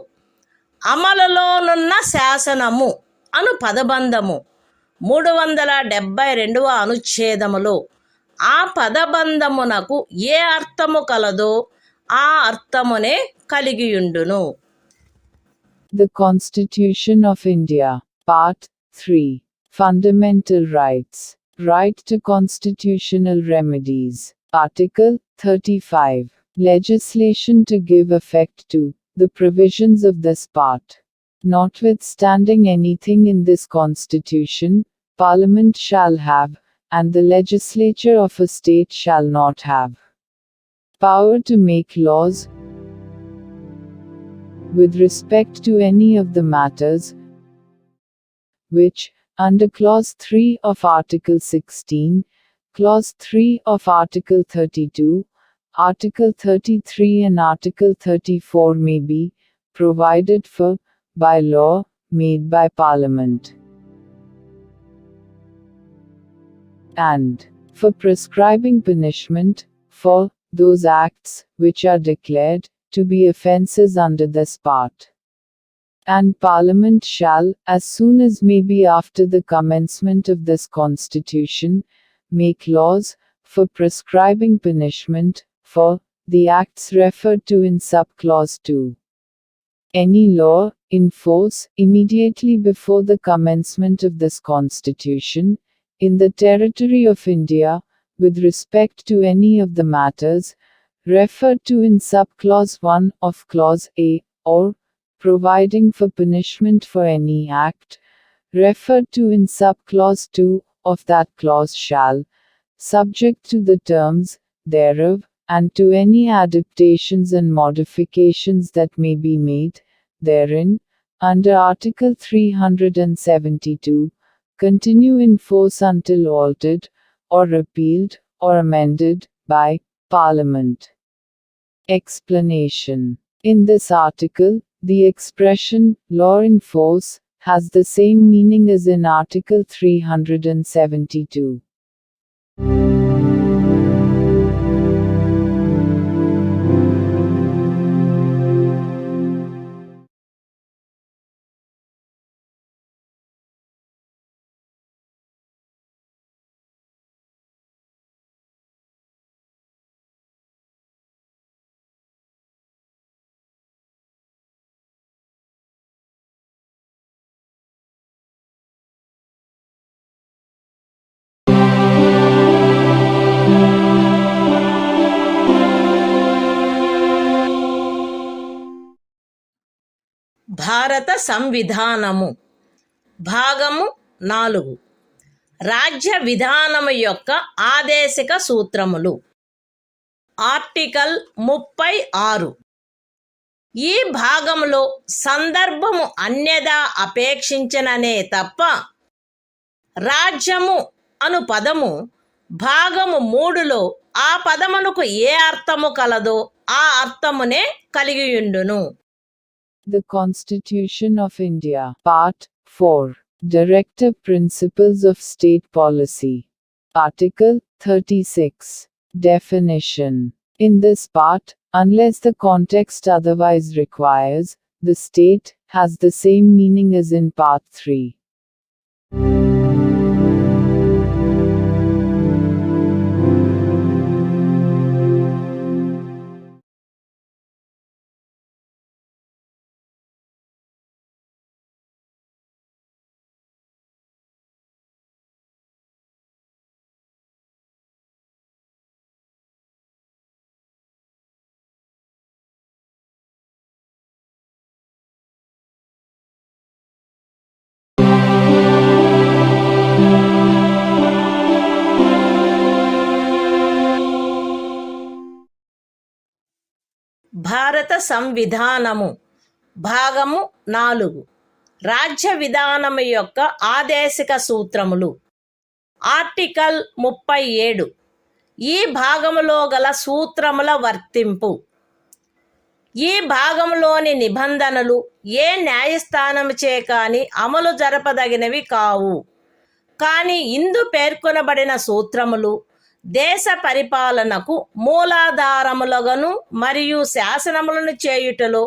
అమలులోనున్న శాసనము అను పదబంధము 372వ అనుచ్ఛేదములో ఆ పదబంధమునకు ఏ అర్థము కలదో ఆ అర్థమునే కలిగియుండును. The Constitution of India, Part 3. Fundamental Rights. Right to constitutional remedies. Article 35. Legislation to give effect to the provisions of this part. Notwithstanding anything in this Constitution, Parliament shall have, and the legislature of a state shall not have, power to make laws with respect to any of the matters which, under Clause 3 of Article 16, Clause 3 of Article 32, Article 33 and Article 34 may be provided for by law made by Parliament, and for prescribing punishment for those acts which are declared to be offences under this part. And Parliament shall, as soon as may be after the commencement of this Constitution, make laws for prescribing punishment for the acts referred to in subclause 2. Any law in force immediately before the commencement of this Constitution, in the territory of India, with respect to any of the matters referred to in subclause 1 of Clause A, or providing for punishment for any act referred to in subclause 2 of that clause shall, subject to the terms thereof, and to any adaptations and modifications that may be made therein, under Article 372, continue in force until altered, or repealed, or amended, by Parliament. Explanation: in this article, the expression law in force has the same meaning as in Article 372. భారత సంవిధానము భాగము 4 రాజ్య విధానము యొక్క ఆదేశిక సూత్రములు. Article 36. ఈ భాగములో సందర్భము అన్యదా అపేక్షించననే తప్ప రాజ్యము అను పదము భాగము 3లో ఆ పదమునకు ఏ అర్థము కలదో ఆ అర్థమునే కలిగియుండును. The Constitution of India, Part 4. Directive Principles of State Policy. Article 36. Definition. In this part, unless the context otherwise requires, the state has the same meaning as in Part 3. భారత సంవిధానము భాగము 4 రాజ్య విధానము యొక్క ఆదేశిక సూత్రములు. ఆర్టికల్ 37 ఈ భాగములో గల సూత్రముల వర్తింపు. ఈ భాగంలోని నిబంధనలు ఏ న్యాయస్థానముచే కాని అమలు జరపదగినవి కావు. కానీ ఇందు పేర్కొనబడిన సూత్రములు దేశ పరిపాలనకు మూలాధారములుగాను మరియు శాసనములను చేయుటలో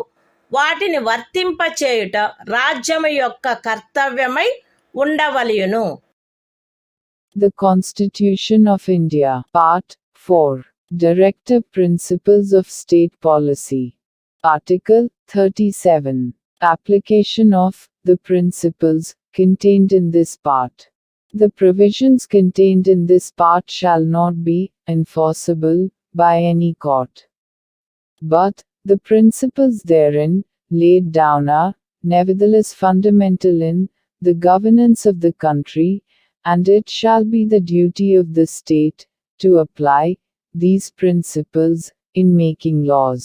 వాటిని వర్తింపచేయుట రాజ్యము యొక్క కర్తవ్యమై ఉండవలెను. The Constitution of India, Part 4, Directive Principles of State Policy. Article 37. Application of the principles contained in this part. The provisions contained in this part shall not be enforceable by any court. But the principles therein laid down are, nevertheless, fundamental in the governance of the country, and it shall be the duty of the state to apply these principles in making laws.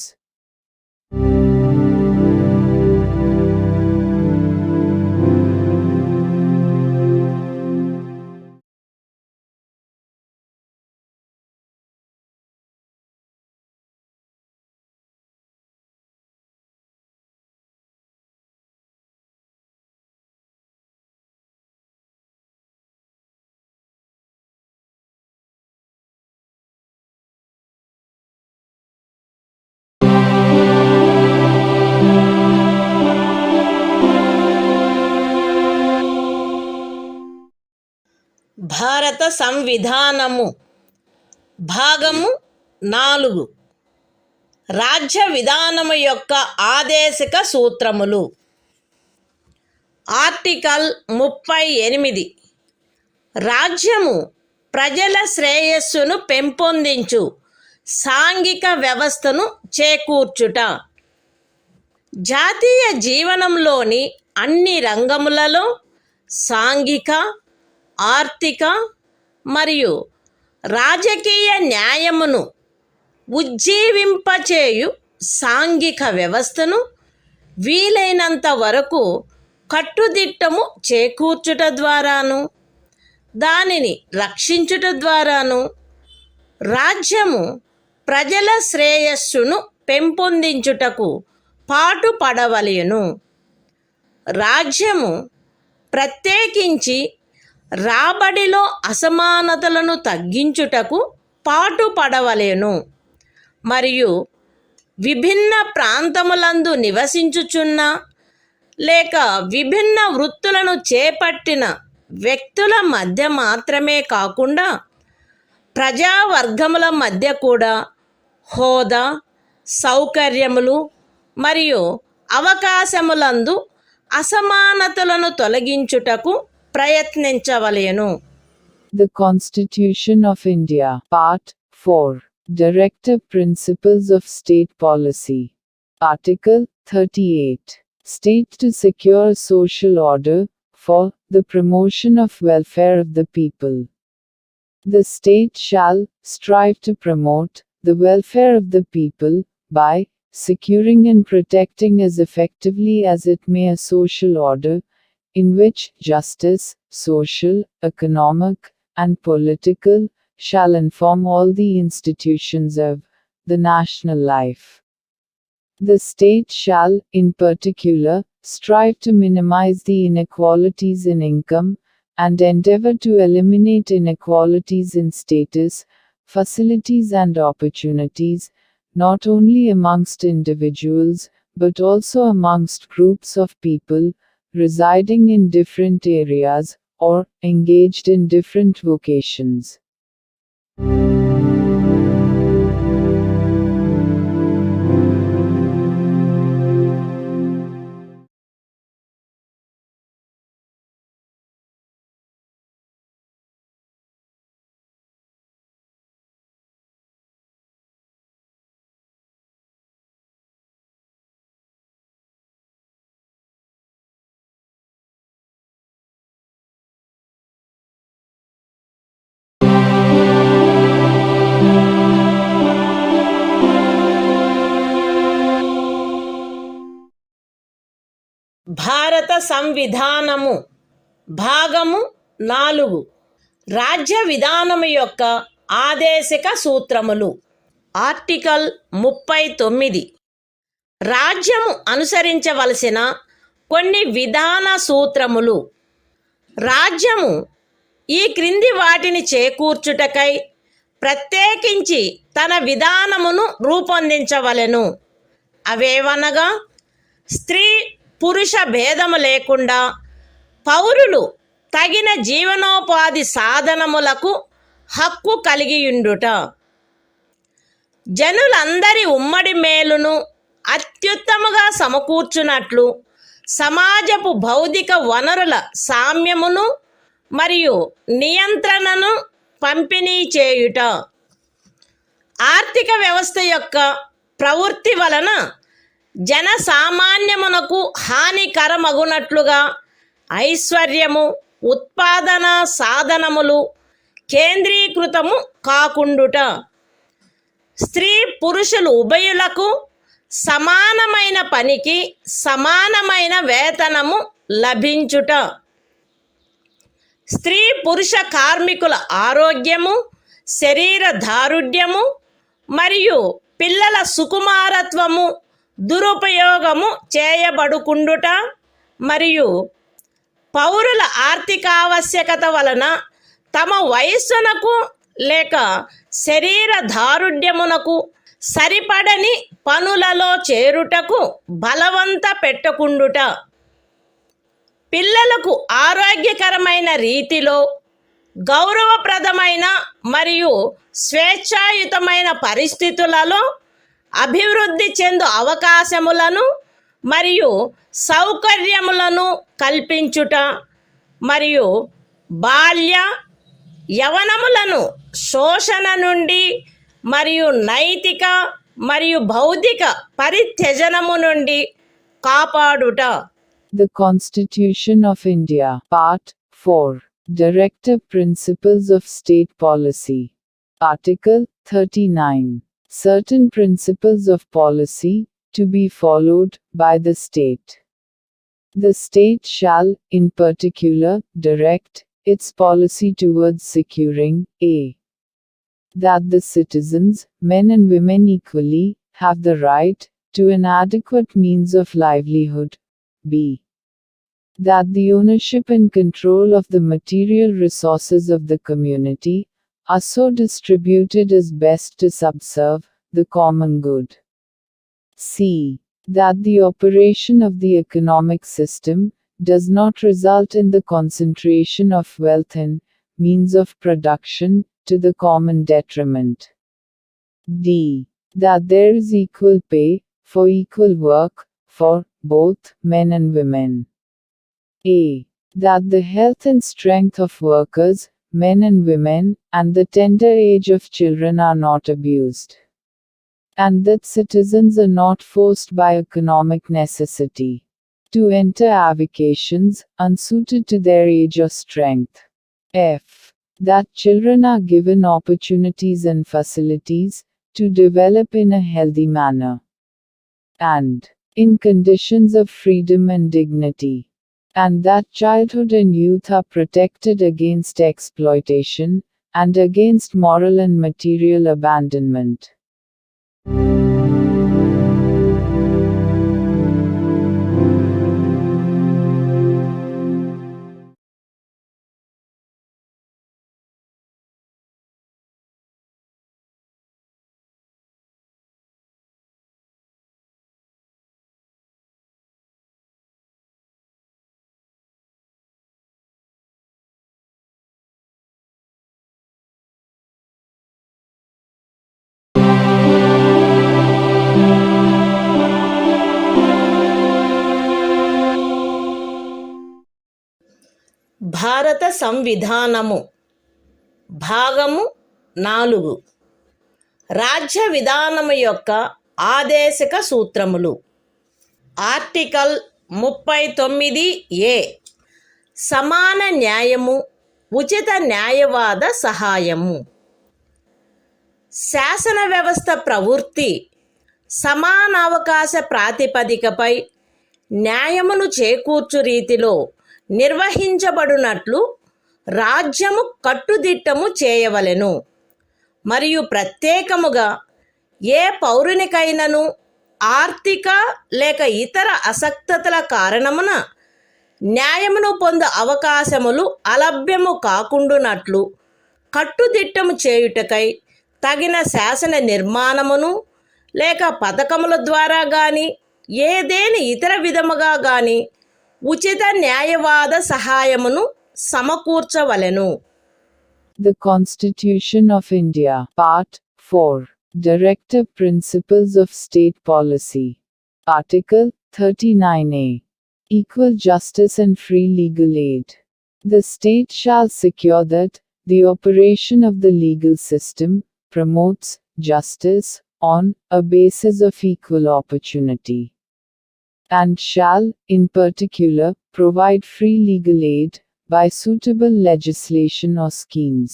భారత సంవిధానము భాగము 4 రాజ్య విధానము యొక్క ఆదేశిక సూత్రములు. Article 38 రాజ్యము ప్రజల శ్రేయస్సును పెంపొందించు సాంఘిక వ్యవస్థను చేకూర్చుట. జాతీయ జీవనంలోని అన్ని రంగములలో సాంఘిక, ఆర్థిక మరియు రాజకీయ న్యాయమును ఉజ్జీవింపచేయు సాంఘిక వ్యవస్థను వీలైనంత వరకు కట్టుదిట్టము చేకూర్చుట ద్వారాను దానిని రక్షించుట ద్వారాను రాజ్యము ప్రజల శ్రేయస్సును పెంపొందించుటకు పాటుపడవలెను. రాజ్యము ప్రత్యేకించి రాబడిలో అసమానతలను తగ్గించుటకు పాటుపడవలెను మరియు విభిన్న ప్రాంతములందు నివసించుచున్న లేక విభిన్న వృత్తులను చేపట్టిన వ్యక్తుల మధ్య మాత్రమే కాకుండా ప్రజావర్గముల మధ్య కూడా హోదా, సౌకర్యములు మరియు అవకాశములందు అసమానతలను తొలగించుటకు ప్రయత్నించవలెను. The Constitution of India, Part 4, Directive Principles of State Policy. Article 38. State to secure social order, for the promotion of welfare of the people. The state shall strive to promote the welfare of the people, by securing and protecting as effectively as it may a social order, in which justice, social, economic, and political, shall inform all the institutions of the national life. The state shall, in particular, strive to minimize the inequalities in income, and endeavor to eliminate inequalities in status, facilities and opportunities, not only amongst individuals, but also amongst groups of people, residing in different areas, or engaged in different vocations. భారత సంవిధానము భాగము 4 రాజ్య విధానము యొక్క ఆదేశిక సూత్రములు. Article 39 రాజ్యము అనుసరించవలసిన కొన్ని విధాన సూత్రములు. రాజ్యము ఈ క్రింది వాటిని చేకూర్చుటకై ప్రత్యేకించి తన విధానమును రూపొందించవలెను. అవేవనగా స్త్రీ పురుష భేదము లేకుండా పౌరులు తగిన జీవనోపాధి సాధనములకు హక్కు కలిగియుండుట, జనులందరి ఉమ్మడి మేలును అత్యుత్తముగా సమకూర్చునట్లు సమాజపు భౌతిక వనరుల సామ్యమును మరియు నియంత్రణను పంపిణీ చేయుట, ఆర్థిక వ్యవస్థ యొక్క ప్రవృత్తి వలన జనసామాన్యమునకు హానికరమగునట్లుగా ఐశ్వర్యము ఉత్పాదన సాధనములు కేంద్రీకృతము కాకుండుట, స్త్రీ పురుషులు ఉభయులకు సమానమైన పనికి సమానమైన వేతనము లభించుట, స్త్రీ పురుష కార్మికుల ఆరోగ్యము శరీర దారుఢ్యము మరియు పిల్లల సుకుమారత్వము దురుపయోగము చేయబడుకుండుట మరియు పౌరుల ఆర్థికావశ్యకత వలన తమ వయస్సునకు లేక శరీర దారుఢ్యమునకు సరిపడని పనులలో చేరుటకు బలవంత పెట్టకుండుట, పిల్లలకు ఆరోగ్యకరమైన రీతిలో గౌరవప్రదమైన మరియు స్వేచ్ఛాయుతమైన పరిస్థితులలో అభివృద్ధి చెందు అవకాశములను మరియు సౌకర్యములను కల్పించుట మరియు బాల్య యవనములను శోషణ నుండి మరియు నైతిక మరియు భౌతిక పరిత్యజనము నుండి కాపాడుట. The Constitution of India, Part 4, Directive Principles of State Policy. Article 39. Certain principles of policy to be followed by the state. The state shall, in particular, direct its policy towards securing a. that the citizens, men and women equally, have the right to an adequate means of livelihood. b. that the ownership and control of the material resources of the community are so distributed as best to subserve the common good. c. that the operation of the economic system does not result in the concentration of wealth and means of production to the common detriment. d. that there is equal pay for equal work for both men and women. a. that the health and strength of workers, men and women, and the tender age of children are not abused, and that citizens are not forced by economic necessity to enter avocations unsuited to their age or strength. f. that children are given opportunities and facilities to develop in a healthy manner and in conditions of freedom and dignity, and that childhood and youth are protected against exploitation and against moral and material abandonment. భారత సంవిధానము భాగము 4 రాజ్య విధానము యొక్క ఆదేశిక సూత్రములు. Article 39A సమాన న్యాయము ఉచిత న్యాయవాద సహాయము. శాసన వ్యవస్థ ప్రవృత్తి సమానావకాశ ప్రాతిపదికపై న్యాయమును చేకూర్చు రీతిలో నిర్వహించబడునట్లు రాజ్యము కట్టుదిట్టము చేయవలెను. మరియు ప్రత్యేకముగా ఏ పౌరునికైనను ఆర్థిక లేక ఇతర అసక్తతల కారణమున న్యాయమును పొందు అవకాశములు అలభ్యము కాకుండునట్లు కట్టుదిట్టము చేయుటకై తగిన శాసన నిర్మాణమును లేక పథకముల ద్వారా గాని ఏదేని ఇతర విధముగా గాని ఉచిత న్యాయవాద సహాయమును సమకూర్చవలెను. The Constitution of India, Part 4. Directive Principles of State Policy. Article 39A. Equal justice and free legal aid. The state shall secure that the operation of the legal system promotes justice on a basis of equal opportunity, and shall, in particular, provide free legal aid by suitable legislation or schemes,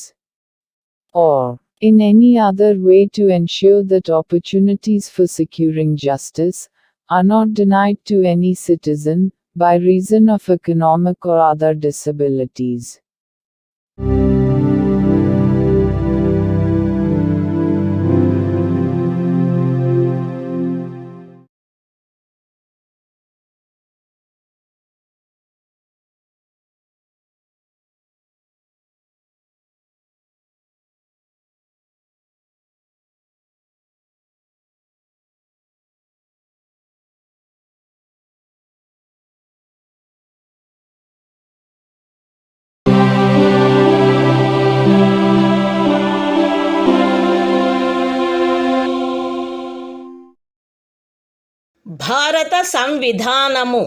or in any other way to ensure that opportunities for securing justice are not denied to any citizen by reason of economic or other disabilities. భారత సంవిధానము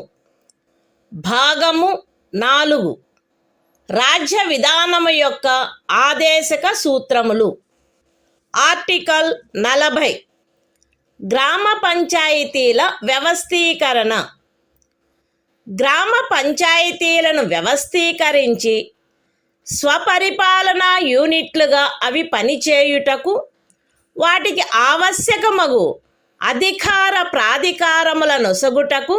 భాగము 4 రాజ్య విధానము యొక్క ఆదేశక సూత్రములు. Article 40 గ్రామ పంచాయతీల వ్యవస్థీకరణ. గ్రామ పంచాయతీలను వ్యవస్థీకరించి స్వపరిపాలనా యూనిట్లుగా అవి పనిచేయుటకు వాటికి ఆవశ్యకమగు అధికార ప్రాధికారముల నొసగుటకు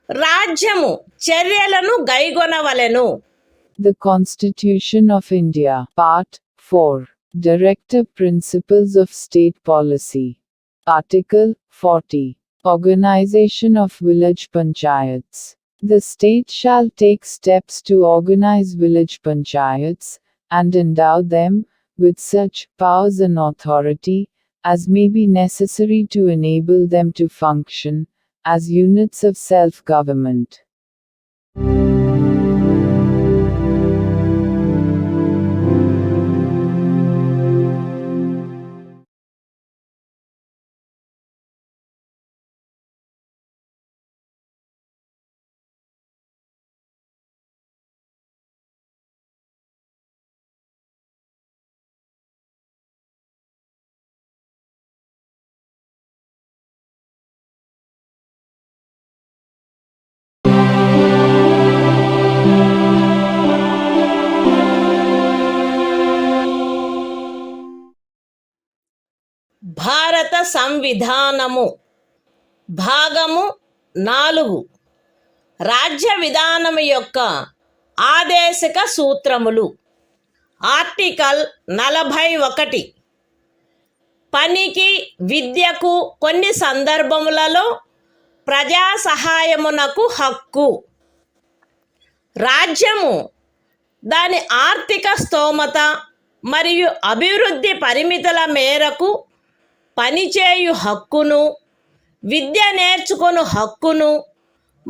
రాజ్యము చర్యలను గైగొనవలెను. The Constitution of India, Part 4. Directive Principles of State Policy. Article 40. Organization of Village Panchayats. The state shall take steps to organize village panchayats, and endow them with such powers and authority as may be necessary to enable them to function as units of self-government. భారత సంవిధానము భాగము 4 రాజ్య విధానము యొక్క ఆదేశక సూత్రములు. Article 41 పనికి విద్యకు కొన్ని సందర్భములలో ప్రజా సహాయమునకు హక్కు. రాజ్యము దాని ఆర్థిక స్తోమత మరియు అభివృద్ధి పరిమితుల మేరకు పనిచేయు హక్కును, విద్య నేర్చుకొను హక్కును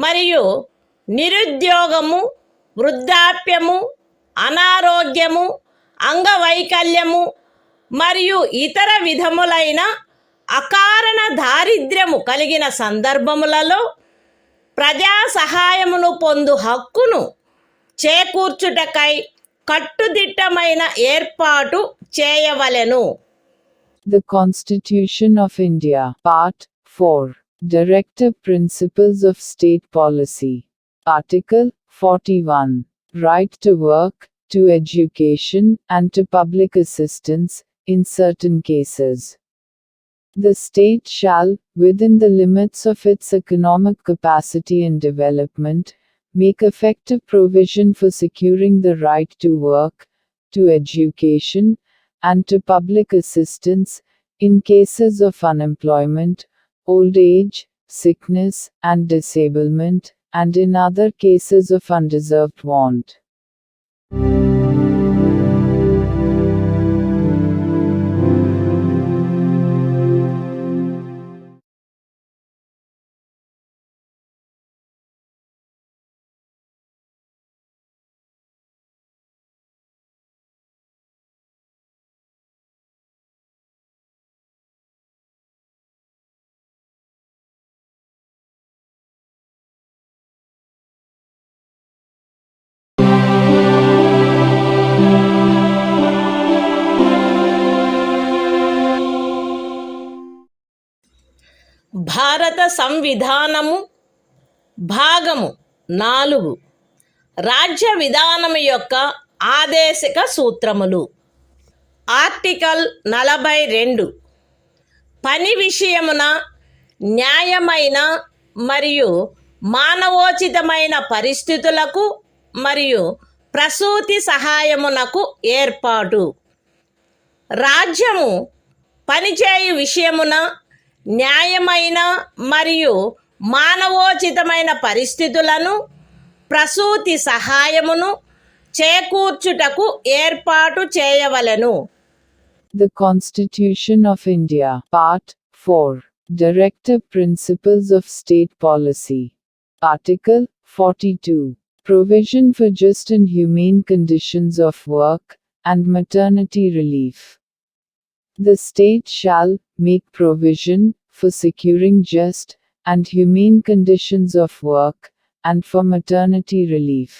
మరియు నిరుద్యోగము, వృద్ధాప్యము, అనారోగ్యము, అంగవైకల్యము మరియు ఇతర విధములైన అకారణ దారిద్ర్యము కలిగిన సందర్భములలో ప్రజా సహాయమును పొందు హక్కును చేకూర్చుటకై కట్టుదిట్టమైన ఏర్పాటు చేయవలెను. The Constitution of India, Part 4. Directive Principles of State Policy. Article 41. Right to work, to education, and to public assistance, in certain cases. The state shall, within the limits of its economic capacity and development, make effective provision for securing the right to work, to education, and to public assistance, in cases of unemployment, old age, sickness, and disablement, and in other cases of undeserved want. భారత సంవిధానము భాగము 4 రాజ్య విధానము యొక్క ఆదేశిక సూత్రములు. Article 42 పని విషయమున న్యాయమైన మరియు మానవోచితమైన పరిస్థితులకు మరియు ప్రసూతి సహాయమునకు ఏర్పాటు. రాజ్యము పనిచేయు విషయమున న్యాయమైన మరియు మానవోచితమైన పరిస్థితులను ప్రసూతి సహాయమును చేకూర్చుటకు ఏర్పాటు చేయవలెను. The Constitution of India, Part 4, Directive Principles of State Policy. Article 42. Provision for just and humane conditions of work, and maternity relief. The state shall make provision for securing just and humane conditions of work, and for maternity relief.